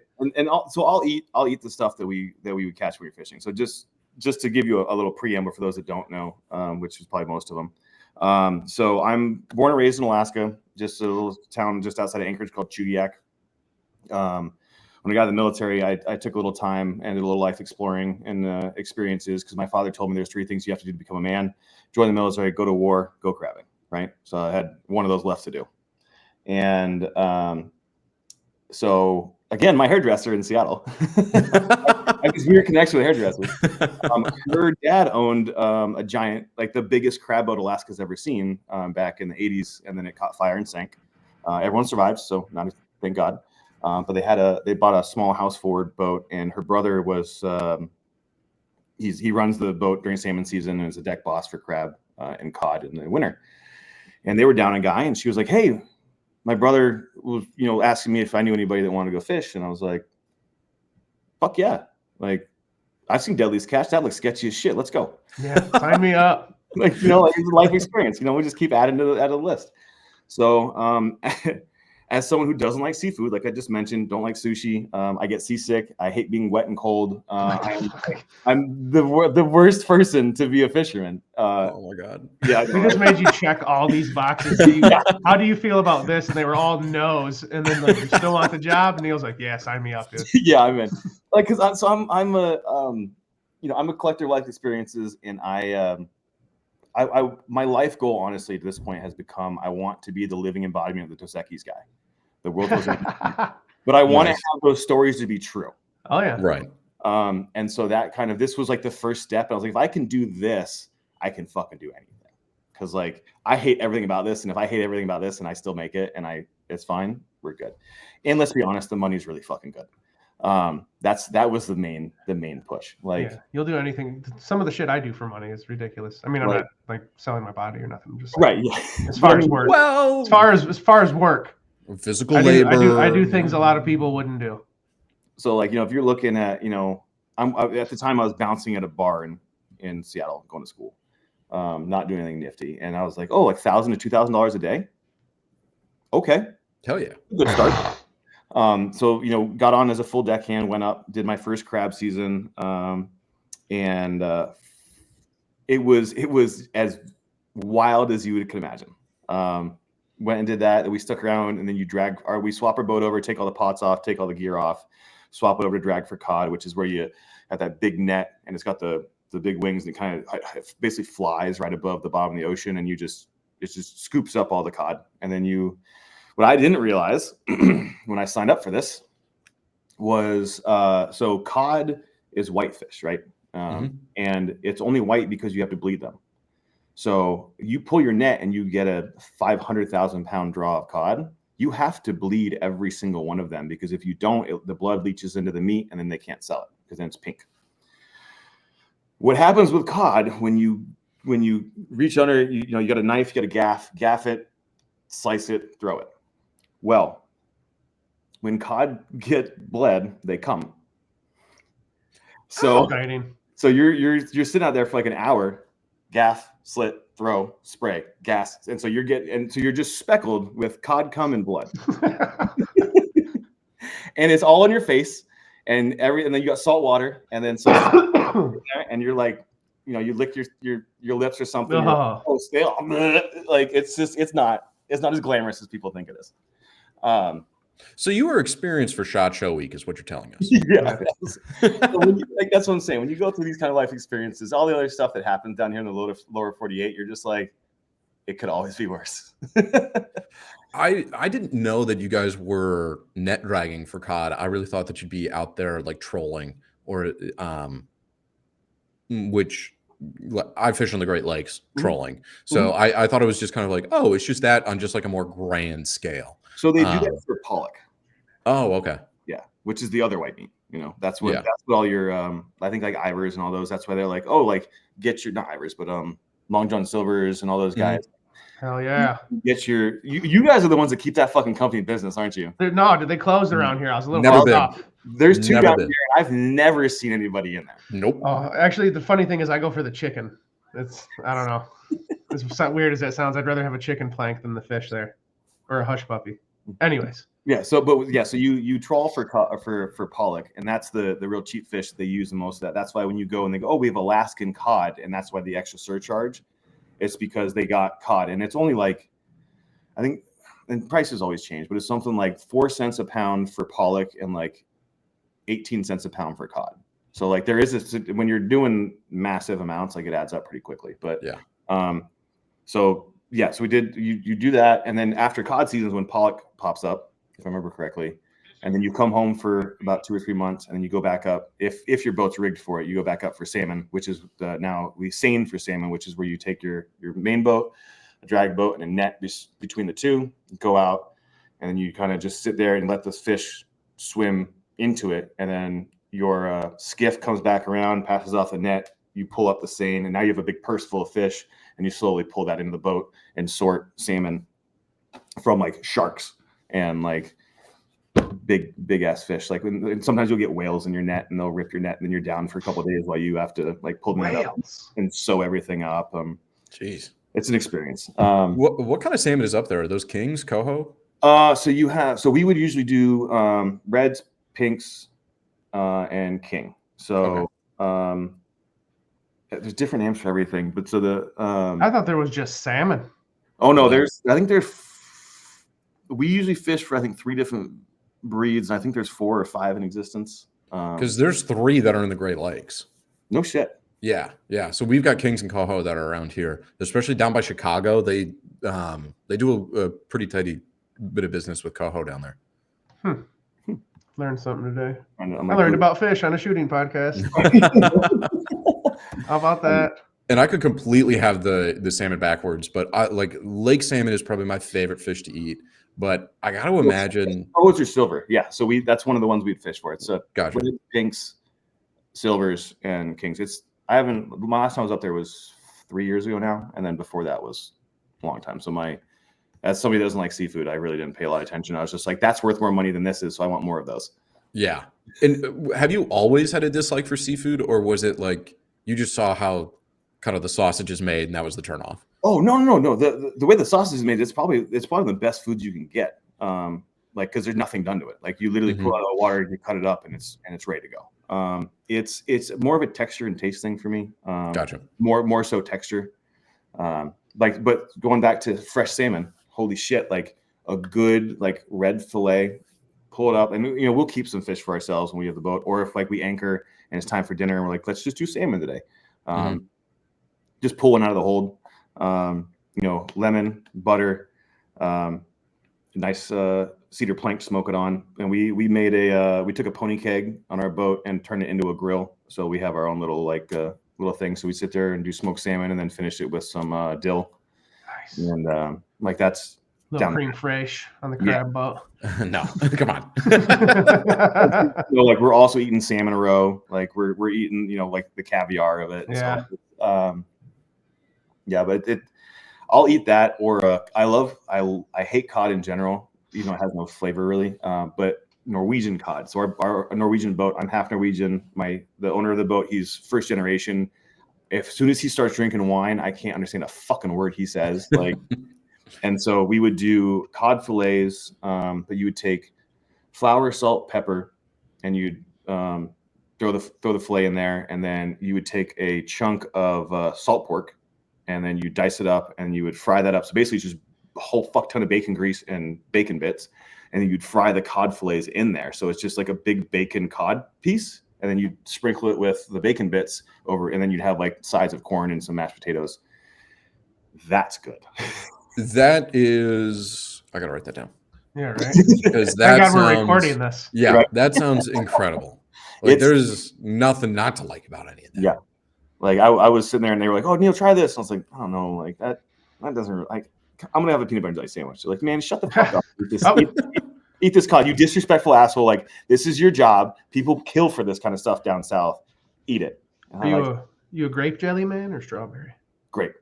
So I'll eat the stuff that we would catch when you're fishing. So just to give you a little preamble for those that don't know, which is probably most of them. So I'm born and raised in Alaska, just a little town just outside of Anchorage called Chudiak. When I got in the military, I took a little time and did a little life exploring and experiences because my father told me there's 3 things you have to do to become a man: join the military, go to war, go crabbing. Right. So I had one of those left to do. And so again, my hairdresser in Seattle, I have this weird connection with hairdressers. Her dad owned a giant, like the biggest crab boat Alaska's ever seen back in the 80s. And then it caught fire and sank. Everyone survived. So thank God. But they bought a small house forward boat, and her brother was, he runs the boat during salmon season and is a deck boss for crab and cod in the winter. And they were down a guy, and she was like, "Hey, my brother was, asking me if I knew anybody that wanted to go fish." And I was like, "Fuck yeah. Like, I've seen Deadliest Catch. That looks sketchy as shit. Let's go." Yeah. Sign me up. Like, it's a life experience. We just keep adding to the list. So, as someone who doesn't like seafood, like I just mentioned, don't like sushi. I get seasick. I hate being wet and cold. I'm the worst person to be a fisherman. Oh my God. Yeah. We just made you check all these boxes. How do you feel about this? And they were all no's. And then you still want the job? And Neil's like, yeah, sign me up, dude. Yeah, I'm in. Like, cause I'm a collector of life experiences, and my life goal, honestly, to this point has become, I want to be the living embodiment of the Dos Equis guy. The world goes but I want to have those stories to be true. Oh yeah. Right. And so that this was like the first step. I was like, if I can do this, I can fucking do anything. Cause like, I hate everything about this. And if I hate everything about this and I still make it and it's fine, we're good. And let's be honest, the money's really fucking good. That was the main push. Like, you'll do anything. Some of the shit I do for money is ridiculous. I mean, I'm not like selling my body or nothing. I'm just right. Yeah. As far as work. Well, as far as work. Physical labor. I do things a lot of people wouldn't do. So like, if you're looking at, at the time I was bouncing at a bar in Seattle going to school, not doing anything nifty. And I was like, oh, like $1,000 to $2,000 a day. Okay. Hell yeah. Good start. So, got on as a full deckhand, went up, did my first crab season. And it was as wild as you could imagine. went and did that. We stuck around, and then we swap our boat over, take all the pots off, take all the gear off, swap it over to drag for cod, which is where you have that big net, and it's got the big wings, and it kind of basically flies right above the bottom of the ocean, and it just scoops up all the cod. And then what I didn't realize when I signed up for this was so cod is whitefish, right? And it's only white because you have to bleed them. So you pull your net and you get a 500,000 pound draw of cod. You have to bleed every single one of them, because if you don't, the blood leaches into the meat, and then they can't sell it because then it's pink. What happens with cod when you reach under, you got a knife, you got to gaff it, slice it, throw it. Well, when cod get bled, they come. So you're sitting out there for like an hour, gaff, slit, throw, spray, gas, and so you're just speckled with cod cum and blood, and it's all on your face, and then you got salt water, and then and you're like, you lick your lips or something. Oh, stale. Like it's not as glamorous as people think it is. So you were experienced for SHOT Show Week, is what you're telling us. Yeah, that's what I'm saying. When you go through these kind of life experiences, all the other stuff that happens down here in the lower 48, you're just like, it could always be worse. I didn't know that you guys were net dragging for cod. I really thought that you'd be out there like trolling, or which I fish on the Great Lakes trolling. So I thought it was just kind of like, oh, it's just that on just like a more grand scale. So they do that for pollock. Oh, okay. Yeah, which is the other white meat. That's what all your I think like Ivers and all those. That's why they're like, oh, like get your, not Ivers, but Long John Silvers and all those guys. Hell yeah. Get your you guys are the ones that keep that fucking company in business, aren't you? No, did they close around here? I was a little Never been. off. There's two down here, and I've never seen anybody in there. Nope. Actually, the funny thing is I go for the chicken. I don't know. As weird as that sounds, I'd rather have a chicken plank than the fish there, or a hush puppy. Anyways. Yeah. So you trawl for pollock, and that's the real cheap fish that they use the most of that. That's why when you go and they go, oh, we have Alaskan cod, and that's why the extra surcharge. It's because they got cod, and it's only like, I think, and prices always change, but it's something like 4 cents a pound for pollock and like 18 cents a pound for cod. So like there is when you're doing massive amounts, like it adds up pretty quickly. But so we did you do that, and then after cod season is when pollock pops up, if I remember correctly, and then you come home for about 2 or 3 months, and then you go back up. If your boat's rigged for it, you go back up for salmon, which is now we seine for salmon, which is where you take your main boat, a drag boat, and a net between the two, go out, and then you kind of just sit there and let the fish swim into it, and then your skiff comes back around, passes off the net, you pull up the seine, and now you have a big purse full of fish, and you slowly pull that into the boat and sort salmon from like sharks and like big ass fish. Like and sometimes you'll get whales in your net, and they'll rip your net, and then you're down for a couple of days while you have to like pull the net up and sew everything up. Jeez, it's an experience. What kind of salmon is up there? Are those kings, coho? So we would usually do reds, pinks, and king. So there's different names for everything, but so I thought there was just salmon. Oh no, we usually fish for I think 3 different breeds, and I think there's 4 or 5 in existence. Because there's 3 that are in the Great Lakes. No shit. Yeah. So we've got kings and coho that are around here, especially down by Chicago. They do a pretty tidy bit of business with coho down there. Learned something today. I learned about fish on a shooting podcast. How about that? And I could completely have the salmon backwards, but like lake salmon is probably my favorite fish to eat. But I got to imagine. Oh, it's your silver. Yeah. So that's one of the ones we'd fish for. It's gotcha. Pinks, silvers, and kings. My last time I was up there was 3 years ago now, and then before that was a long time. So as somebody that doesn't like seafood, I really didn't pay a lot of attention. I was just like, that's worth more money than this is, so I want more of those. Yeah. And have you always had a dislike for seafood, or was it like you just saw how kind of the sausage is made and that was the turnoff? Oh, no. The way the sausage is made, it's probably the best foods you can get. Like, because there's nothing done to it. Like you literally pull out of the water, you cut it up, and it's ready to go. It's more of a texture and taste thing for me. Gotcha. More so texture. But going back to fresh salmon, holy shit, like a good like red fillet, pull it up, and we'll keep some fish for ourselves when we have the boat, or if like we anchor and it's time for dinner and we're like, let's just do salmon today. Just pull one out of the hold. Lemon, butter, nice cedar plank, smoke it on. And we took a pony keg on our boat and turned it into a grill. So we have our own little little thing. So we sit there and do smoked salmon and then finish it with some dill. Nice. And that's little cream fraiche on the crab boat. No, come on. Like we're also eating salmon roe. Like we're eating, like the caviar of it. Yeah. So, but I'll eat that, or I hate cod in general, even though it has no flavor really. But Norwegian cod. So our Norwegian boat, I'm half Norwegian. The owner of the boat, he's first generation. As soon as he starts drinking wine, I can't understand a fucking word he says. Like, and so we would do cod fillets. But you would take flour, salt, pepper, and you'd throw the fillet in there, and then you would take a chunk of salt pork, and then you dice it up, and you would fry that up. So basically, just a whole fuck ton of bacon grease and bacon bits, and then you'd fry the cod fillets in there. So it's just like a big bacon cod piece, and then you'd sprinkle it with the bacon bits over, and then you'd have like sides of corn and some mashed potatoes. That's good. That is, I gotta write that down. Yeah, right. Because Thank God we're recording this. Yeah, right. That sounds incredible. Like there's nothing not to like about any of that. Yeah. Like I was sitting there and they were like, "Oh, Neil, try this." And I was like, "I don't know, like that doesn't like. I'm gonna have a peanut butter and jelly sandwich." They're like, "Man, shut the fuck up. Eat this cod, you disrespectful asshole. Like this is your job. People kill for this kind of stuff down south. Eat it." Are you a grape jelly man or strawberry? Grape.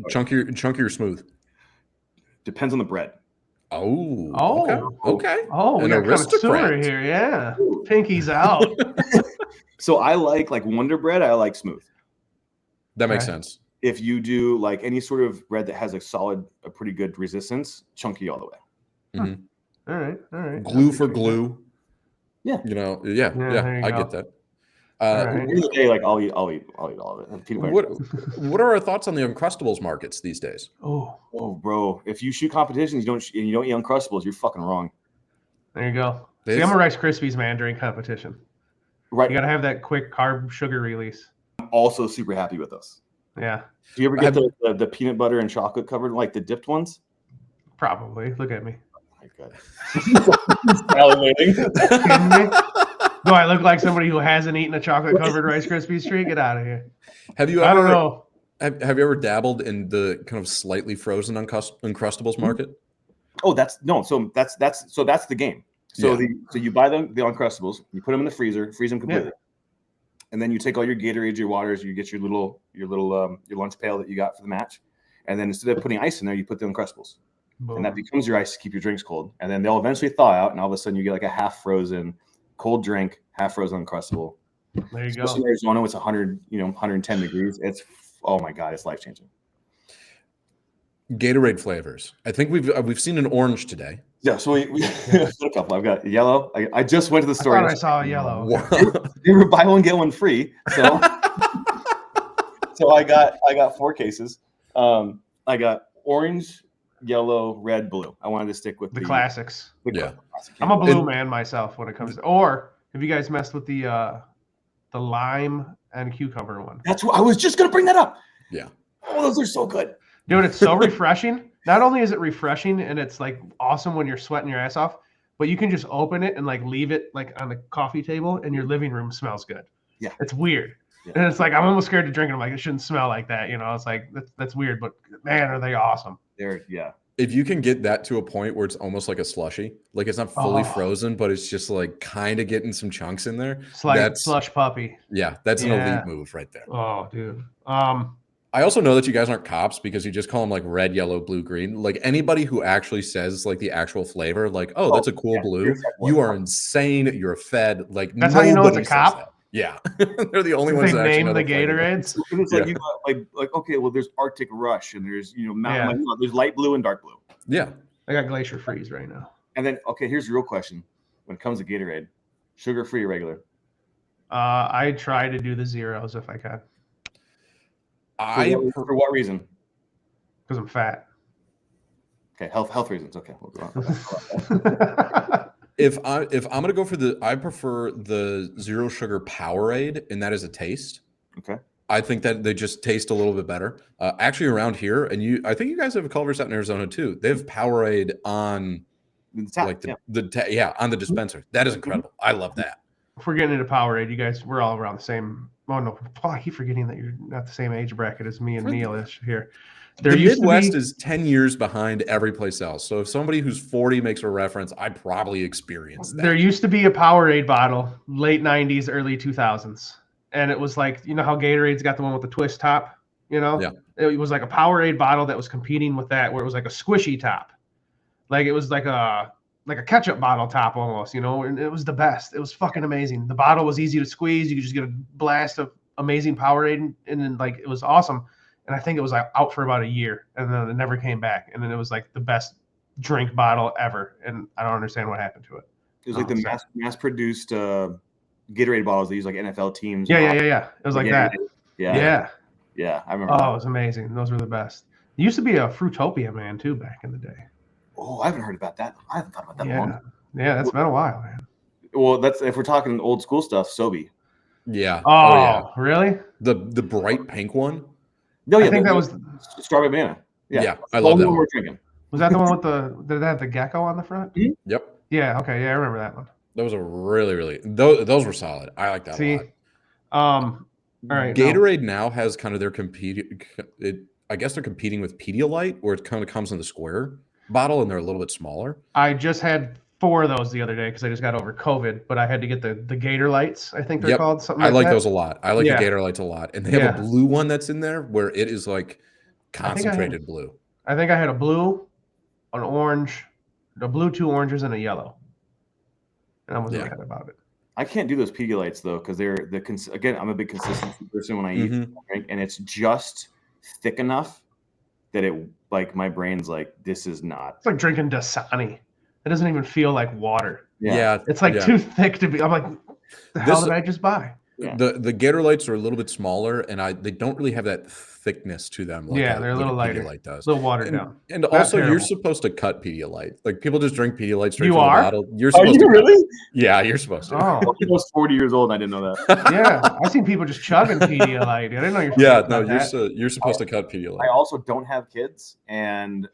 Chunky or smooth? Depends on the bread. Oh. Okay. Oh, we got connoisseur here. Yeah, pinky's out. So I like Wonder Bread. I like smooth. That makes sense. If you do like any sort of bread that has a pretty good resistance, chunky all the way. Mm-hmm. All right. Glue for glue. Yeah. I get that. At the end of the day, like I'll eat all of it. What are our thoughts on the Uncrustables markets these days? Oh, bro! If you shoot competitions, you don't eat Uncrustables, you're fucking wrong. There you go. See, I'm a Rice Krispies man during competition. Right. You gotta have that quick carb sugar release. I'm also super happy with those. Yeah. Do you ever get the peanut butter and chocolate covered, like the dipped ones? Probably. Look at me. Oh my God. Salivating. Do I look like somebody who hasn't eaten a chocolate covered Rice Krispies treat? Get out of here. Have you ever? I don't know. Have you ever dabbled in the kind of slightly frozen Uncrustables market? Oh, that's the game. So you buy the Uncrustables, you put them in the freezer, freeze them completely, and then you take all your Gatorades, your waters, you get your lunch pail that you got for the match, and then instead of putting ice in there, you put the Uncrustables, and that becomes your ice to keep your drinks cold, and then they'll eventually thaw out, and all of a sudden you get like a half frozen cold drink, half frozen Uncrustable. There you go. Especially in Arizona, it's 110 degrees. It's, oh my God, it's life changing. Gatorade flavors. I think we've seen an orange today. Yeah, so we got a couple. I've got yellow. I just went to the store. I saw a yellow. They were buy one get one free. So so I got 4 cases. I got orange, yellow, red, blue. I wanted to stick with the classics. Classic. I'm a blue man myself when it comes to. Or have you guys messed with the lime and cucumber one? That's what I was just gonna bring that up. Yeah. Oh, those are so good. Dude, it's so refreshing. Not only is it refreshing and it's like awesome when you're sweating your ass off, but you can just open it and like leave it like on the coffee table and your living room smells good. Yeah. It's weird. Yeah. And it's like, I'm almost scared to drink it. I'm like, it shouldn't smell like that. It's like, that's weird, but man, are they awesome. If you can get that to a point where it's almost like a slushy, like it's not fully frozen, but it's just like kind of getting some chunks in there. It's like slush puppy. Yeah. That's an elite move right there. Oh, dude. I also know that you guys aren't cops because you just call them like red, yellow, blue, green. Like anybody who actually says like the actual flavor, like, oh, that's a cool blue. You are insane. You're a Fed. Like that's how you know it's a cop. That. Yeah, they're the only ones that name the Gatorades. It's like you got like okay, well, there's Arctic Rush and there's Mountain, there's light blue and dark blue. Yeah, I got Glacier Freeze right now. And then here's the real question: when it comes to Gatorade, sugar free or regular? I try to do the zeros if I can. For what reason? Because I'm fat. Okay, health reasons. Okay, we'll go on. If I'm gonna go for I prefer the zero sugar Powerade, and that is a taste. Okay. I think that they just taste a little bit better. Actually, around here, and I think you guys have a Culver's out in Arizona too. They have Powerade on The tap, like on the dispenser. That is incredible. I love that. If we're getting into Powerade, you guys, we're all around the same. Oh no, Paul, I keep forgetting that you're not the same age bracket as me and Neil is here. The Midwest is 10 years behind every place else. So if somebody who's 40 makes a reference, I probably experienced that. There used to be a Powerade bottle, late 90s, early 2000s. And it was like, you know how Gatorade's got the one with the twist top? You know? Yeah. It was like a Powerade bottle that was competing with that, where it was like a squishy top. Like it was like a ketchup bottle top almost, you know? And it was the best. It was fucking amazing. The bottle was easy to squeeze. You could just get a blast of amazing Powerade, and then like it was awesome. And I think it was like out for about a year, and then it never came back. And then it was like the best drink bottle ever. And I don't understand what happened to it. It was like the mass-produced Gatorade bottles they use like NFL teams. Yeah. It was like that. Yeah. I remember. Oh, it was amazing. Those were the best. There used to be a Fruitopia man too back in the day. Oh, I haven't heard about that. I haven't thought about that one. Yeah, that's been a while, man. Well, that's if we're talking old school stuff, Sobe. Yeah. Oh, yeah. Really? The bright pink one. No, yeah, I think that was strawberry banana. Yeah, I love that one. We're drinking. Was that the one with did it have the gecko on the front? Mm-hmm. Yep. Yeah. Okay. Yeah, I remember that one. That was a really those were solid. I like that a lot. All right. Gatorade now has kind of their I guess they're competing with Pedialyte, where it kind of comes in the square bottle and they're a little bit smaller. I just had 4 of those the other day because I just got over COVID, but I had to get the Gator Lights, I think they're called. Something I like that. those a lot. I like the Gator Lights a lot. And they have a blue one that's in there where it is like concentrated blue. I think I had a blue, an orange, a blue, 2 oranges, and a yellow. And I wasn't mad about it. I can't do those Pedialytes though, because again, I'm a big consistency person when I eat drink, and it's just thick enough that it like my brain's like, this is not. It's like drinking Dasani. It doesn't even feel like water. Yeah. It's like too thick to be. I'm like, the hell did I just buy? Yeah. The Gator Lights are a little bit smaller, and they don't really have that thickness to them. Like they're a little lighter. Pedialyte does. A little watered down. And also, you're supposed to cut Pedialyte. Like people just drink Pedialyte straight from the bottle. You're supposed to really? Yeah, you're supposed to. Oh, I was 40 years old. And I didn't know that. Yeah, I've seen people just chugging Pedialyte. I didn't know you're supposed to cut Pedialyte. I also don't have kids, and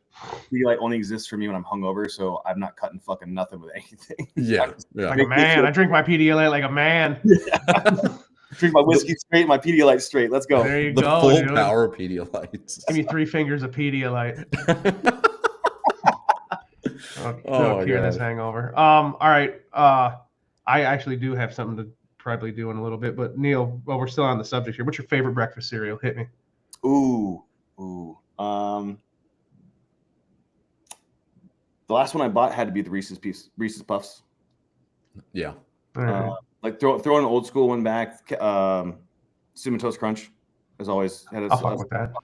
Pedialyte only exists for me when I'm hungover, so I'm not cutting fucking nothing with anything. Yeah. Like a man. I drink my Pedialyte like a man. Drink my whiskey straight, my Pedialyte straight. Let's go. There you the go. Full power Pedialytes. Give me 3 fingers of Pedialyte. Oh, cure this hangover. All right. I actually do have something to probably do in a little bit, but Neil, while we're still on the subject here, what's your favorite breakfast cereal? Hit me. Ooh. The last one I bought had to be the Reese's Puffs. Yeah. Like throw an old school one back. Cinnamon Toast Crunch has always had a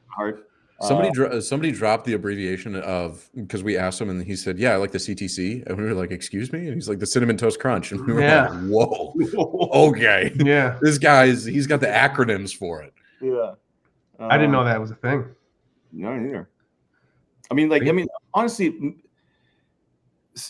heart. Somebody dropped the abbreviation of, because we asked him and he said, "Yeah, I like the CTC," and we were like, "Excuse me?" And he's like, "The Cinnamon Toast Crunch," and we were like, "Whoa, okay, yeah, he's got the acronyms for it." Yeah, I didn't know that was a thing. No, neither. Honestly,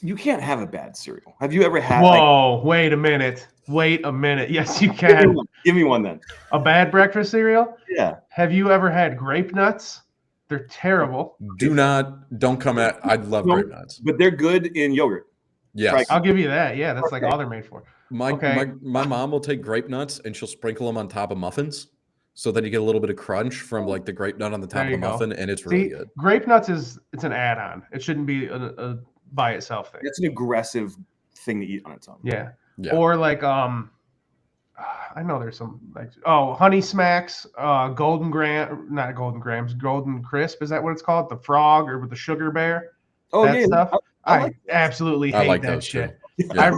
you can't have a bad cereal. Have you ever had? Whoa, wait a minute. Yes, you can. Give me one then. A bad breakfast cereal? Yeah. Have you ever had grape nuts? They're terrible. Don't come at. I love grape nuts, but they're good in yogurt. Yes, I'll give you that. Yeah, that's like all they're made for. My mom will take grape nuts and she'll sprinkle them on top of muffins, so that you get a little bit of crunch from like the grape nut on the top of the muffin, and it's really good. Grape nuts it's an add-on. It shouldn't be a by itself thing. It's an aggressive thing to eat on its own. Yeah. Or like I know there's some like Honey Smacks, Golden Crisp, is that what it's called? The frog or with the sugar bear? Oh, that yeah. Stuff. I absolutely hate that shit. Yeah.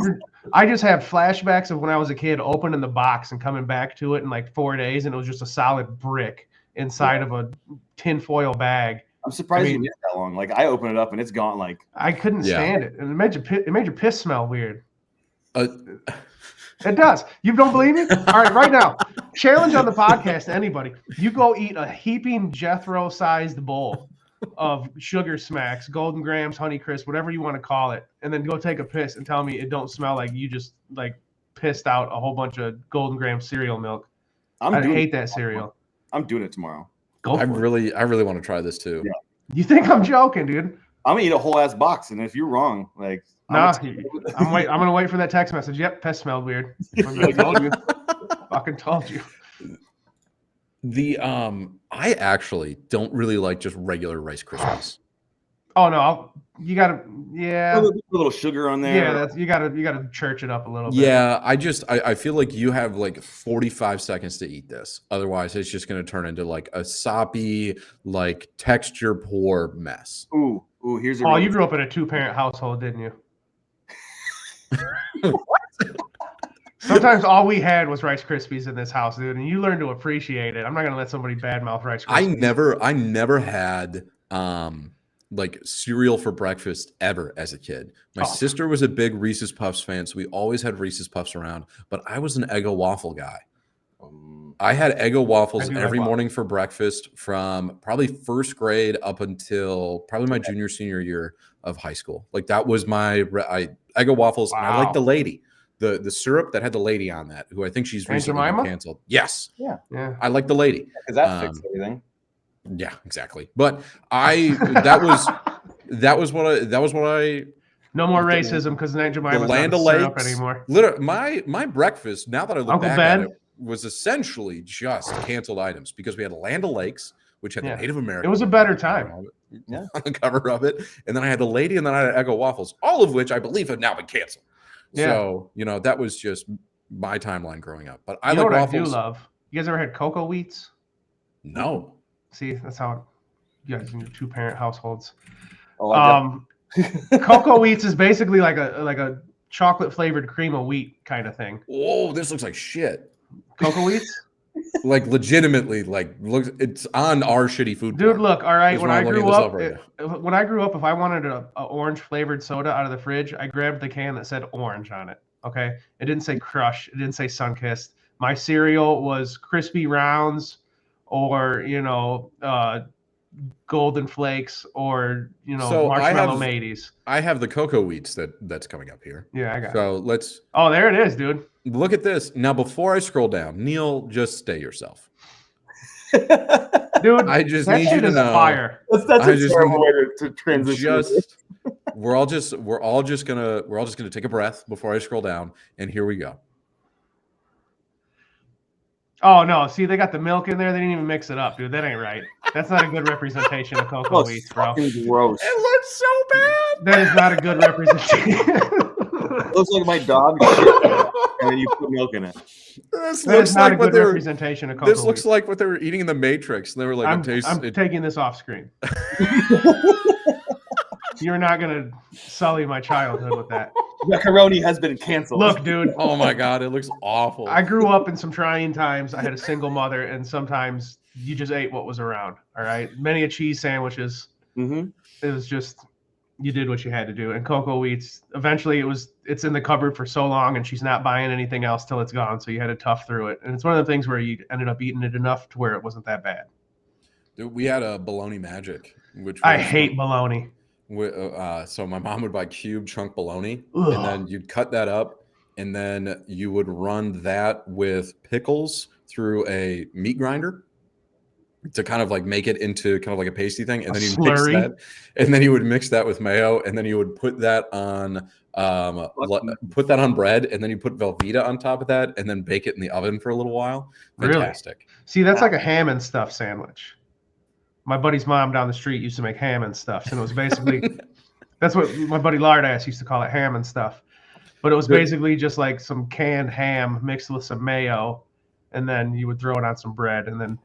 I just have flashbacks of when I was a kid opening the box and coming back to it in like 4 days, and it was just a solid brick inside of a tinfoil bag. I'm surprised you get that long. Like I open it up and it's gone. Like I couldn't stand it, and it made your piss smell weird. It does. You don't believe me? All right now, challenge on the podcast to anybody. You go eat a heaping Jethro-sized bowl of Sugar Smacks, Golden Grams, Honey Crisp, whatever you want to call it, and then go take a piss and tell me it don't smell like you just like pissed out a whole bunch of Golden Graham cereal milk. I hate that cereal. I'm doing it tomorrow. I really want to try this too. Yeah. You think I'm joking, dude? I'm gonna eat a whole ass box, and if you're wrong, like nah, I'm gonna wait for that text message. Yep, piss smelled weird. I told you. Fucking told you. I actually don't really like just regular Rice Krispies. Oh no, you gotta a little sugar on there. Yeah, you gotta church it up a little bit. Yeah, I feel like you have like 45 seconds to eat this. Otherwise, it's just gonna turn into like a soppy, like texture poor mess. Ooh, here's a Oh, you grew up in a 2-parent household, didn't you? Sometimes all we had was Rice Krispies in this house, dude, and you learn to appreciate it. I'm not gonna let somebody badmouth Rice Krispies. I never had like cereal for breakfast ever as a kid. My sister was a big Reese's Puffs fan, so we always had Reese's Puffs around, but I was an Eggo waffle guy. I had Eggo waffles every morning for breakfast from probably first grade up until probably my junior, senior year of high school. Like that was my Eggo waffles. Wow. And I like the lady, the syrup that had the lady on that, who I think she's recently been canceled. Yes. Yeah. I like the lady. Because that fixed everything. Yeah, exactly. But that was what I. No more racism because Aunt Jemima's Land not O'Lakes syrup anymore. Literally, my breakfast. Now that I look Uncle back Ben? at it, was essentially just canceled items because we had Land O'Lakes, which had the Native American. It was a better time. On the cover of it, and then I had the lady, and then I had Eggo waffles, all of which I believe have now been canceled. Yeah. So that was just my timeline growing up. But I like waffles. I do love. You guys ever had Cocoa Wheats? No. See, that's how you guys in your 2-parent households. Oh, Cocoa Wheats is basically like a chocolate flavored cream of wheat kind of thing. Whoa, this looks like shit. Cocoa Wheats? Like legitimately, like looks. It's on our shitty food. Dude, look. All right. When I grew up, if I wanted a orange flavored soda out of the fridge, I grabbed the can that said orange on it. Okay, it didn't say Crush. It didn't say Sunkist. My cereal was Crispy Rounds, or Golden Flakes, or Marshmallow Mateys. I have the Cocoa Wheats that's coming up here. Yeah, I got. So let's. Oh, there it is, dude. Look at this. Now, before I scroll down, Neil, just stay yourself. Dude, I just need you to know. Fire. That's a terrible way to transition. We're all just gonna take a breath before I scroll down, and here we go. Oh no! See, they got the milk in there. They didn't even mix it up, dude. That ain't right. That's not a good representation of Cocoa Wheats, bro. Gross. It looks so bad. That is not a good representation. It looks like my dog, and then you put milk in it. This that looks is not like a good representation of Cocoa This looks Wheats. like what they were eating in the Matrix. And they were like, I'm taking this off screen. You're not gonna sully my childhood with that. Macaroni has been canceled. Look, dude. Oh my god, it looks awful. I grew up in some trying times. I had a single mother, and sometimes you just ate what was around. All right, many a cheese sandwiches. Mm-hmm. It was just you did what you had to do. And Cocoa Wheats, eventually it's in the cupboard for so long, and she's not buying anything else till it's gone. So you had to tough through it. And it's one of the things where you ended up eating it enough to where it wasn't that bad. Dude, we had a bologna magic, which I hate bologna. So my mom would buy cube chunk bologna, Ugh. and then you'd cut that up, and then you would run that with pickles through a meat grinder to kind of like make it into kind of like a pasty thing, and then you mix that, and then you would mix that with mayo, and then you would put that on bread, and then you put Velveeta on top of that, and then bake it in the oven for a little while. Fantastic. Really? See, that's like a ham and stuff sandwich. My buddy's mom down the street used to make ham and stuff, and it was basically that's what my buddy Lardass used to call it, ham and stuff. But it was basically just like some canned ham mixed with some mayo, and then you would throw it on some bread, and then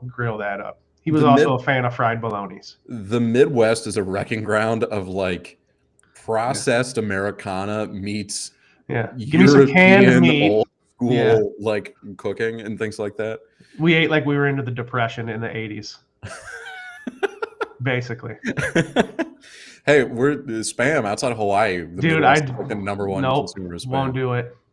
grill that up. He was also a fan of fried bolognas. The Midwest is a wrecking ground of like processed Americana meets give me some canned meat, old school like cooking and things like that. We ate like we were into the Depression in the 80s. Basically. Hey, we're Spam outside of Hawaii. Dude, the number one consumer of Spam.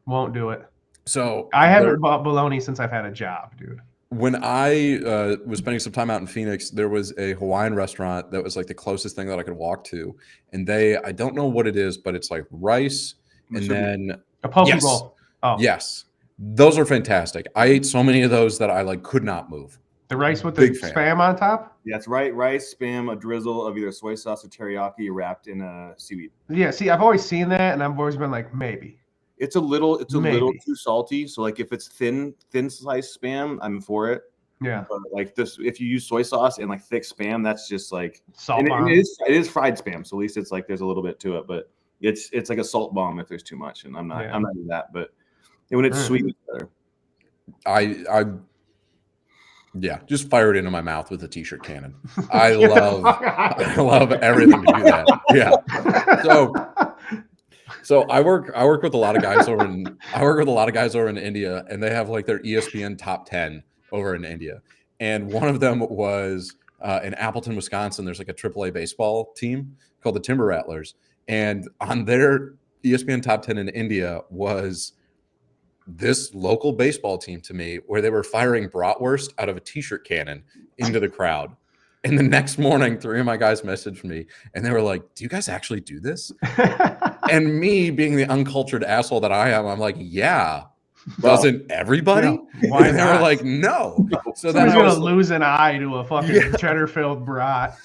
Won't do it. So I haven't bought bologna since I've had a job, dude. when I was spending some time out in Phoenix, there was a Hawaiian restaurant that was like the closest thing that I could walk to. And I don't know what it is, but it's like rice and Musubi. then A poke yes, bowl. Oh, yes, those are fantastic. I ate so many of those that I like could not move. the rice with the Big fan. spam on top. Yeah, that's right. Rice, spam, a drizzle of either soy sauce or teriyaki wrapped in a seaweed. Yeah, see, I've always seen that, and I've always been like, maybe. It's a little Maybe. too salty. So like if it's thin sliced spam, I'm for it. Yeah, But like this, if you use soy sauce and like thick spam, that's just like salt and bomb. it is fried spam. So at least it's like there's a little bit to it, but it's like a salt bomb if there's too much. And I'm not into that. But when it's sweet, it's better. I just fire it into my mouth with a t-shirt cannon. I love everything to do that. Yeah. So I work with a lot of guys over in India, and they have like their ESPN top 10 over in India. And one of them was in Appleton, Wisconsin. There's like a AAA baseball team called the Timber Rattlers. And on their ESPN top 10 in India was this local baseball team to me where they were firing bratwurst out of a t-shirt cannon into the crowd. And the next morning, 3 of my guys messaged me and they were like, do you guys actually do this? And me being the uncultured asshole that I am, I'm like, yeah. Doesn't everybody? Yeah, why and they not? were like, no. So then Somebody's I gonna was, lose an eye to a fucking cheddar-filled brat.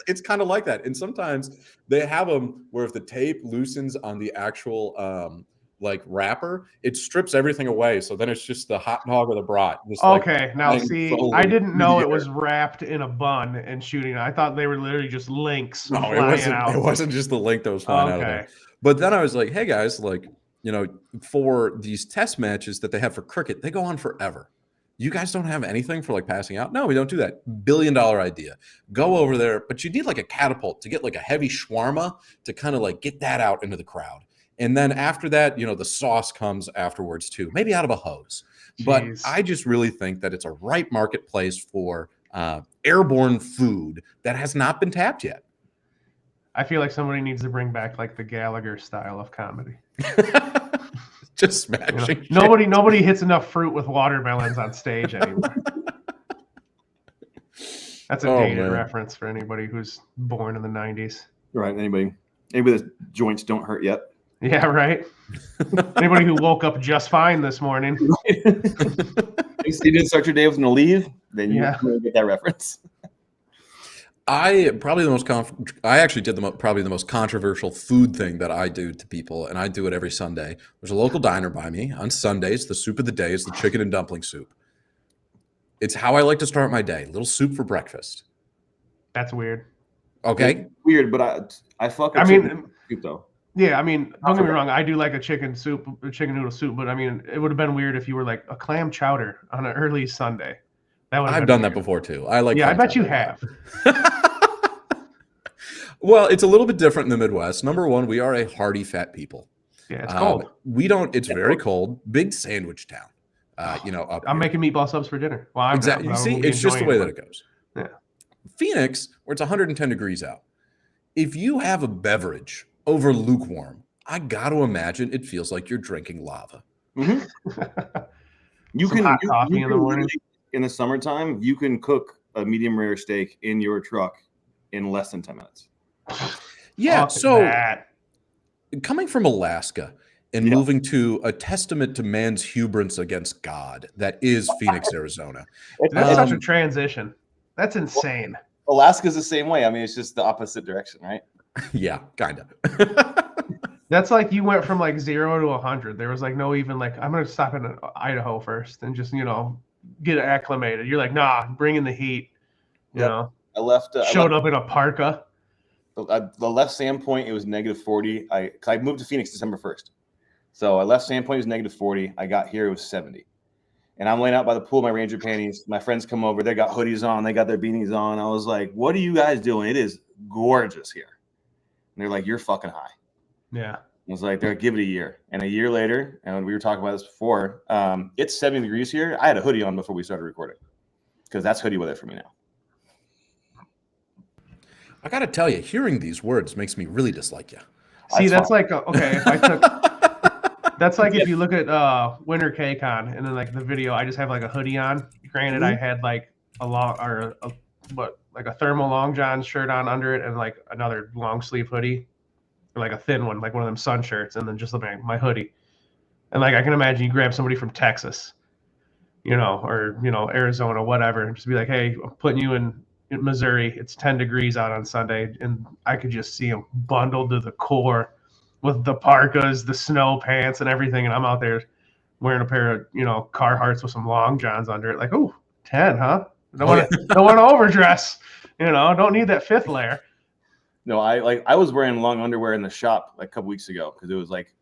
it's kind of like that. And sometimes they have them where if the tape loosens on the actual like wrapper, it strips everything away. So then it's just the hot dog or the brat. Just Okay, now flying see, slowly I didn't know through it the was air. wrapped in a bun and shooting. I thought they were literally just links No, flying out. it wasn't just the link that was flying out of there. Okay. But then I was like, hey guys, like, you know, for these test matches that they have for cricket, they go on forever. You guys don't have anything for like passing out? No, we don't do that. $1 billion idea. Go over there, but you need like a catapult to get like a heavy shawarma to kind of like get that out into the crowd. And then after that, you know, the sauce comes afterwards too, maybe out of a hose. But Jeez. I just really think that it's a ripe marketplace for airborne food that has not been tapped yet. I feel like somebody needs to bring back like the Gallagher style of comedy. Just You know, smashing. nobody hits enough fruit with watermelons on stage anymore. That's a dated man. reference for anybody who's born in the 90s. Right. Anybody that's joints don't hurt yet. Yeah, right. Anybody who woke up just fine this morning. You didn't start your day with no leave, then you get that reference. I actually did probably the most controversial food thing that I do to people, and I do it every Sunday. There's a local diner by me on Sundays. The soup of the day is the chicken and dumpling soup. It's how I like to start my day. Little soup for breakfast. That's weird. Okay. It's weird, but I fuck with chicken soup though. Yeah, I mean, don't get me wrong. I do like a chicken noodle soup, but I mean, it would have been weird if you were like a clam chowder on an early Sunday. I've done that before too. I like. Yeah, I bet you have. Well, it's a little bit different in the Midwest. Number one, we are a hardy fat people. Yeah, it's cold. It's very cold. Big sandwich town. You know, up I'm here. making meatball subs for dinner. Well, I'm Exactly. not, You but I see, will be it's just the way enjoying that it goes. Yeah. Phoenix, where it's 110 degrees out, if you have a beverage over lukewarm, I got to imagine it feels like you're drinking lava. Mm-hmm. You Some can hot coffee in the morning. In the summertime, you can cook a medium rare steak in your truck in less than 10 minutes. Yeah. Fuck So that. coming from Alaska and moving to a testament to man's hubris against God, that is Phoenix, Arizona. That's such a transition. That's insane. Alaska's the same way. I mean, it's just the opposite direction, right? Yeah, kind of. That's like you went from like 0 to 100. There was like no even like, I'm going to stop in Idaho first and just, you know, get acclimated. You're like, nah, bring in the heat. You know, I left. Showed up in a parka. The left Sandpoint, it was -40. I moved to Phoenix December 1st. So I left Sandpoint, it was -40. I got here, it was 70. And I'm laying out by the pool in my Ranger panties. My friends come over. They got hoodies on. They got their beanies on. I was like, what are you guys doing? It is gorgeous here. And they're like, you're fucking high. Yeah. I was like, give it a year. And a year later, and we were talking about this before, it's 70 degrees here. I had a hoodie on before we started recording because that's hoodie weather for me now. I got to tell you, hearing these words makes me really dislike you. See, that's like, okay, if I took That's like if you look at Winter K-Con and then like the video, I just have like a hoodie on. Granted, I had like a long or like a thermal long john shirt on under it and like another long sleeve hoodie, or like a thin one, like one of them sun shirts, and then just my hoodie. And like I can imagine you grab somebody from Texas, or Arizona, whatever, and just be like, hey, I'm putting you in Missouri. It's 10 degrees out on Sunday, and I could just see them bundled to the core with the parkas, the snow pants, and everything, and I'm out there wearing a pair of Carhartts with some long johns under it. Like, oh, 10, huh? Don't want to overdress. Don't need that fifth layer. No, I was wearing long underwear in the shop like a couple weeks ago because it was like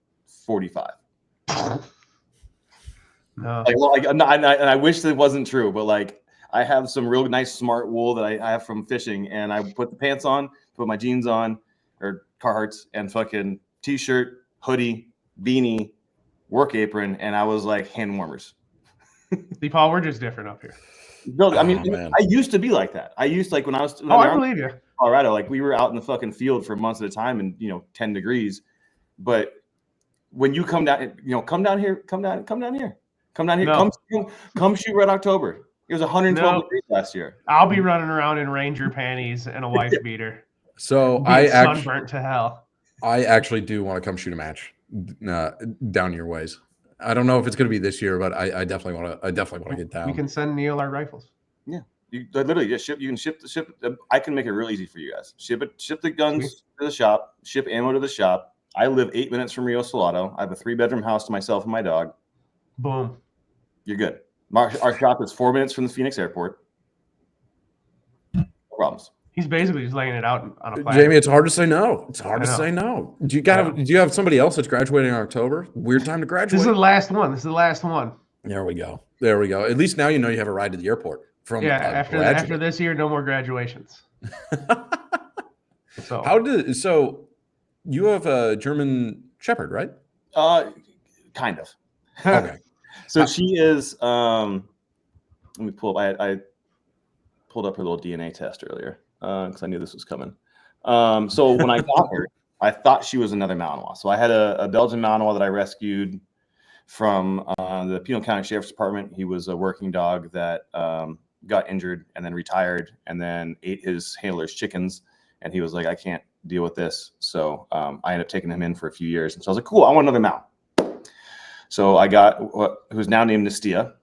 45. No. And I wish that wasn't true, but like I have some real nice smart wool that I have from fishing, and I put the pants on, put my jeans on, or Carhartts, and fucking t-shirt, hoodie, beanie, work apron, and I was like hand warmers. See, Paul, we're just different up here. No, I mean, I used to be like that. I used when I was I believe you. Colorado, like we were out in the fucking field for months at a time, and 10 degrees. But when you come down, come down here. No. Come shoot Red October. It was 112 degrees last year. I'll be running around in Ranger panties and a wife beater. So sunburnt to hell. I actually do want to come shoot a match down your ways. I don't know if it's going to be this year, but I definitely want to. I definitely want to get down. We can send Neil our rifles. Yeah, you literally just ship. You can ship. I can make it real easy for you guys. Ship the guns to the shop. Ship ammo to the shop. I live 8 minutes from Rio Salado. I have a 3-bedroom house to myself and my dog. Boom. You're good. Our shop is 4 minutes from the Phoenix airport. No problems. He's basically just laying it out on a platter. Jamie, it's hard to say no. It's hard to say no. Do you have somebody else that's graduating in October? Weird time to graduate. This is the last one. There we go. At least now you have a ride to the airport. After this year, no more graduations. So you have a German Shepherd, right? Kind of. Okay. So she is. Let me pull up. I pulled up her little DNA test earlier because I knew this was coming. So when I got her, I thought she was another Malinois. So I had a Belgian Malinois that I rescued from the Pinal County Sheriff's Department. He was a working dog that got injured and then retired and then ate his handler's chickens. And he was like, I can't deal with this. So I ended up taking him in for a few years. And so I was like, cool, I want another Mal. So I got who's now named Nistia.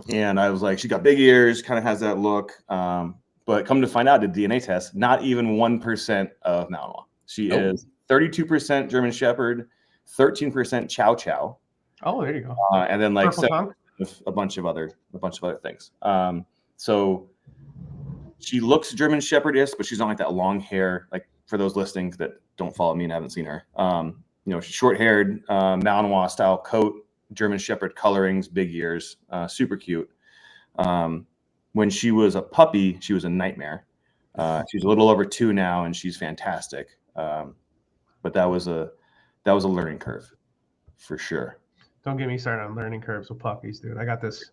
And I was like, she got big ears, kind of has that look. But come to find out, the DNA test, not even 1% of Malinois. She is 32% German Shepherd, 13% Chow Chow. Oh, there you go. And then like a bunch of other things. So she looks German Shepherd-ish, but she's not like that long hair. Like for those listening that don't follow me and haven't seen her, she's short-haired, Malinois style coat, German Shepherd colorings, big ears, super cute. When she was a puppy, she was a nightmare. She's a little over 2 now, and she's fantastic. But that was a learning curve, for sure. Don't get me started on learning curves with puppies, dude. I got this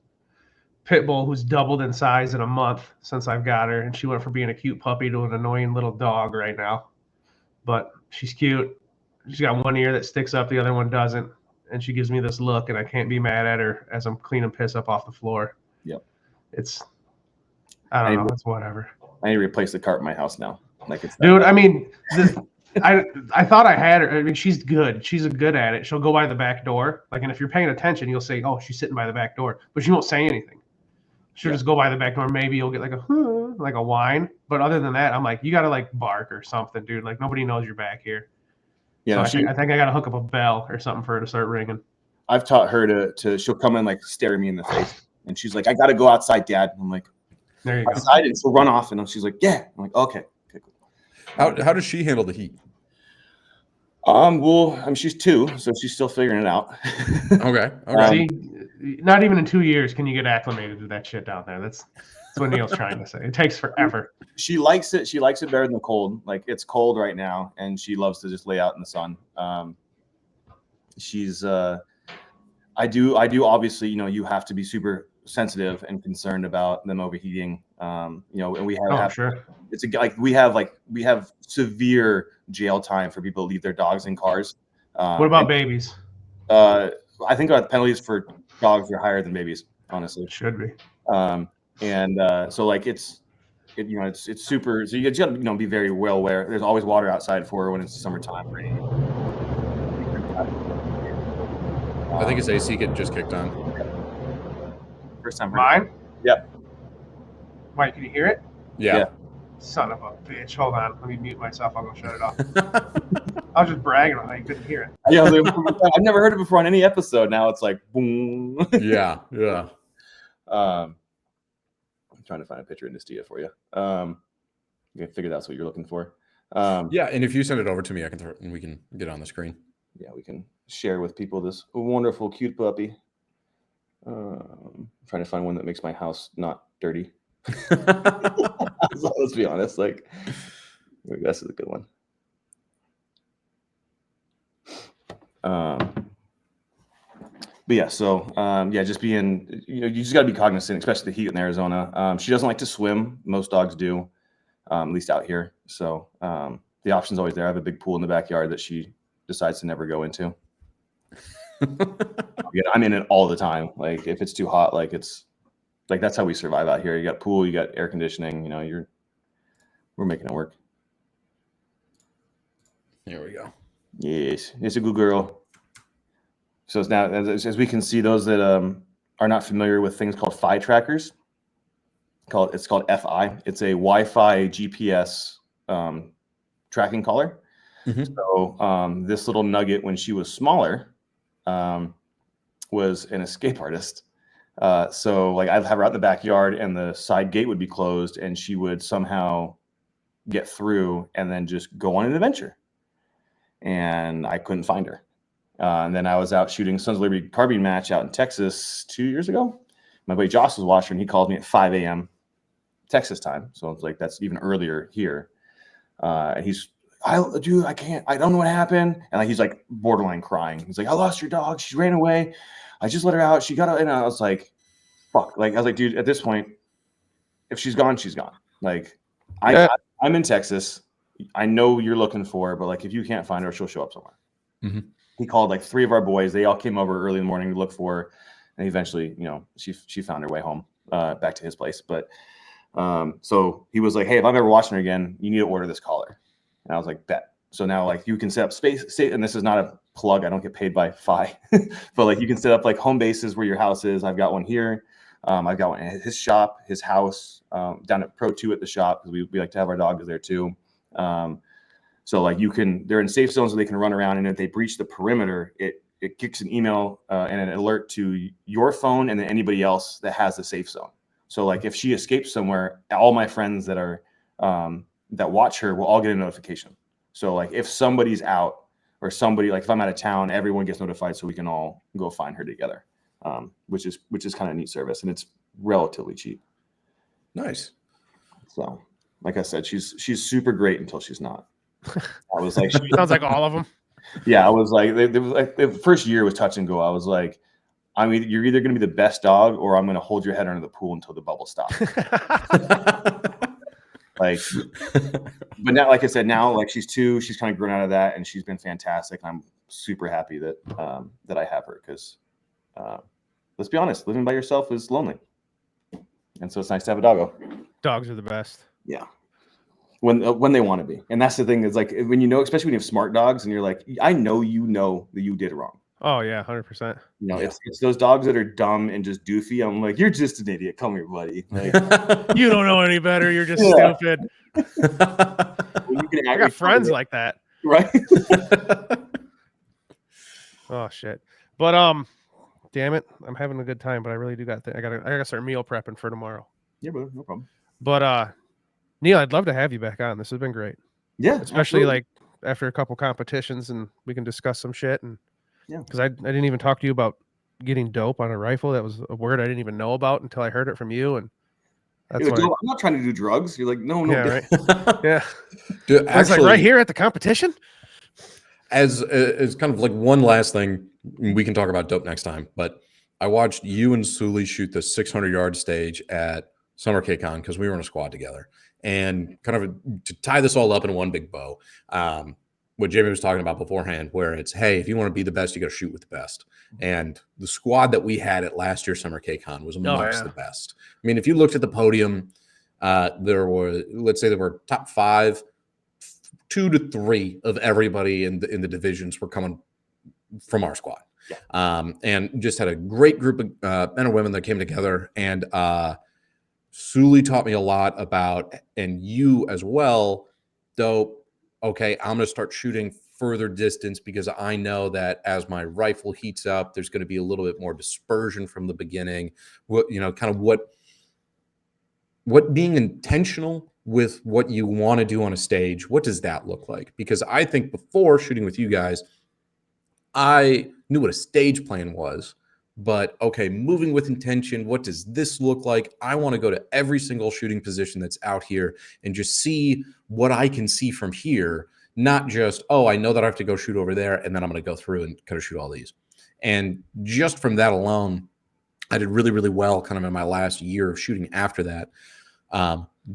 pit bull who's doubled in size in a month since I've got her, and she went from being a cute puppy to an annoying little dog right now. But she's cute. She's got one ear that sticks up, the other one doesn't, and she gives me this look, and I can't be mad at her as I'm cleaning piss up off the floor. Yep. I don't know. It's whatever. I need to replace the cart in my house now. Dude, I mean, I thought I had her. I mean, she's good. She's good at it. She'll go by the back door. And if you're paying attention, you'll say, "Oh, she's sitting by the back door," but she won't say anything. She'll just go by the back door. Maybe you'll get like a whine, but other than that, I'm like, you gotta bark or something, dude. Like nobody knows you're back here. Yeah, so I think I gotta hook up a bell or something for her to start ringing. I've taught her to she'll come in staring me in the face, and she's like, "I gotta go outside, Dad." And I'm like, "There you go." Outside, and she'll run off, and she's like, "Yeah." I'm like, "Okay, cool." How does she handle the heat? Well, I mean, she's 2, so she's still figuring it out. Okay. See, not even in 2 years can you get acclimated to that shit down there. That's what Neil's trying to say. It takes forever. She likes it. She likes it better than the cold. Like it's cold right now, and she loves to just lay out in the sun. She's. I do. Obviously, you have to be super sensitive and concerned about them overheating. And we have. Sure. It's we have severe jail time for people to leave their dogs in cars. What about babies? I think the penalties for dogs are higher than babies, honestly. Should be. So like it's super. So you got to be very well aware. There's always water outside for her when it's summertime. Rain. I think his AC just kicked on. First time. Mine? Yep. Mike, can you hear it? Yeah. Son of a bitch. Hold on. Let me mute myself. I'm going to shut it off. I was just bragging on how you couldn't hear it. Yeah, I've never heard it before on any episode. Now it's like boom. Yeah. I'm trying to find a picture in this for you. You figure that's what you're looking for. Yeah, and if you send it over to me, I can and we can get it on the screen. Yeah, we can share with people this wonderful, cute puppy. I'm trying to find one that makes my house not dirty. So let's be honest. Like, this is a good one. But yeah, so just being, you just got to be cognizant, especially the heat in Arizona. She doesn't like to swim. Most dogs do, at least out here. So the option's always there. I have a big pool in the backyard that she decides to never go into. I'm in it all the time. Like if it's too hot, like it's like that's how we survive out here. You got pool, you got air conditioning. We're making it work. Here we go. Yes, it's a good girl. So it's now, as we can see, those that are not familiar with things called Fi trackers, it's called FI. It's a Wi-Fi GPS tracking collar. Mm-hmm. So this little nugget, when she was smaller, was an escape artist. So like I'd have her out in the backyard, and the side gate would be closed, and she would somehow get through and then just go on an adventure. And I couldn't find her. And then I was out shooting Sons of Liberty carbine match out in Texas 2 years ago. My buddy Josh was watching, and he called me at 5 a.m. Texas time. So it's like, that's even earlier here. And I can't, I don't know what happened. And like, he's like borderline crying. He's like, I lost your dog. She ran away. I just let her out. She got out. And I was like, fuck. Like, I was like, dude, at this point, if she's gone, she's gone. Like, I'm in Texas. I know you're looking for her, but like, if you can't find her, she'll show up somewhere. Mm-hmm. He called like 3 of our boys. They all came over early in the morning to look for her. And eventually, she found her way home, back to his place. But so he was like, hey, if I'm ever watching her again, you need to order this collar. And I was like, bet. So now like you can set up space, and this is not a plug. I don't get paid by Fi, but like you can set up like home bases where your house is. I've got one here. I've got one at his shop, his house, down at Pro 2 at the shop, because we like to have our dogs there too. So like they're in safe zones where they can run around, and if they breach the perimeter, it kicks an email and an alert to your phone and then anybody else that has the safe zone. So like if she escapes somewhere, all my friends that are that watch her will all get a notification. So like if somebody's out, or somebody, like if I'm out of town, everyone gets notified, so we can all go find her together, which is kind of a neat service, and it's relatively cheap. Nice. So like I said, she's super great until she's not. I was like, sounds like all of them. Yeah, I was like, the first year was touch and go. I was like, you're either going to be the best dog, or I'm going to hold your head under the pool until the bubble stops. Like, but now, like I said, now like she's 2, she's kind of grown out of that, and she's been fantastic. I'm super happy that I have her, because let's be honest, living by yourself is lonely, and so it's nice to have a doggo. Dogs are the best. Yeah. When they want to be. And that's the thing, is like when especially when you have smart dogs, and you're like, I know that you did wrong. Oh yeah, 100%. It's those dogs that are dumb and just doofy. I'm like, you're just an idiot. Come here, buddy. Like, you don't know any better. You're just stupid. I got friends like that. Right? Oh shit. But damn it, I'm having a good time, but I really do I gotta start meal prepping for tomorrow. Yeah, brother, no problem. But Neil, I'd love to have you back on. This has been great. Yeah, especially like after a couple competitions, and we can discuss some shit. And because I didn't even talk to you about getting dope on a rifle. That was a word I didn't even know about until I heard it from you. And that's like, I'm not trying to do drugs. You're like, no. Yeah, right. Yeah. Dude, I was like, right here at the competition. As kind of like one last thing, we can talk about dope next time. But I watched you and Sully shoot the 600-yard stage at Summer K-Con, because we were in a squad together. And kind of to tie this all up in one big bow, what Jamie was talking about beforehand, where it's, hey, if you want to be the best, you got to shoot with the best. And the squad that we had at last year's Summer K-Con was amongst the best. I mean, if you looked at the podium, there were top 5, 2 to 3 of everybody in the divisions were coming from our squad. Yeah. And just had a great group of men and women that came together. And Sully taught me a lot about, and you as well, Dope. Okay, I'm going to start shooting further distance because I know that as my rifle heats up, there's going to be a little bit more dispersion from the beginning. What being intentional with what you want to do on a stage, what does that look like? Because I think before shooting with you guys, I knew what a stage plan was, but okay, moving with intention, what does this look like? I want to go to every single shooting position that's out here and just see what I can see from here, not just, oh, I know that I have to go shoot over there, and then I'm going to go through and kind of shoot all these. And just from that alone, I did really, really well kind of in my last year of shooting after that.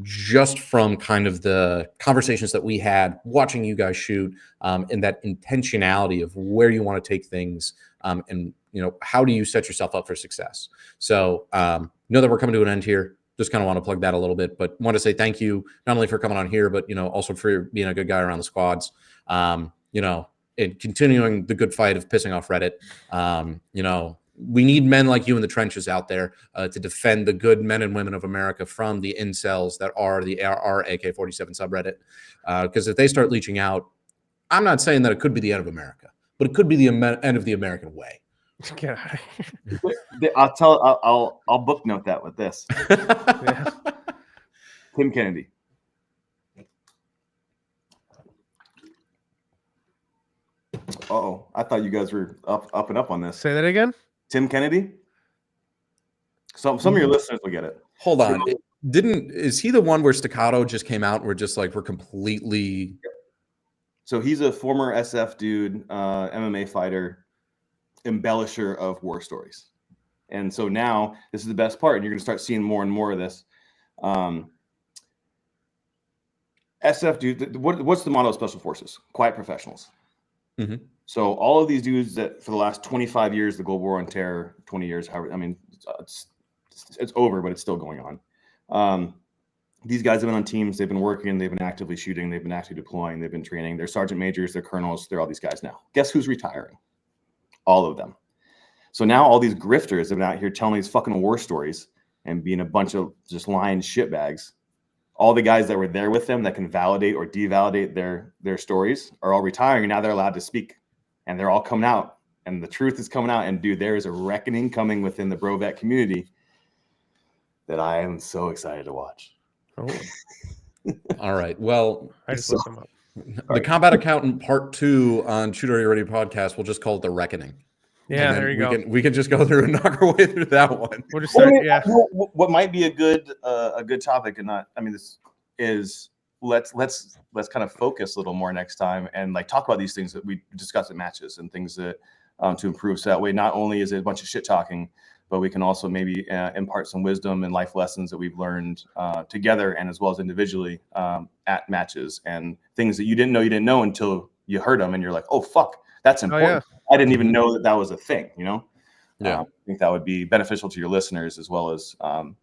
Just from kind of the conversations that we had watching you guys shoot, and that intentionality of where you want to take things, and how do you set yourself up for success. So know that we're coming to an end here. Just kind of want to plug that a little bit, but want to say thank you not only for coming on here, but also for being a good guy around the squads. And continuing the good fight of pissing off Reddit. We need men like you in the trenches out there to defend the good men and women of America from the incels that are our AK-47 subreddit. Because if they start leaching out, I'm not saying that it could be the end of America, but it could be the end of the American way. I'll booknote that with this. Yeah. Tim Kennedy. Uh-oh, I thought you guys were up and up on this. Say that again. Tim Kennedy. Some of your listeners will get it. Hold on. Is he the one where Staccato just came out and we're just like, we're completely... So he's a former SF dude, MMA fighter, embellisher of war stories. And so now this is the best part, and you're going to start seeing more and more of this. SF dude, what's the motto of Special Forces? Quiet professionals. Mm-hmm. So all of these dudes that for the last 25 years, the Global War on Terror, 20 years, however, I mean, it's over, but it's still going on. These guys have been on teams. They've been working. They've been actively shooting. They've been actively deploying. They've been training. They're sergeant majors. They're colonels. They're all these guys now. Guess who's retiring? All of them. So now all these grifters have been out here telling these fucking war stories and being a bunch of just lying shitbags. All the guys that were there with them that can validate or devalidate their stories are all retiring, and now they're allowed to speak, and they're all coming out, and the truth is coming out. And dude, there is a reckoning coming within the Brovet community that I am so excited to watch. Oh. All right. Well, I just looked them up. The Combat Accountant Part 2 on Shoot Are You Ready podcast. We'll just call it The Reckoning. Yeah, there you go. We can just go through and knock our way through that one. We'll just start, yeah. What might be a good topic, and not, I mean, this is let's kind of focus a little more next time and like talk about these things that we discuss at matches and things that to improve. So that way, not only is it a bunch of shit talking, but we can also maybe impart some wisdom and life lessons that we've learned together and as well as individually at matches, and things that you didn't know until you heard them and you're like, oh fuck, that's important. Oh, yeah. I didn't even know that was a thing, Yeah. I think that would be beneficial to your listeners as well as an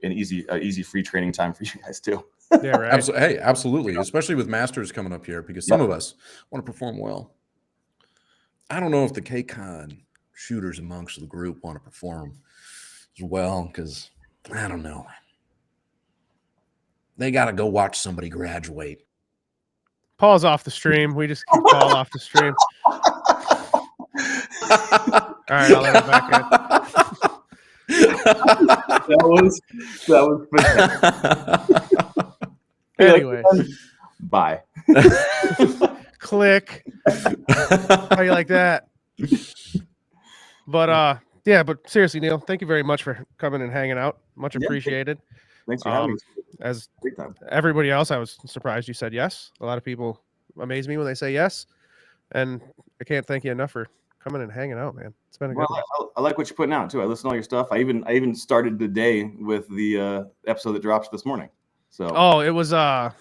easy free training time for you guys too. Yeah, right. Hey, absolutely. Especially with Masters coming up here, because some of us want to perform well. I don't know if the K-Con shooters amongst the group want to perform as well, because I don't know. They got to go watch somebody graduate. Paul's off the stream. We just keep Paul off the stream. All right, I'll let him back in. That was anyway. Bye. Click. How you like that? But yeah, but seriously, Neil, thank you very much for coming and hanging out. Much appreciated. Thanks for having me. As everybody else, I was surprised you said yes. A lot of people amaze me when they say yes, and I can't thank you enough for coming and hanging out, man. It's been a good one. I like what you're putting out too. I listen to all your stuff. I even started the day with the episode that drops this morning. So it was I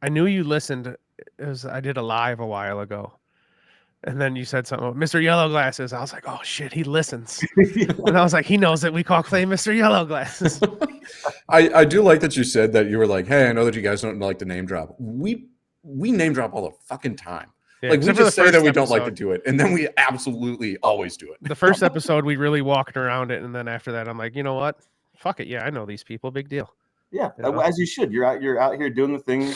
knew you listened I did a live a while ago, and then you said something about Mr. Yellow Glasses. I was like, oh shit, he listens. And I was like, he knows that we call Clay Mr. Yellow Glasses. I do like that you said that. You were like, hey, I know that you guys don't like to name drop. We name drop all the fucking time. Yeah, Like we except for just the say that first we don't like to episode. do it, and then we absolutely always do it. The first episode, we really walked around it, and then after that, I'm like, you know what? Fuck it. Yeah, I know these people. Big deal. Yeah, You know? as you should. You're out here doing the thing,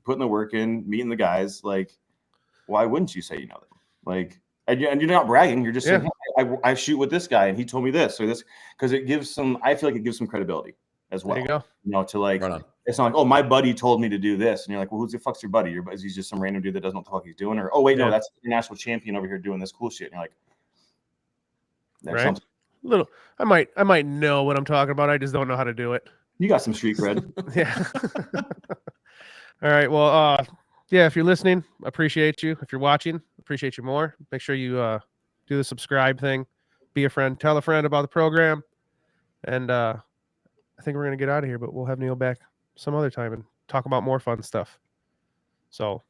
putting the work in, meeting the guys. Like, why wouldn't you say you know them? Like, and you're not bragging. You're just saying, hey, I shoot with this guy, and he told me this or this, because it gives some. I feel like it gives some credibility as well. There you go. You know, to like, Right on. it's not like, oh, my buddy told me to do this, and you're like, well, who's the fuck's your buddy? Is he just some random dude that doesn't know what the fuck he's doing? Or, oh wait, no, that's the national champion over here doing this cool shit. And you're like, there's Right. something. Little. I might know what I'm talking about. I just don't know how to do it. You got some street cred. Yeah. All right. Well, yeah, if you're listening, appreciate you. If you're watching, appreciate you more. Make sure you do the subscribe thing. Be a friend. Tell a friend about the program. And I think we're going to get out of here, but we'll have Neil back some other time and talk about more fun stuff. So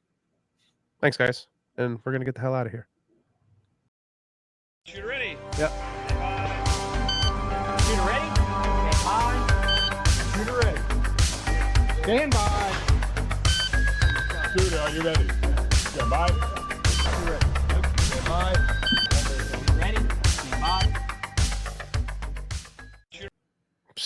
thanks, guys. And we're going to get the hell out of here. Shooter ready. Yep. Shooter ready. Stand by. Shooter ready. Stand by. Shooter, are you ready? Stand by.